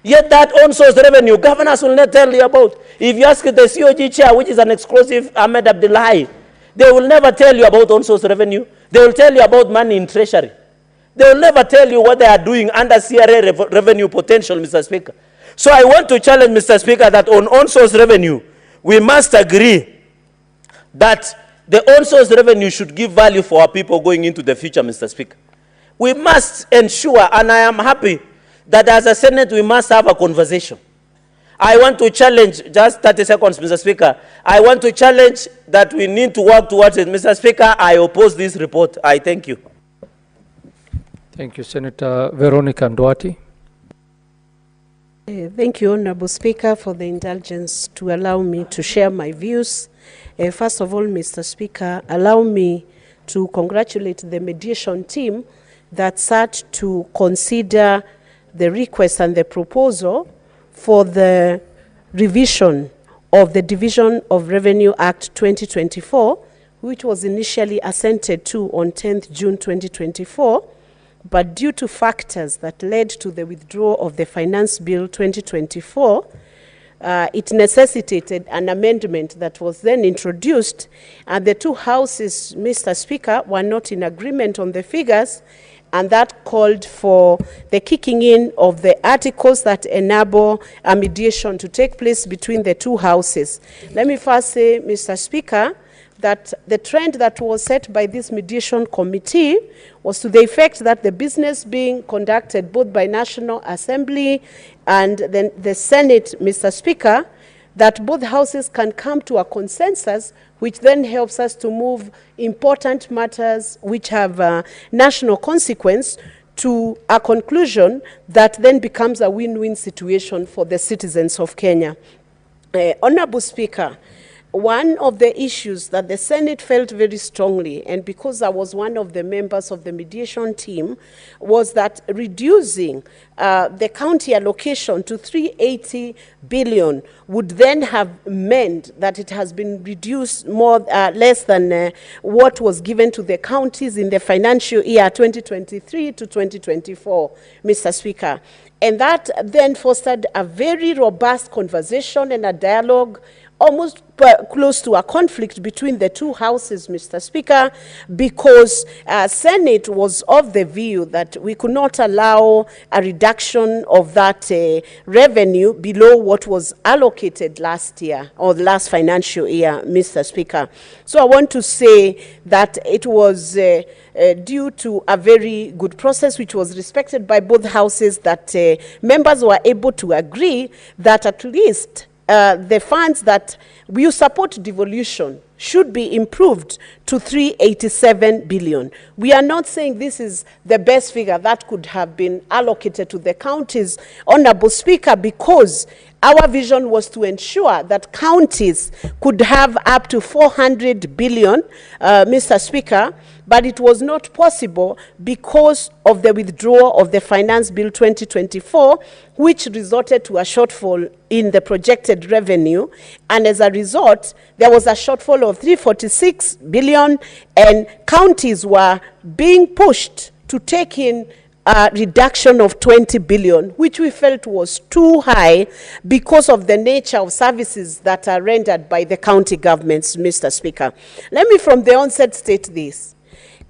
Yet that own source revenue, governors will not tell you about. If you ask the COG chair, which is an exclusive Ahmed Abdullahi, they will never tell you about own source revenue. They will tell you about money in treasury. They will never tell you what they are doing under CRA revenue potential, Mr. Speaker. So I want to challenge, Mr. Speaker, that on own source revenue, we must agree that the own source revenue should give value for our people going into the future, Mr. Speaker. We must ensure, and I am happy that as a Senate, we must have a conversation. I want to challenge, just 30 seconds, Mr. Speaker. I want to challenge that we need to work towards it. Mr. Speaker, I oppose this report. I thank you. Thank you, Senator Veronica Ndwati. Thank you, Honorable Speaker, for the indulgence to allow me to share my views. First of all, Mr. Speaker, allow me to congratulate the mediation team that sat to consider the request and the proposal for the revision of the Division of Revenue Act 2024, which was initially assented to on 10th June 2024, but due to factors that led to the withdrawal of the Finance Bill 2024, it necessitated an amendment that was then introduced, and the two houses, Mr. Speaker, were not in agreement on the figures, and that called for the kicking in of the articles that enable a mediation to take place between the two houses. Let me first say, Mr. Speaker, that the trend that was set by this mediation committee was to the effect that the business being conducted both by National Assembly and then the Senate, Mr. Speaker, that both houses can come to a consensus, which then helps us to move important matters which have national consequence to a conclusion that then becomes a win-win situation for the citizens of Kenya. Honorable Speaker, one of the issues that the Senate felt very strongly, and because I was one of the members of the mediation team, was that reducing the county allocation to 380 billion would then have meant that it has been reduced less than what was given to the counties in the financial year 2023 to 2024, Mr. Speaker. And that then fostered a very robust conversation and a dialogue, almost close to a conflict between the two houses, Mr. Speaker, because Senate was of the view that we could not allow a reduction of that revenue below what was allocated last year or the last financial year, Mr. Speaker. So I want to say that it was due to a very good process which was respected by both houses, that members were able to agree that at least the funds that we support devolution should be improved to 387 billion. We are not saying this is the best figure that could have been allocated to the counties, Honorable Speaker, because our vision was to ensure that counties could have up to 400 billion, Mr. Speaker, but it was not possible because of the withdrawal of the Finance Bill 2024, which resulted to a shortfall in the projected revenue. And as a result, there was a shortfall of 346 billion, and counties were being pushed to take in a reduction of 20 billion, which we felt was too high because of the nature of services that are rendered by the county governments, Mr. Speaker. Let me from the onset state this.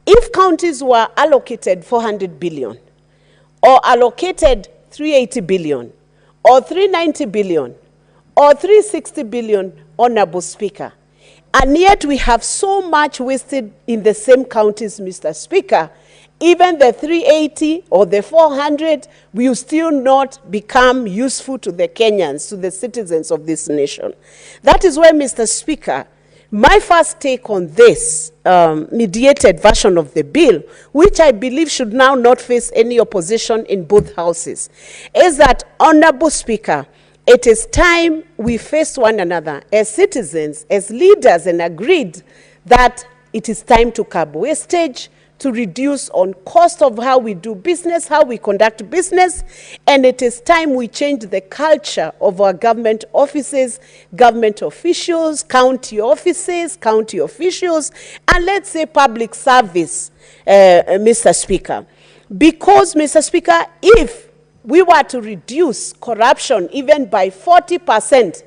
If counties were allocated 400 billion, or allocated 380 billion, or 390 billion, or 360 billion, Honorable Speaker, and yet we have so much wasted in the same counties, Mr. Speaker, even the 380 or the 400 will still not become useful to the Kenyans, to the citizens of this nation. That is why, Mr. Speaker, my first take on this mediated version of the bill, which I believe should now not face any opposition in both houses, is that, Honorable Speaker, it is time we face one another as citizens, as leaders, and agreed that it is time to curb wastage, to reduce on cost of how we do business, how we conduct business, and it is time we change the culture of our government offices, government officials, county offices, county officials, and let's say public service, Mr. Speaker. Because, Mr. Speaker, if we were to reduce corruption even by 40%,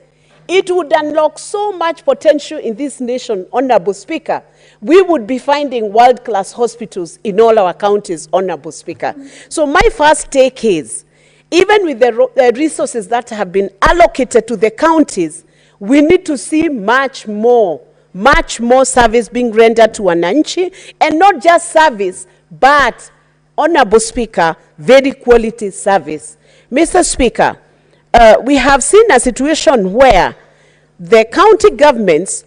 it would unlock so much potential in this nation, Honorable Speaker. We would be finding world-class hospitals in all our counties, Honorable Speaker. So my first take is, even with the resources that have been allocated to the counties, we need to see much more service being rendered to wananchi, and not just service, but, Honorable Speaker, very quality service. Mr. Speaker, we have seen a situation where the county governments,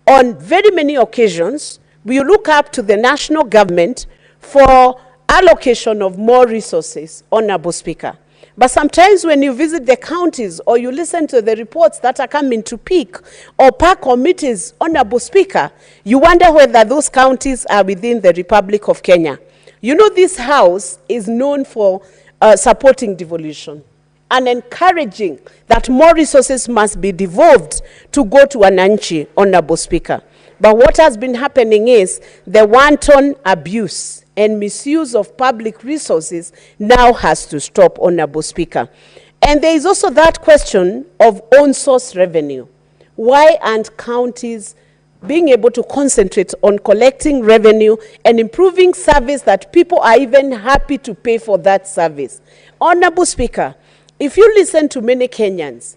on very many occasions, we look up to the national government for allocation of more resources, Honorable Speaker. But sometimes when you visit the counties or you listen to the reports that are coming to PEAK or PAC committees, Honorable Speaker, you wonder whether those counties are within the Republic of Kenya. You know, this house is known for supporting devolution and encouraging that more resources must be devolved to go to wananchi, Honorable Speaker. But what has been happening is the wanton abuse and misuse of public resources now has to stop, Honorable Speaker. And there is also that question of own source revenue. Why aren't counties being able to concentrate on collecting revenue and improving service that people are even happy to pay for that service? Honorable Speaker, if you listen to many Kenyans,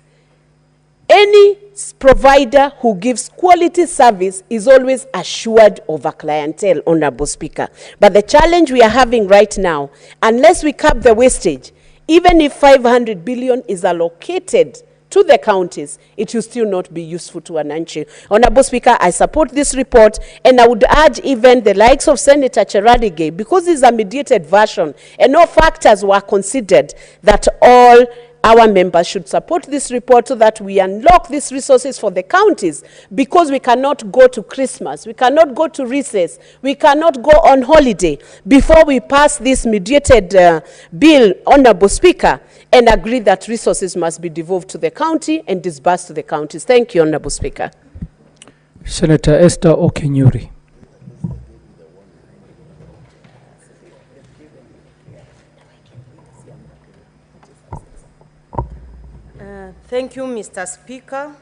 any provider who gives quality service is always assured of a clientele, Honorable Speaker. But the challenge we are having right now, unless we curb the wastage, even if 500 billion is allocated to the counties, it will still not be useful to Wananchi. Honorable Speaker, I support this report, and I would urge even the likes of Senator Cherargei, because this is a mediated version and all factors were considered, that all our members should support this report so that we unlock these resources for the counties, because we cannot go to Christmas, we cannot go to recess, we cannot go on holiday before we pass this mediated bill, Honorable Speaker, and agree that resources must be devolved to the county and disbursed to the counties. Thank you, Honorable Speaker. Senator Esther Okenyuri. Thank you, Mr. Speaker,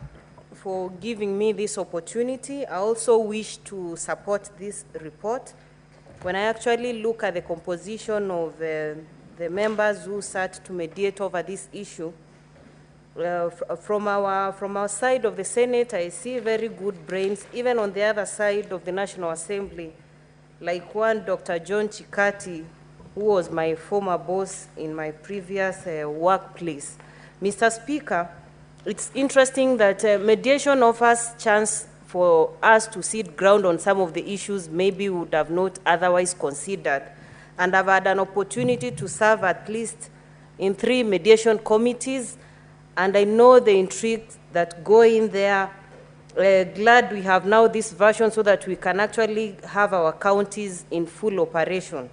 for giving me this opportunity. I also wish to support this report. When I actually look at the composition of the members who sat to mediate over this issue, from our side of the Senate, I see very good brains, even on the other side of the National Assembly, like one Dr. John Chikati, who was my former boss in my previous workplace. Mr. Speaker, it's interesting that mediation offers chance for us to sit ground on some of the issues maybe we would have not otherwise considered. And I've had an opportunity to serve at least in 3 mediation committees, and I know the intrigue that go in there. Glad we have now this version so that we can actually have our counties in full operation.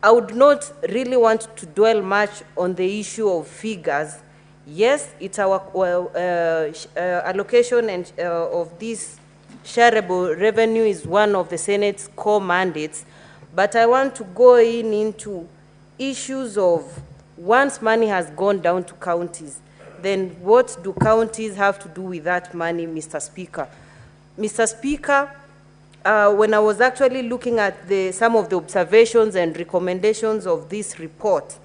I would not really want to dwell much on the issue of figures. Yes, it's our allocation and of this shareable revenue is one of the Senate's core mandates, but I want to go into issues of once money has gone down to counties, then what do counties have to do with that money, Mr. Speaker? Mr. Speaker, when I was actually looking at some of the observations and recommendations of this report,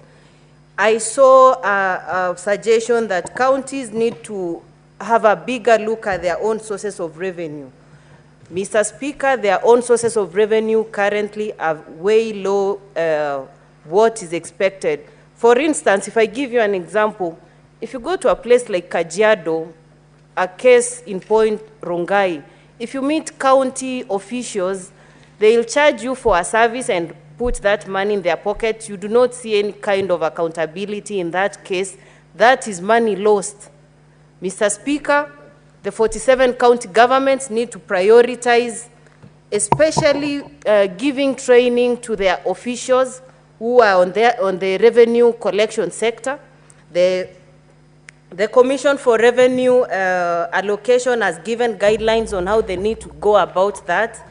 I saw a suggestion that counties need to have a bigger look at their own sources of revenue. Mr. Speaker, their own sources of revenue currently are way low what is expected. For instance, if I give you an example, if you go to a place like Kajiado, a case in Point Rongai, if you meet county officials, they'll charge you for a service and put that money in their pocket. You do not see any kind of accountability in that case. That is money lost. Mr. Speaker, the 47 county governments need to prioritize, especially giving training to their officials who are on the revenue collection sector. The Commission for Revenue Allocation has given guidelines on how they need to go about that.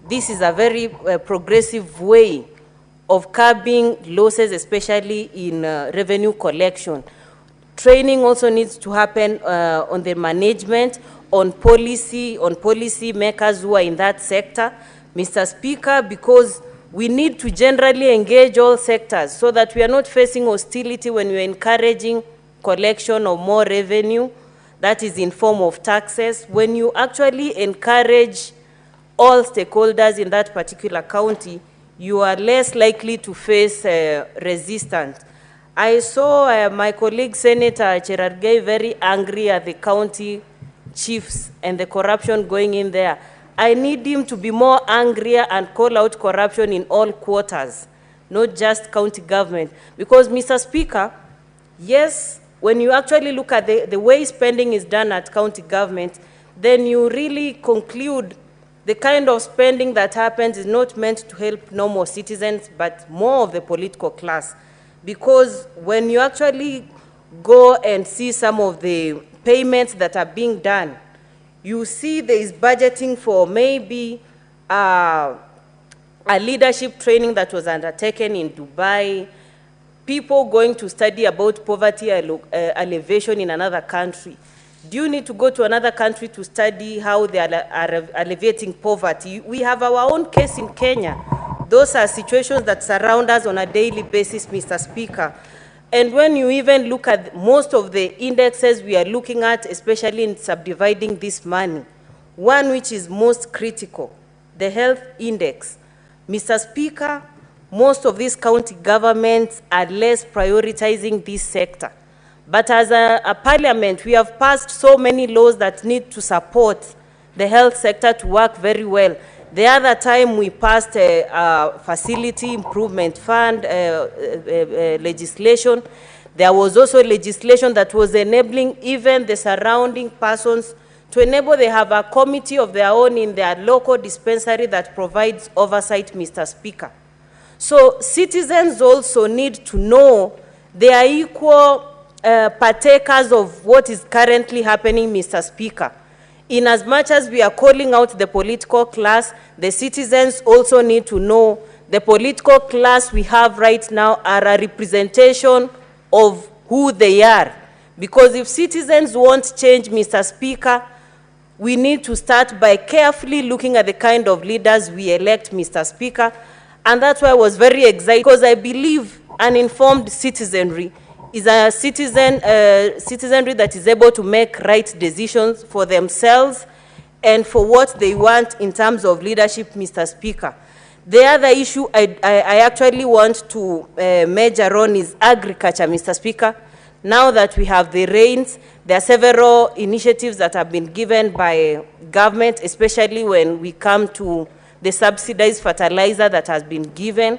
This is a very progressive way of curbing losses, especially in revenue collection. Training also needs to happen on the management, on policy makers who are in that sector, Mr. Speaker, because we need to generally engage all sectors so that we are not facing hostility when we are encouraging collection of more revenue, that is in form of taxes. When you actually encourage all stakeholders in that particular county, you are less likely to face resistance. I saw my colleague Senator Cherargei very angry at the county chiefs and the corruption going in there. I need him to be more angrier and call out corruption in all quarters, not just county government. Because, Mr. Speaker, yes, when you actually look at the way spending is done at county government, then you really conclude the kind of spending that happens is not meant to help normal citizens, but more of the political class. Because when you actually go and see some of the payments that are being done, you see there is budgeting for maybe a leadership training that was undertaken in Dubai, people going to study about poverty alleviation in another country. Do you need to go to another country to study how they are alleviating poverty? We have our own case in Kenya. Those are situations that surround us on a daily basis, Mr. Speaker. And when you even look at most of the indexes we are looking at, especially in subdividing this money, one which is most critical, the health index. Mr. Speaker, most of these county governments are less prioritizing this sector. But as a parliament, we have passed so many laws that need to support the health sector to work very well. The other time we passed a facility improvement fund legislation. There was also legislation that was enabling even the surrounding persons to enable they have a committee of their own in their local dispensary that provides oversight, Mr. Speaker. So citizens also need to know they are equal partakers of what is currently happening, Mr. Speaker. In as much as we are calling out the political class, the citizens also need to know the political class we have right now are a representation of who they are. Because if citizens want change, Mr. Speaker, we need to start by carefully looking at the kind of leaders we elect, Mr. Speaker. And that's why I was very excited, because I believe an informed citizenry is a citizenry that is able to make right decisions for themselves and for what they want in terms of leadership, Mr. Speaker. The other issue I actually want to major on is agriculture, Mr. Speaker. Now that we have the rains, there are several initiatives that have been given by government, especially when we come to the subsidized fertilizer that has been given.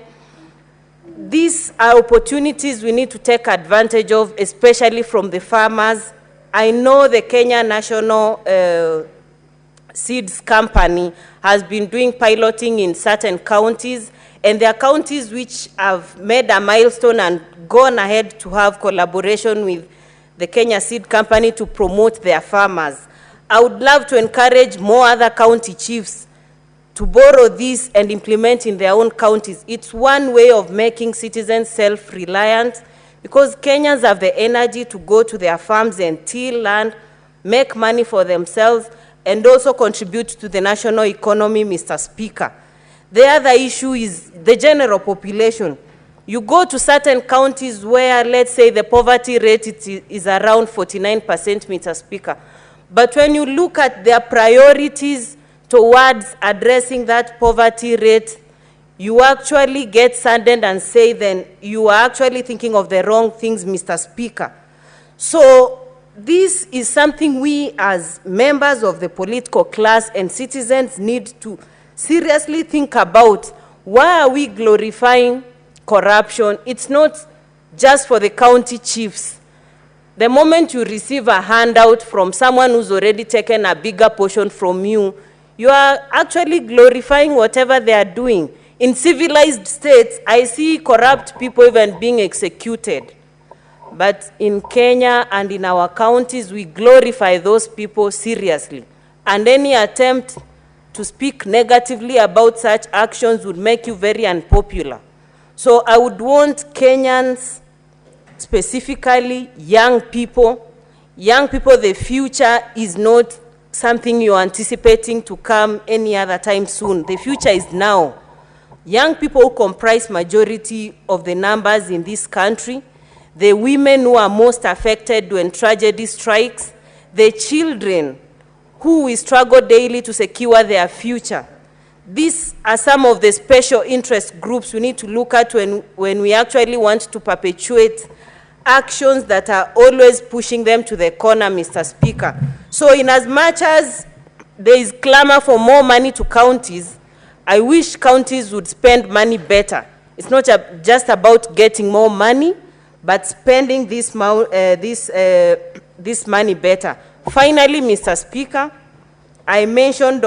These are opportunities we need to take advantage of, especially from the farmers. I know the Kenya National Seeds Company has been doing piloting in certain counties, and there are counties which have made a milestone and gone ahead to have collaboration with the Kenya Seed Company to promote their farmers. I would love to encourage more other county chiefs to borrow this and implement in their own counties. It's one way of making citizens self-reliant, because Kenyans have the energy to go to their farms and till land, make money for themselves, and also contribute to the national economy, Mr. Speaker. The other issue is the general population. You go to certain counties where, let's say, the poverty rate is around 49%, Mr. Speaker. But when you look at their priorities towards addressing that poverty rate, you actually get saddened and say, then you are actually thinking of the wrong things, Mr. Speaker. So this is something we as members of the political class and citizens need to seriously think about. Why are we glorifying corruption? It's not just for the county chiefs. The moment you receive a handout from someone who's already taken a bigger portion from you, you are actually glorifying whatever they are doing. In civilized states, I see corrupt people even being executed. But in Kenya and in our counties, we glorify those people seriously. And any attempt to speak negatively about such actions would make you very unpopular. So I would want Kenyans, specifically young people, the future is not something you're anticipating to come any other time soon. The future is now. Young people who comprise majority of the numbers in this country, the women who are most affected when tragedy strikes, the children who will struggle daily to secure their future. These are some of the special interest groups we need to look at when we actually want to perpetuate actions that are always pushing them to the corner, Mr. Speaker. So in as much as there is clamor for more money to counties, I wish counties would spend money better. It's not just about getting more money, but spending this money better. Finally, Mr. Speaker, I mentioned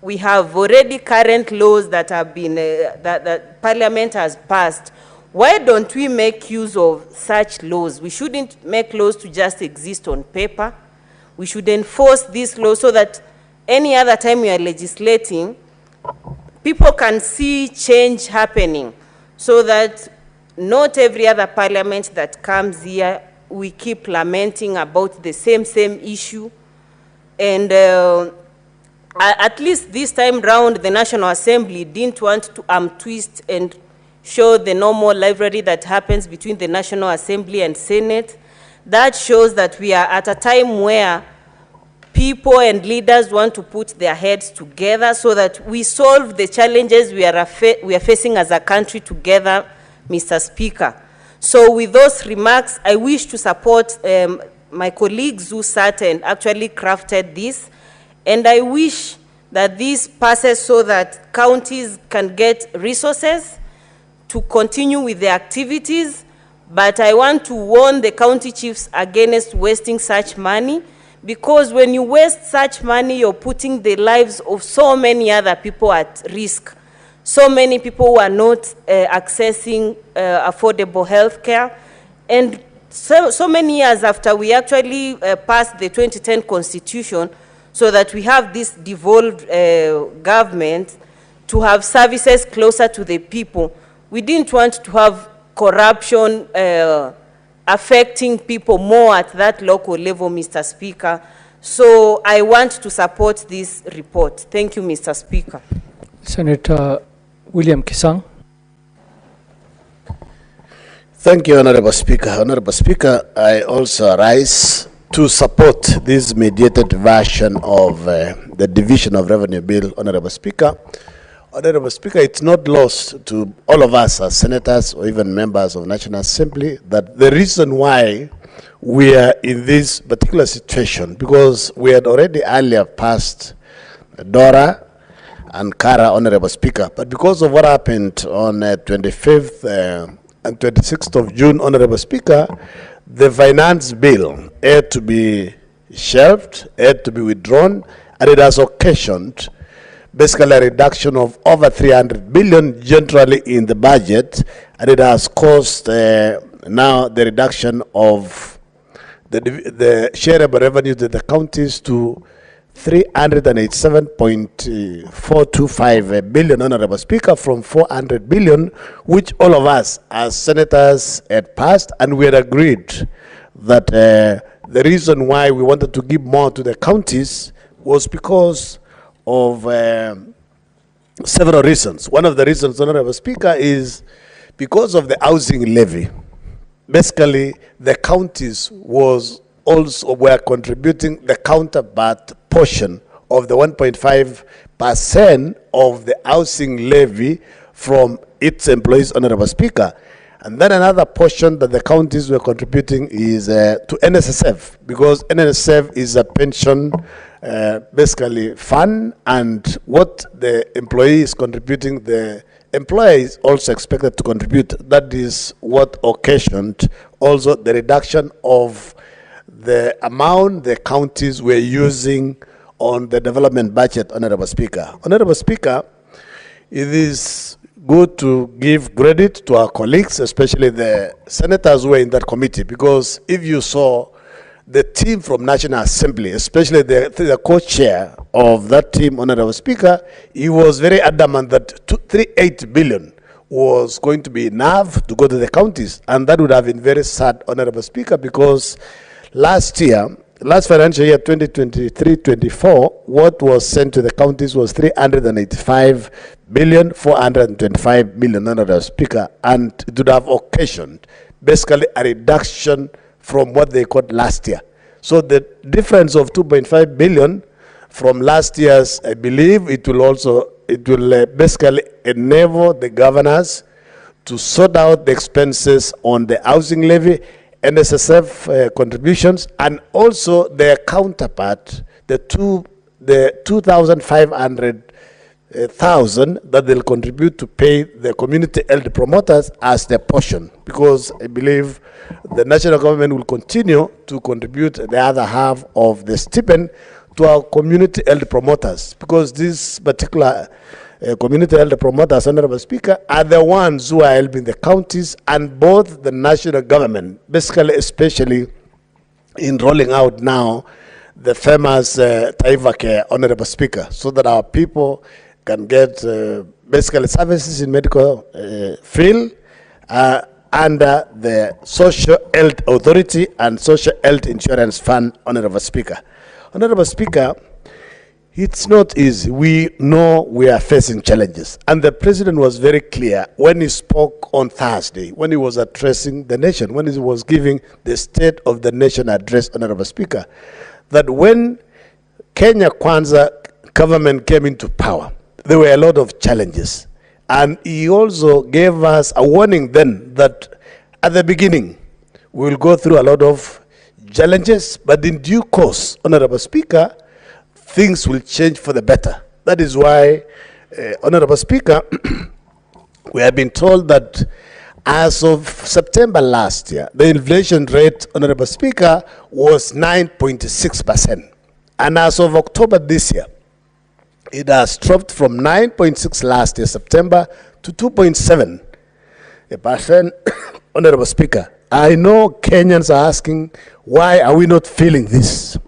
we have already current laws that have been, that Parliament has passed. Why don't we make use of such laws? We shouldn't make laws to just exist on paper. We should enforce these laws so that any other time we are legislating, people can see change happening, so that not every other parliament that comes here, we keep lamenting about the same issue. And at least this time round, the National Assembly didn't want to twist and show the normal rivalry that happens between the National Assembly and Senate. That shows that we are at a time where people and leaders want to put their heads together so that we solve the challenges we are facing as a country together, Mr. Speaker. So with those remarks, I wish to support my colleagues who sat and actually crafted this, and I wish that this passes so that counties can get resources to continue with their activities, but I want to warn the county chiefs against wasting such money, because when you waste such money, you're putting the lives of so many other people at risk. So many people who are not accessing affordable health care. And so many years after we actually passed the 2010 Constitution, so that we have this devolved government to have services closer to the people. We didn't want to have corruption affecting people more at that local level, Mr. Speaker. So I want to support this report. Thank you, Mr. Speaker. Senator William Kisang. Thank you, Honorable Speaker. Honorable Speaker, I also rise to support this mediated version of the Division of Revenue Bill, Honorable Speaker. Honorable Speaker, it's not lost to all of us as senators or even members of National Assembly that the reason why we are in this particular situation, because we had already earlier passed DORA and CARA, Honorable Speaker, but because of what happened on 25th and 26th of June, Honorable Speaker, the finance bill had to be shelved, had to be withdrawn, and it has occasioned basically a reduction of over 300 billion generally in the budget, and it has caused now the reduction of the shareable revenue to the counties to 387.425 billion, Honorable Speaker, from 400 billion, which all of us as senators had passed, and we had agreed that the reason why we wanted to give more to the counties was because of several reasons. One of the reasons, Honorable Speaker, is because of the housing levy. Basically, the counties were contributing the counterpart portion of the 1.5% of the housing levy from its employees, Honorable Speaker. And then another portion that the counties were contributing is to NSSF, because NSSF is a pension basically fund, and what the employee is contributing, the employer is also expected to contribute. That is what occasioned also the reduction of the amount the counties were using on the development budget, Honorable Speaker. Honorable Speaker, it is good to give credit to our colleagues, especially the senators who were in that committee, because if you saw the team from National Assembly, especially the co-chair of that team, Honorable Speaker, he was very adamant that 38 billion was going to be enough to go to the counties, and that would have been very sad, Honorable Speaker, because last financial year 2023-24, what was sent to the counties was 385,425 billion, Honorable Speaker, and it would have occasioned basically a reduction from what they got last year. So the difference of 2.5 billion from last year's, I believe it will basically enable the governors to sort out the expenses on the housing levy, NSSF contributions, and also their counterpart, the 2,500,000 that they'll contribute to pay the community health promoters as their portion, because I believe the national government will continue to contribute the other half of the stipend to our community health promoters, because this particular community health promoters, Honorable Speaker, are the ones who are helping the counties and both the national government, basically, especially in rolling out now the famous Taifa Care, Honorable Speaker, so that our people can get basically services in medical field under the Social Health Authority and Social Health Insurance Fund, Honorable Speaker. Honorable Speaker, it's not easy. We know we are facing challenges. And the President was very clear when he spoke on Thursday, when he was addressing the nation, when he was giving the State of the Nation address, Honorable Speaker, that when Kenya Kwanza government came into power, there were a lot of challenges. And he also gave us a warning then that at the beginning, we will go through a lot of challenges, but in due course, Honorable Speaker, things will change for the better. That is why, Honorable Speaker, we have been told that as of September last year, the inflation rate, Honorable Speaker, was 9.6%. And as of October this year, it has dropped from 9.6 last year, September, to 2.7%. Honorable Speaker, I know Kenyans are asking, why are we not feeling this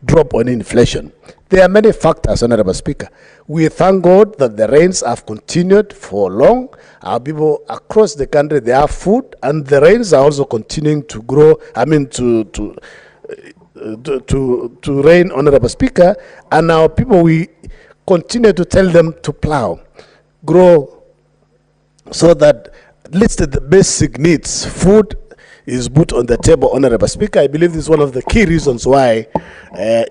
drop on inflation? There are many factors, Honorable Speaker. We thank God that the rains have continued for long. Our people across the country, they have food, and the rains are also continuing to grow, to rain, Honorable Speaker. And our people, we continue to tell them to plow, grow, so that at least the basic needs, food, is put on the table, Honorable Speaker. I believe this is one of the key reasons why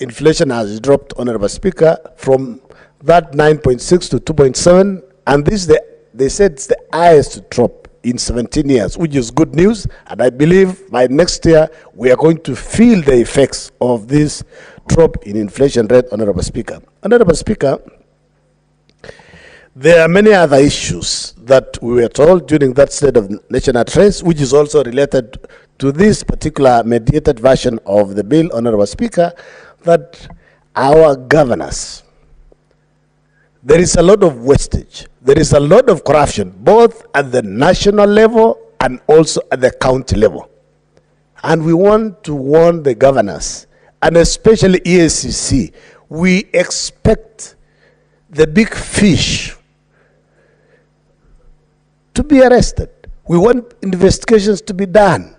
inflation has dropped, Honorable Speaker, from that 9.6 to 2.7, and this they said it's the highest drop in 17 years, which is good news, and I believe by next year we are going to feel the effects of this drop in inflation rate, Honorable Speaker. Honorable Speaker, there are many other issues that we were told during that State of Nation address, which is also related to this particular mediated version of the bill, Honorable Speaker, that our governors, there is a lot of wastage, there is a lot of corruption, both at the national level and also at the county level. And we want to warn the governors, and especially EACC, we expect the big fish to be arrested. We want investigations to be done.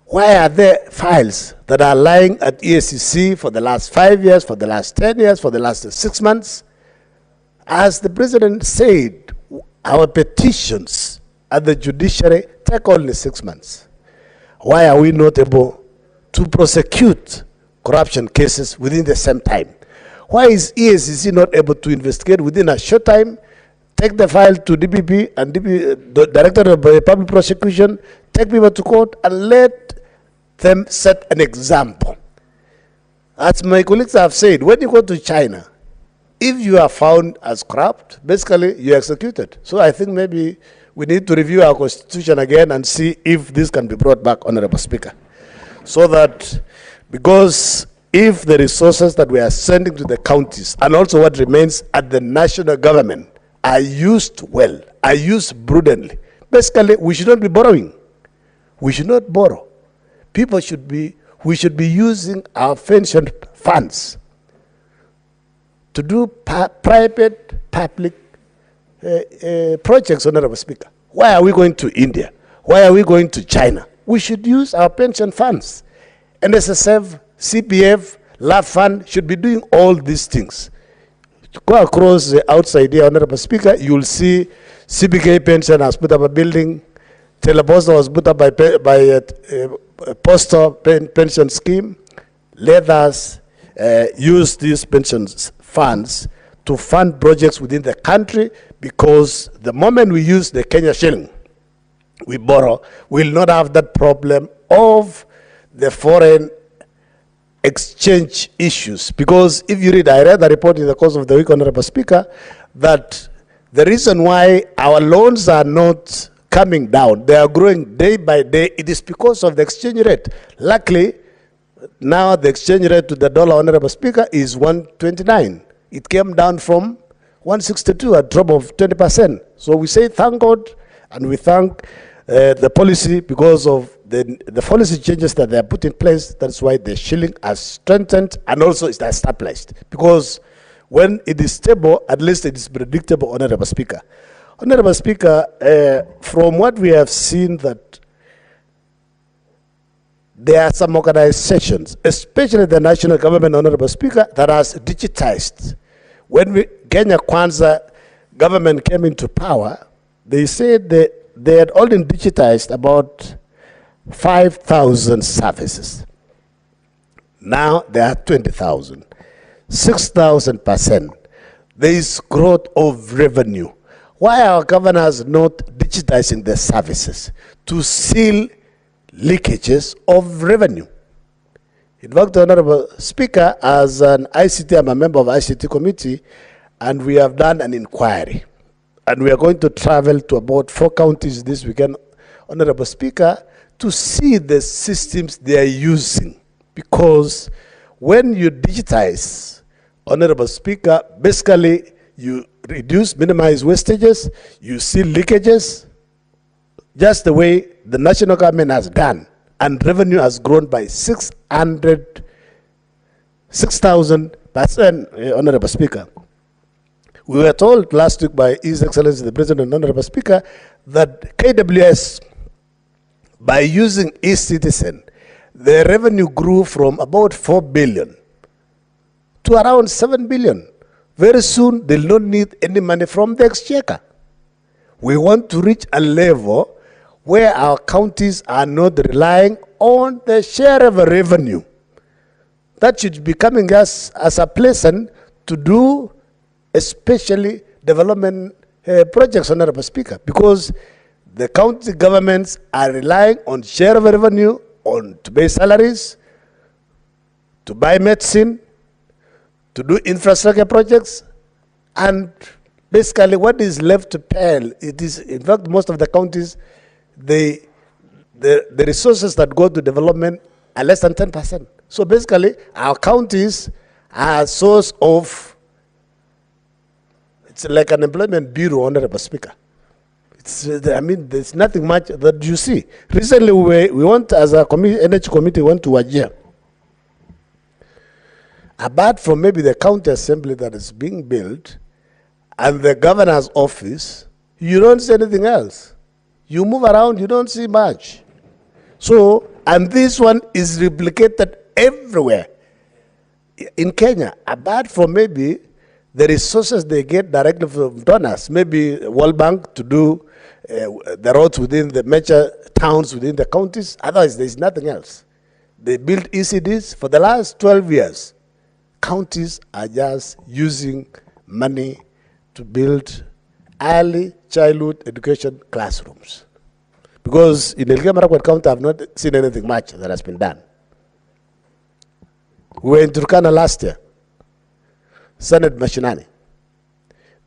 Why are there files that are lying at EACC for the last 5 years, for the last 10 years, for the last 6 months? As the President said, our petitions at the judiciary take only 6 months. Why are we not able to prosecute corruption cases within the same time? Why is EACC not able to investigate within a short time, take the file to DPP and the Director of Public Prosecution, take people to court and let them set an example? As my colleagues have said, when you go to China, if you are found as corrupt, basically you're executed. So I think maybe we need to review our constitution again and see if this can be brought back, Honorable Speaker. So that, because if the resources that we are sending to the counties and also what remains at the national government are used well, are used prudently, basically we should not be borrowing. We should not borrow. We should be using our pension funds to do private public projects, Honorable Speaker. Why are we going to India? Why are we going to China? We should use our pension funds. NSSF, CPF, LAF fund should be doing all these things. Go across the outside here, Honorable Speaker, you will see CBK pension has put up a building, Teleposta was put up by a postal pension scheme. Let us use these pension funds to fund projects within the country, because the moment we use the Kenya shilling, we borrow, we will not have that problem of the foreign exchange issues. Because if you read, I read the report in the course of the week, Honorable Speaker, that the reason why our loans are not coming down, they are growing day by day, it is because of the exchange rate. Luckily, now the exchange rate to the dollar, Honorable Speaker, is 129. It came down from 162, a drop of 20%. So we say thank God, and we thank the policy, because of the policy changes that they have put in place. That's why the shilling has strengthened and also it has stabilized. Because when it is stable, at least it is predictable, Honorable Speaker. Honorable Speaker, from what we have seen, that there are some organizations, especially the national government, Honorable Speaker, that has digitized. When Kenya Kwanza government came into power, they said that they had only digitized about 5,000 services. Now there are 20,000, 6,000%. There is growth of revenue. why are governors not digitizing their services to seal leakages of revenue? In fact, Honorable Speaker, as an ICT, I'm a member of ICT committee, and we have done an inquiry. And we are going to travel to about 4 counties this weekend, Honorable Speaker, to see the systems they are using. Because when you digitize, Honorable Speaker, basically you reduce, minimize wastages, you see leakages, just the way the national government has done. And revenue has grown by 6,000%, Honorable Speaker. We were told last week by His Excellency the President, Honorable Speaker, that KWS, by using eCitizen, the revenue grew from about 4 billion to around 7 billion. Very soon, they'll not need any money from the exchequer. We want to reach a level where our counties are not relying on the share of revenue. That should be coming us as a pleasant to do, especially development projects, Honorable Speaker, because the county governments are relying on share of revenue, on to pay salaries, to buy medicine, to do infrastructure projects, and basically what is left to pay, it is, in fact, most of the counties, the resources that go to development are less than 10%. So basically, our counties are a source of, it's like an employment bureau, Honorable Speaker. It's, I mean, there's nothing much that you see. Recently, we want, as a energy committee, went to Wajir. Apart from maybe the county assembly that is being built and the governor's office, you don't see anything else. You move around, you don't see much. So, and this one is replicated everywhere in Kenya, apart from maybe the resources they get directly from donors, maybe World Bank to do the roads within the major towns within the counties. Otherwise, there's nothing else. They built ECDs for the last 12 years. Counties are just using money to build early childhood education classrooms. Because in Elgeyo Marakwet County, I've not seen anything much that has been done. We were in Turkana last year, Senate Mashinani.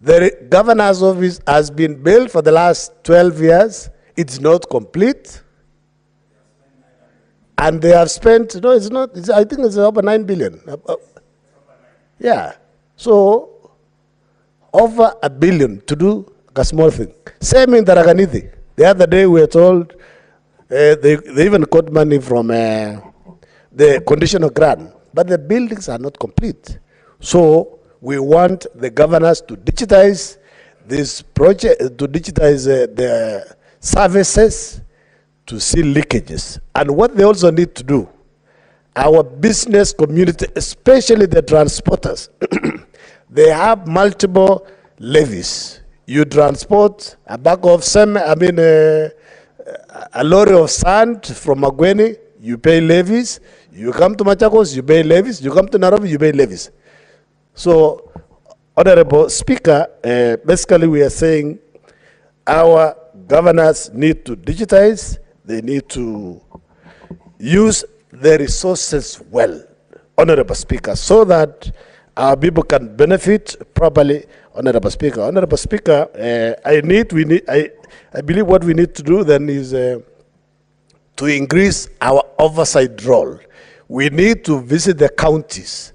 The governor's office has been built for the last 12 years. It's not complete. And they have spent, no, it's not, I think it's over 9 billion. Yeah. So, over $1 billion to do a small thing. Same in Tarakaniti. The other day we were told they even got money from the conditional grant, but the buildings are not complete. So we want the governors to digitize this project, to digitize the services, to see leakages. And what they also need to do, our business community, especially the transporters, they have multiple levies. You transport a bag of sand, a lorry of sand from Makwiny, you pay levies. You come to Machakos, you pay levies. You come to Nairobi, you pay levies. So, Honorable Speaker, basically we are saying our governors need to digitize. They need to use the resources well, Honorable Speaker, so that our people can benefit properly, Honorable Speaker. Honorable Speaker, I believe what we need to do then is to increase our oversight role. We need to visit the counties.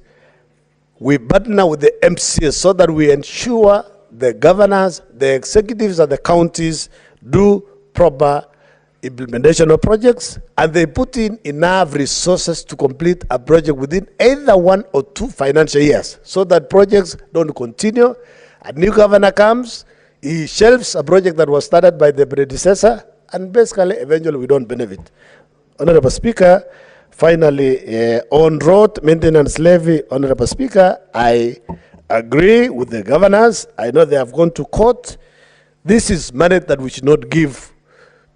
We partner with the MCS so that we ensure the governors, the executives of the counties do proper implementation of projects, and they put in enough resources to complete a project within either 1 or 2 financial years, so that projects don't continue. A new governor comes, he shelves a project that was started by the predecessor, and basically, eventually, we don't benefit. Honorable Speaker, finally, on road maintenance levy, Honorable Speaker, I agree with the governors. I know they have gone to court. This is money that we should not give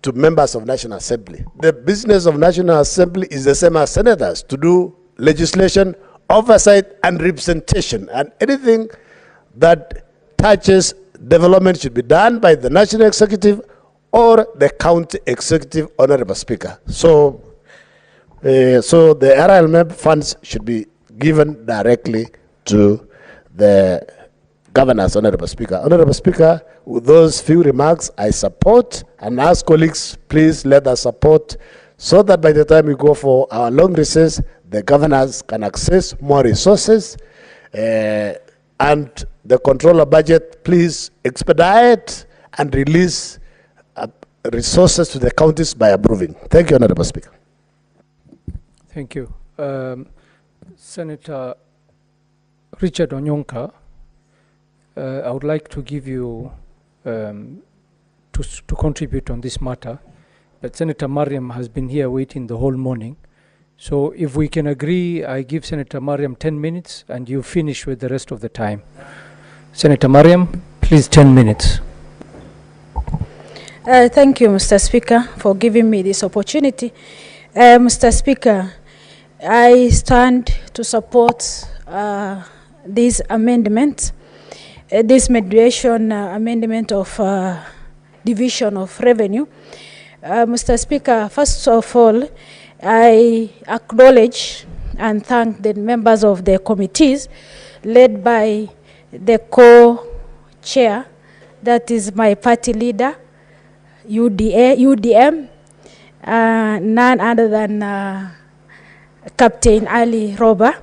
to members of National Assembly. The business of National Assembly is the same as senators, to do legislation, oversight, and representation. And anything that touches development should be done by the national executive or the county executive, Honorable Speaker. So the RLMF funds should be given directly to the governors, Honorable Speaker. Honorable Speaker, with those few remarks, I support and ask colleagues, please let us support so that by the time we go for our long recess, the governors can access more resources and the controller budget, please expedite and release resources to the counties by approving. Thank you, Honorable Speaker. Thank you. Senator Richard Onyonka, I would like to give you to contribute on this matter, but Senator Mariam has been here waiting the whole morning. So if we can agree, I give Senator Mariam 10 minutes and you finish with the rest of the time. Senator Mariam, please 10 minutes. Thank you, Mr. Speaker, for giving me this opportunity. Mr. Speaker, I stand to support this amendment, this mediation amendment of division of revenue. Mr. Speaker, first of all, I acknowledge and thank the members of the committees led by the co-chair, that is my party leader, UDM, none other than Captain Ali Roba,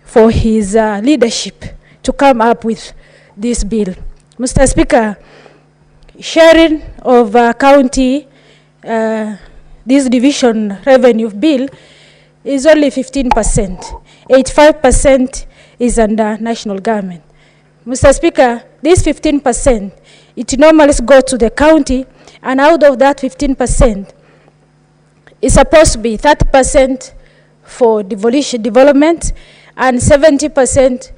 for his leadership to come up with this bill. Mr. Speaker, sharing of county, this division revenue bill is only 15%. 85% is under national government. Mr. Speaker, this 15%, it normally goes to the county, and out of that 15%, it's supposed to be 30% for development and 70%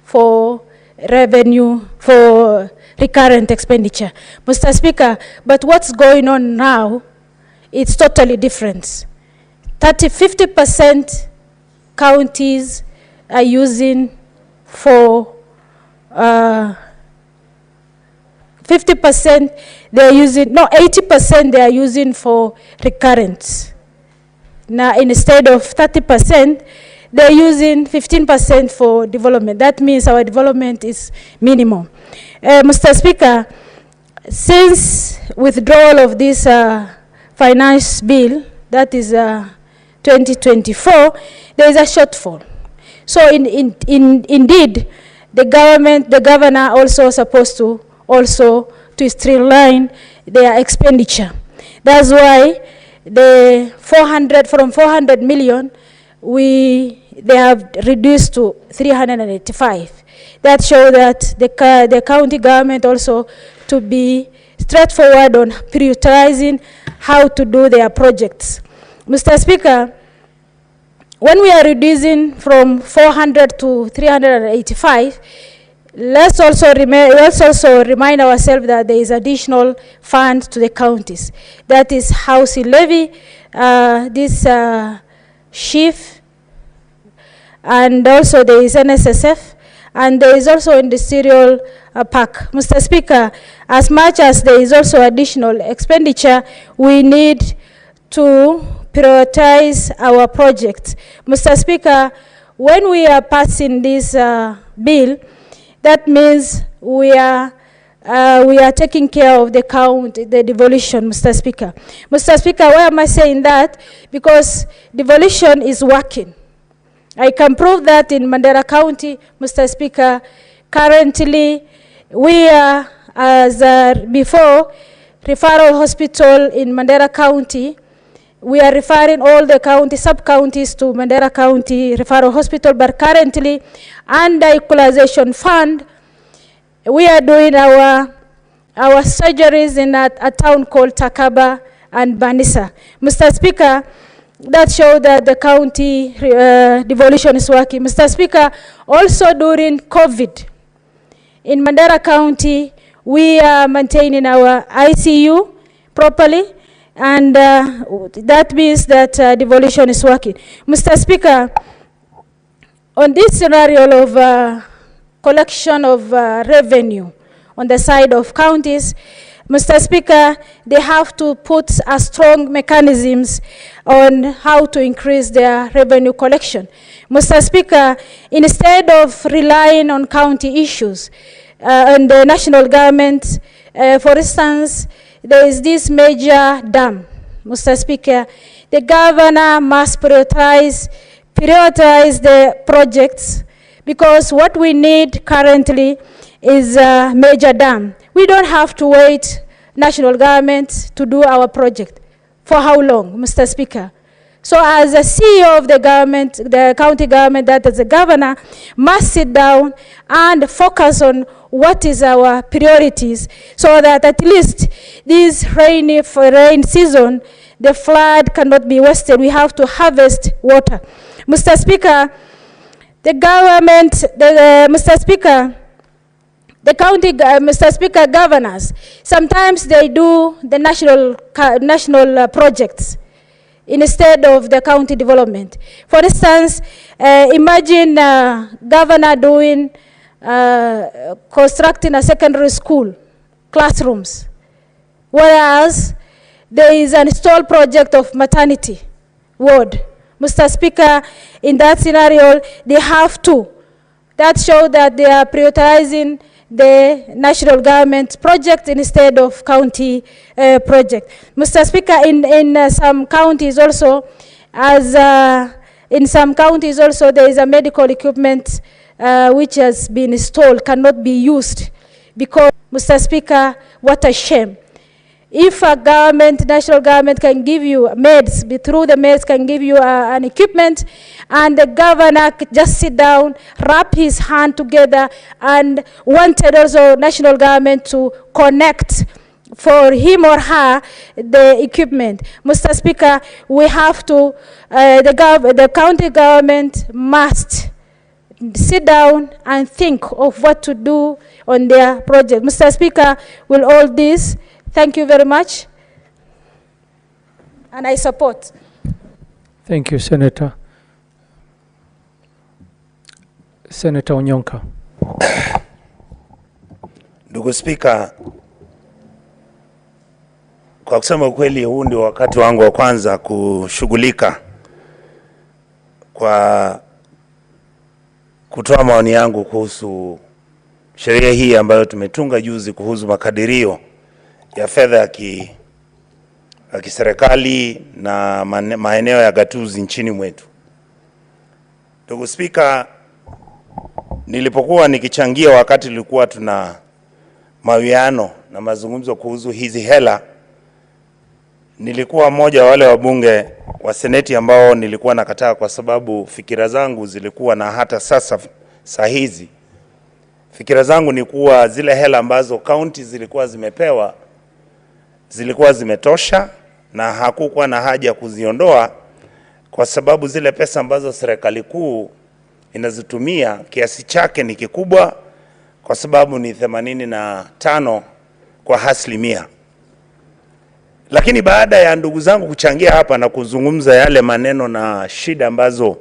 for revenue, for recurrent expenditure. Mr. Speaker, but what's going on now, it's totally different. 50% counties are using for 50% they are using, no, 80% they are using for recurrent. Now, instead of 30%, they're using 15% for development. That means our development is minimum. Mr. Speaker, since withdrawal of this finance bill, that is 2024, there is a shortfall. So indeed, the governor also supposed to streamline their expenditure. That's why the 400 million, they have reduced to 385. That shows that the county government also to be straightforward on prioritizing how to do their projects. Mr. Speaker, when we are reducing from 400 to 385, let's also remind ourselves that there is additional fund to the counties. That is housing levy, this SHIF, and also there is NSSF, and there is also industrial park. Mr. Speaker, as much as there is also additional expenditure, we need to prioritize our projects. Mr. Speaker, when we are passing this bill, that means we are taking care of the devolution, Mr. Speaker. Mr. Speaker, why am I saying that? Because devolution is working. I can prove that in Mandera County, Mr. Speaker. Currently, we are, as before, referral hospital in Mandera County. We are referring all the county, sub-counties to Mandera County Referral Hospital, but currently, under equalization fund, we are doing our surgeries in a town called Takaba and Banisa. Mr. Speaker, that shows that the county devolution is working. Mr. Speaker, also during COVID, in Mandera County, we are maintaining our ICU properly, and that means that devolution is working. Mr. Speaker, on this scenario of collection of revenue on the side of counties. Mr. Speaker, they have to put a strong mechanisms on how to increase their revenue collection. Mr. Speaker, instead of relying on county issues and the national government, for instance, there is this major dam. Mr. Speaker, the governor must prioritize the projects, because what we need currently is a major dam. We don't have to wait national government to do our project. For how long, Mr. Speaker? So as a CEO of the government, the county government, that is the governor, must sit down and focus on what is our priorities, so that at least this rain season, the flood cannot be wasted. We have to harvest water. Mr. Speaker, the government, Mr. Speaker, the county, Mr. Speaker, governors, sometimes they do the national projects instead of the county development. For instance, imagine governor doing, constructing a secondary school, classrooms, whereas there is an installed project of maternity ward. Mr. Speaker, in that scenario, they have to. That shows that they are prioritizing the national government project instead of county project. Mr. Speaker, in some counties also, in some counties also, there is a medical equipment which has been installed, cannot be used, because, Mr. Speaker, what a shame. If a government, national government can give you meds, through the meds can give you an equipment, and the governor could just sit down, wrap his hand together, and wanted also national government to connect for him or her the equipment. Mr. Speaker, we have to, the county government must sit down and think of what to do on their project. Mr. Speaker, with all this, thank you very much, and I support. Thank you, Senator. Senator Onyonka. Ndugu Spika, kwa kusema ukweli, huu ndio wakati wangu wa kwanza kushughulika kwa kutoa maoni yangu kuhusu sheria hii ambayo tumetunga juzi kuhusu makadirio ya fedha ya kiserikali na maeneo ya gatuzi nchini mwetu. Ndugu Spika, nilipokuwa nikichangia wakati tulikuwa tuna mawiano na mazungumzo kuhusu hizi hela, nilikuwa mmoja wa wale wabunge wa seneti ambao nilikuwa nakataa, kwa sababu fikira zangu zilikuwa, na hata sasa saa hizi fikira zangu ni kuwa zile hela ambazo county zilikuwa zimepewa zilikuwa zimetosha na hakukuwa na haja kuziondoa, kwa sababu zile pesa ambazo serikali kuu inazitumia kiasi chake ni kikubwa, kwa sababu ni 85 kwa asilimia. Lakini baada ya ndugu zangu kuchangia hapa na kuzungumza yale maneno na shida ambazo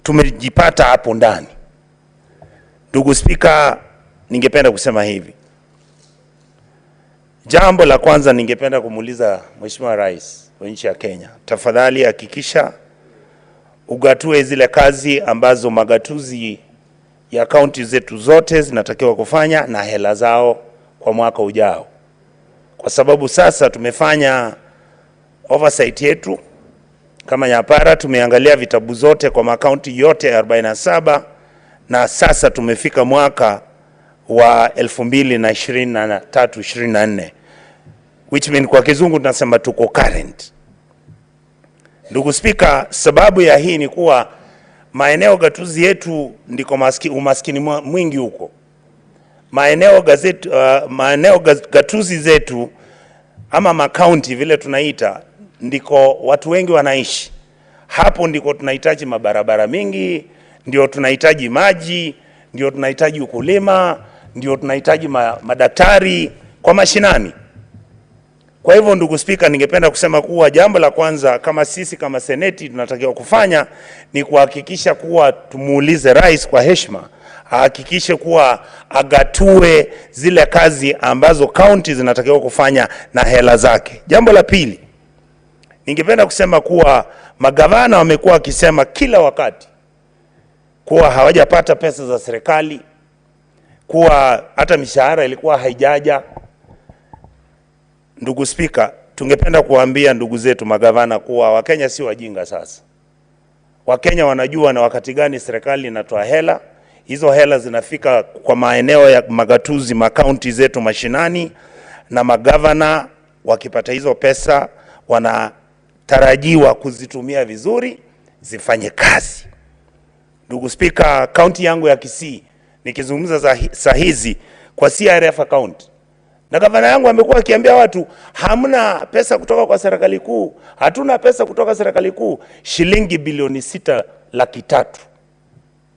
tumejipata hapo ndani, ndugu Spika, ningependa kusema hivi. Jambo la kwanza ningependa kumuuliza Mheshimiwa Rais wa nchi ya Kenya, tafadhali hakikisha ugatue zile kazi ambazo magatuzi ya kaunti zetu zote zinatakiwa kufanya na hela zao kwa mwaka ujao. Kwa sababu sasa tumefanya oversight yetu kama Nyapara, tumeangalia vitabu zote kwa makaunti yote 47, na sasa tumefika mwaka wa 2023-24, which mean kwa kizungu tunasema tuko current. Ndugu Spika, sababu ya hii ni kuwa maeneo gatuzi yetu ndiko umaskini mwingi huko. Maeneo gatuzi zetu ama makaunti vile tunaita, ndiko watu wengi wanaishi. Hapo ndiko tunahitaji mabarabara mingi, ndio tunahitaji maji, ndio tunahitaji ukulima, ndio tunahitaji madaktari kwa mashinani. Kwa hivyo ndugu Spika, ningependa kusema kuwa jambo la kwanza kama sisi kama seneti tunatakiwa kufanya ni kuhakikisha kuwa tumuulize rais kwa heshima ahakikishe kuwa agatue zile kazi ambazo county zinatakiwa kufanya na hela zake. Jambo la pili, ningependa kusema kuwa magavana wamekuwa wakisema kila wakati kuwa hawajapata pesa za serikali, kuwa hata mishahara ilikuwa haijaja. Ndugu Spika, tungependa kuambia ndugu zetu magavana kuwa Wakenya si wajinga sasa. Wakenya wanajua na wakati gani serikali inatoa hela. Hizo hela zinafika kwa maeneo ya magatuzi, makaunti zetu mashinani, na magavana wakipata hizo pesa wanatarajiwa kuzitumia vizuri, zifanye kazi. Ndugu Spika, kaunti yangu ya Kisii, nikizungumza saa hizi kwa CRF account, na gavana yangu amekuwa akiambia watu hamna pesa kutoka kwa serikali kuu, hatuna pesa kutoka serikali kuu. Shilingi bilioni 6.3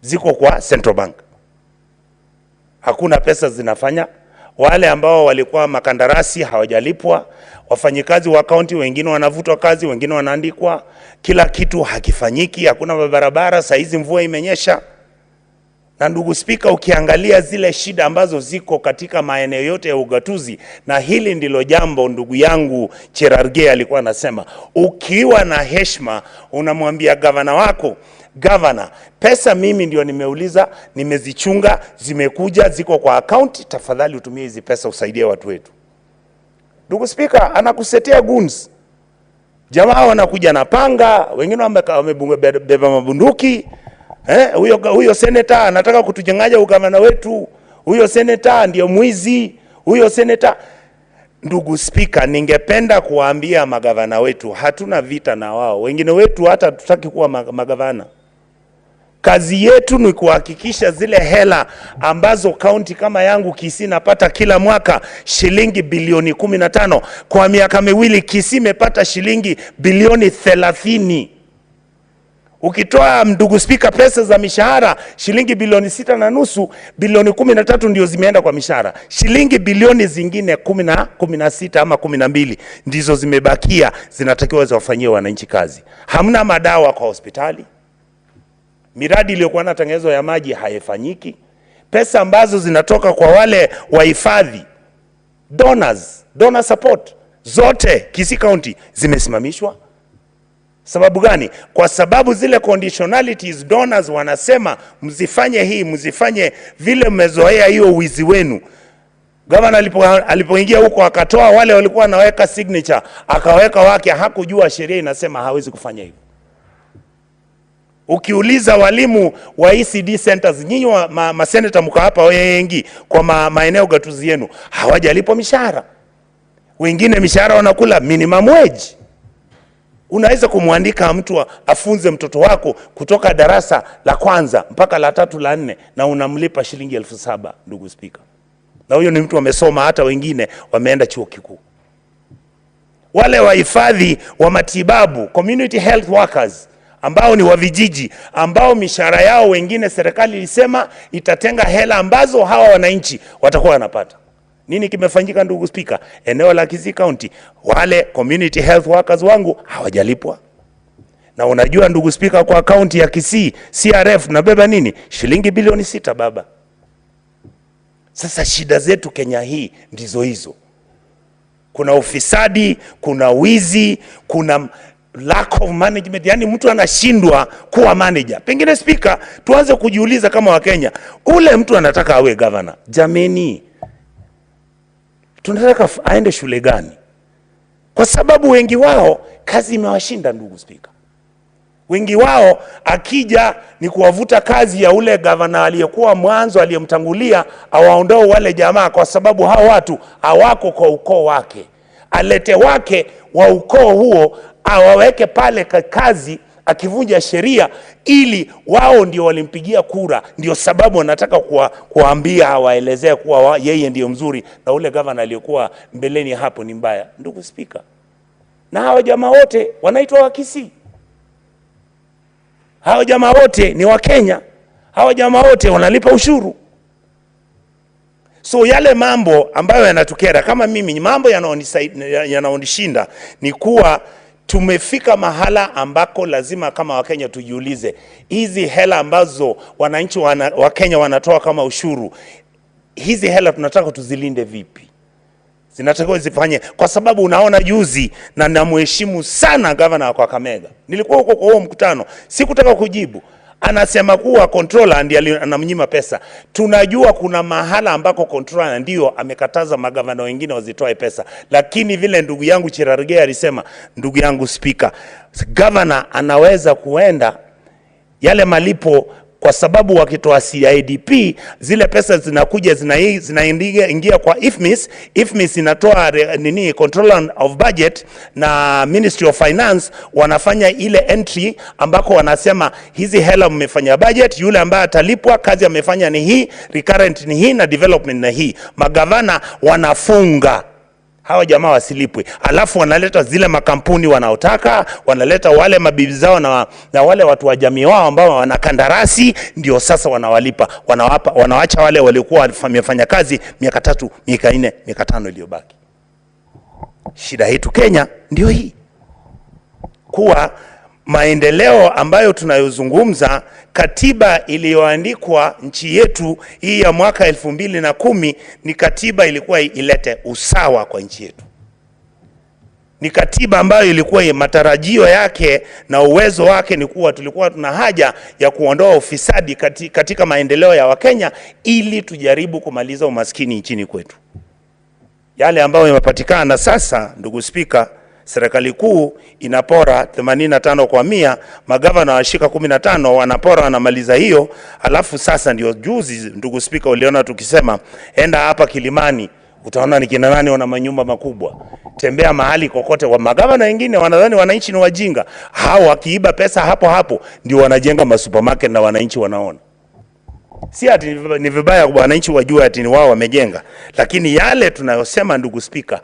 ziko kwa Central Bank. Hakuna pesa zinafanya. Wale ambao walikuwa makandarasi hawajalipwa, wafanyikazi wa kaunti wengine wanavutwa kazi, wengine wanaandikwa, kila kitu hakifanyiki, hakuna barabara. Saa hizi mvua imenyesha. Na ndugu Spika, ukiangalia zile shida ambazo ziko katika maeneo yote ya ugatuzi, na hili ndilo jambo ndugu yangu Cherargei alikuwa anasema, ukiwa na heshima unamwambia gavana wako, gavana, pesa mimi ndio nimeuliza, nimezichunga, zimekuja, ziko kwa account, tafadhali utumie hizi pesa usaidie watu wetu. Ndugu Spika, anakusetea guns. Jamaa wanakuja na panga, wengine wamebeba mabunduki. Huyo senator anataka kutujenganya ugavana wetu. Huyo senator ndio mwizi. Huyo senator. Ndugu Spika, ningependa kuambia magavana wetu, hatuna vita na wao. Wengine wetu hata tutaki kuwa magavana. Kazi yetu ni kuhakikisha zile hela ambazo kaunti kama yangu Kisii napata kila mwaka shilingi bilioni 15. Kwa miaka miwili Kisii imepata shilingi bilioni 30. Ukitoa ndugu Spika pesa za mishahara shilingi bilioni 6.5, bilioni 13 ndio zimeenda kwa mishahara. Shilingi bilioni zingine 16 ama 12 ndizo zimebakia, zinatakiwa ziwafanyie wananchi kazi. Hamna madawa kwa hospitali. Miradi iliyokuwa inatengenezwa ya maji haifanyiki. Pesa ambazo zinatoka kwa wale wahifadhi, donor support, zote Kisii County zimesimamishwa. Sababu gani? Kwa sababu zile conditionalities donors wanasema mzifanye hii, mzifanye vile, mmezoea hiyo wizi wenu. Gavana alipoingia huko akatoa wale walikuwa wanaweka signature, akaweka wake, hakujua sheria inasema hawezi kufanya hivyo. Ukiuliza walimu wa ECD centers, nyinyi maseneta mko hapa wengi kwa maeneo gatuzi yenu, hawajalipwa mishahara. Wengine mishahara wanakula minimum wage. Unaweza kumwandika mtu afunze mtoto wako kutoka darasa la kwanza mpaka la 3 la 4 na unamlipa shilingi 7,000, ndugu Spika. Na huyo ni mtu amesoma, hata wengine wameenda chuo kikuu. Wale wahifadhi wa matibabu, community health workers, ambao ni wa vijiji, ambao mishahara yao wengine serikali ilisema itatenga hela ambazo hawa wananchi watakuwa wanapata. Nini kimefanyika ndugu Spika? Eneo la Kisii County, wale community health workers wangu hawajalipwa. Na unajua ndugu Spika, kwa county ya Kisii CRF nabeba nini? Shilingi bilioni 6 baba. Sasa shida zetu Kenya hii ndizo hizo. Kuna ufisadi, kuna wizi, kuna lack of management. Yani mtu anashindwa kuwa manager. Pengine Spika, tuanze kujiuliza kama Wakenya, ule mtu anataka awe governor, jameni, tunataka aende shule gani? Kwa sababu wengi wao kazi imewashinda ndugu Spika. Wengi wao akija ni kuwavuta kazi ya ule gavana aliyekuwa mwanzo aliyemtangulia, awaondoe wale jamaa, kwa sababu hao watu hawako kwa ukoo wake. Alete wake wa ukoo huo awaweke pale kazi, akivunja sheria, ili wao ndio walimpigia kura. Ndio sababu wanataka kuambia, hawaelezea kuwa yeye ndio mzuri na ule gavana aliyekuwa mbeleni hapo ni mbaya. Ndugu Spika, na hao jamaa wote wanaitwa wa Kisii. Hao jamaa wote ni wa Kenya. Hao jamaa wote wanalipa ushuru. So yale mambo ambayo yanatukera kama mimi, mambo yanaonishinda ni kuwa tumefika mahala ambako lazima kama Wakenya tujiulize, hizi hela ambazo wananchi wa Kenya wanatoa kama ushuru, hizi hela tunataka tuzilinde vipi? Zinatakiwa zifanye, kwa sababu unaona juzi, na namheshimu sana gavana wa Kakamega, nilikuwa huko kwa huo mkutano, sikutaka kujibu, anasema kuwa controller ndiye anamnyima pesa. Tunajua kuna mahala ambako controller ndio amekataza magavana wengine wazitoe pesa, lakini vile ndugu yangu Chirarige alisema, ndugu yangu speaker, governor anaweza kuenda yale malipo, kwa sababu wakitoa CIDP zile pesa zinakuja zinaingia kwa IFMIS inatoa nini, controller of budget na Ministry of Finance wanafanya ile entry ambako wanasema hizi hela mmefanya budget, yule ambaye atalipwa kazi amefanya ni hii, recurrent ni hii na development na hii. Magavana wanafunga hawa jamaa wasilipwe, alafu wanaleta zile makampuni wanaotaka, wanaleta wale mabibi zao na wale watu wa jamii wao ambao wana kandarasi, ndio sasa wanawalipa, wanawacha wale waliokuwa wamefanya kazi miaka 3, miaka 4, miaka 5 iliyobaki. Shida yetu Kenya ndio hii, kuwa maendeleo ambayo tunayozungumza, katiba iliyoandikwa nchi yetu hii ya mwaka 2010 ni katiba ilikuwa ilete usawa kwa nchi yetu. Ni katiba ambayo ilikuwa matarajio yake na uwezo wake ni kuwa tulikuwa tuna haja ya kuondoa ufisadi katika maendeleo ya Wakenya ili tujaribu kumaliza umaskini nchini kwetu. Yale ambayo yamepatikana sasa, ndugu speaker, serikali kuu inapora 85%, magavana washika 15 wanapora, wanamaliza hiyo. Alafu sasa ndio juzi, ndugu speaker, uliona tukisema enda hapa Kilimani utaona ni kina nani wana manyumba makubwa. Tembea mahali kokote, wa magavana wengine wanadhani wananchi ni wajinga. Hao wakiiba pesa hapo ndio wanajenga masupermarket na wananchi wanaona. Si ati ni vibaya kwa wananchi wajue ati ni wao wamejenga, lakini yale tunayosema, ndugu speaker,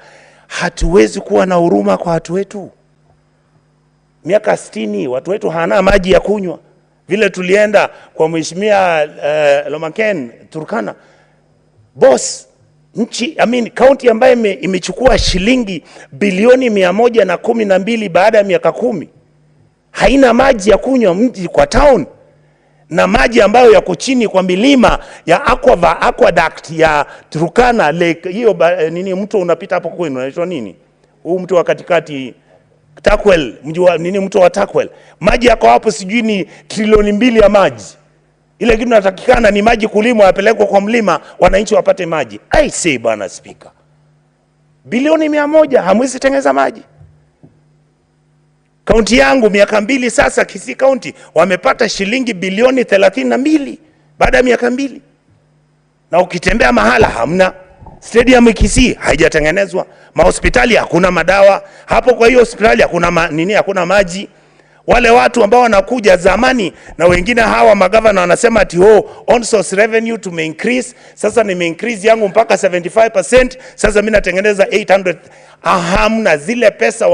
hatuwezi kuwa na huruma kwa watu wetu. Miaka 60 watu wetu hana maji ya kunywa. Vile tulienda kwa mheshimiwa Lomaken Turkana, boss, nchi county ambayo imechukua shilingi bilioni 112 baada ya miaka 10 haina maji ya kunywa mji kwa town, na maji ambayo yako chini kwa milima ya aqueduct ya Turkana Lake, hiyo nini mto unapita hapo kwenu unaitwa nini? Huu mto wa katikati Takwel, mji wa nini, mto wa Takwel. Maji yako hapo sijui ni trilioni 2 ya maji. Ile kitu natakikana ni maji kulimwa yapelekwa kwa mlima wananchi wapate maji. I say bwana speaker, bilioni 100 hamwezi tengeza maji. Kaunti yangu miaka 2 sasa, Kisii County wamepata shilingi bilioni 32 baada ya miaka 2. Na ukitembea mahala hamna. Stadium Kisii haijatengenezwa, mahospitali hakuna madawa hapo, kwa hiyo hospitali hakuna hakuna maji. Wale watu ambao wanakuja zamani na wengine hawa magavana wanasema ati on source revenue to increase, sasa nime increase yangu mpaka 75%, sasa mimi natengeneza 800. Hamna. Zile pesa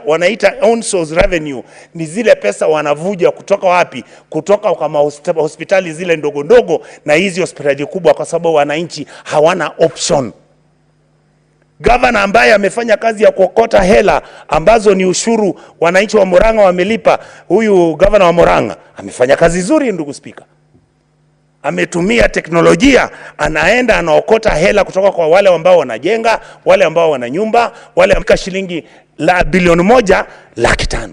wanaita on source revenue ni zile pesa wanavuja kutoka wapi? Kutoka kwa hospitali zile ndogo ndogo na hizi hospitali kubwa, kwa sababu wananchi hawana option. Gavana ambaye amefanya kazi ya kuokota hela ambazo ni ushuru wananchi wa Murang'a wamelipa, huyu gavana wa Murang'a amefanya kazi nzuri, ndugu speaker. Ametumia teknolojia, anaenda anaokota hela kutoka kwa wale ambao wanajenga, wale ambao wana nyumba, wale ambao shilingi bilioni 1.5.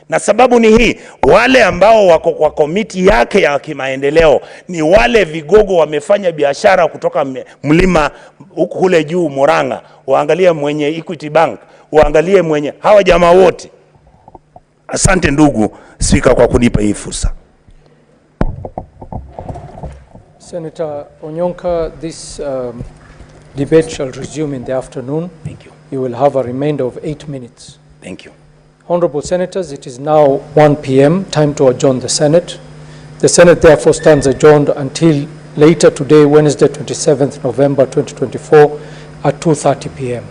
Na sababu ni hii, wale ambao wako kwa komiti yake ya kimaendeleo ni wale vigogo wamefanya biashara kutoka mlima kule juu Murang'a. Waangalie mwenye Equity Bank, waangalie mwenye hawa jamaa wote. Asante ndugu speaker kwa kunipa hii fursa. Senator Onyonka, this debate shall resume in the afternoon. Thank you. You will have a remainder of 8 minutes. Thank you. Honorable Senators, it is now 1 p.m., time to adjourn the Senate. The Senate therefore stands adjourned until later today, Wednesday, 27th November 2024 at 2:30 p.m.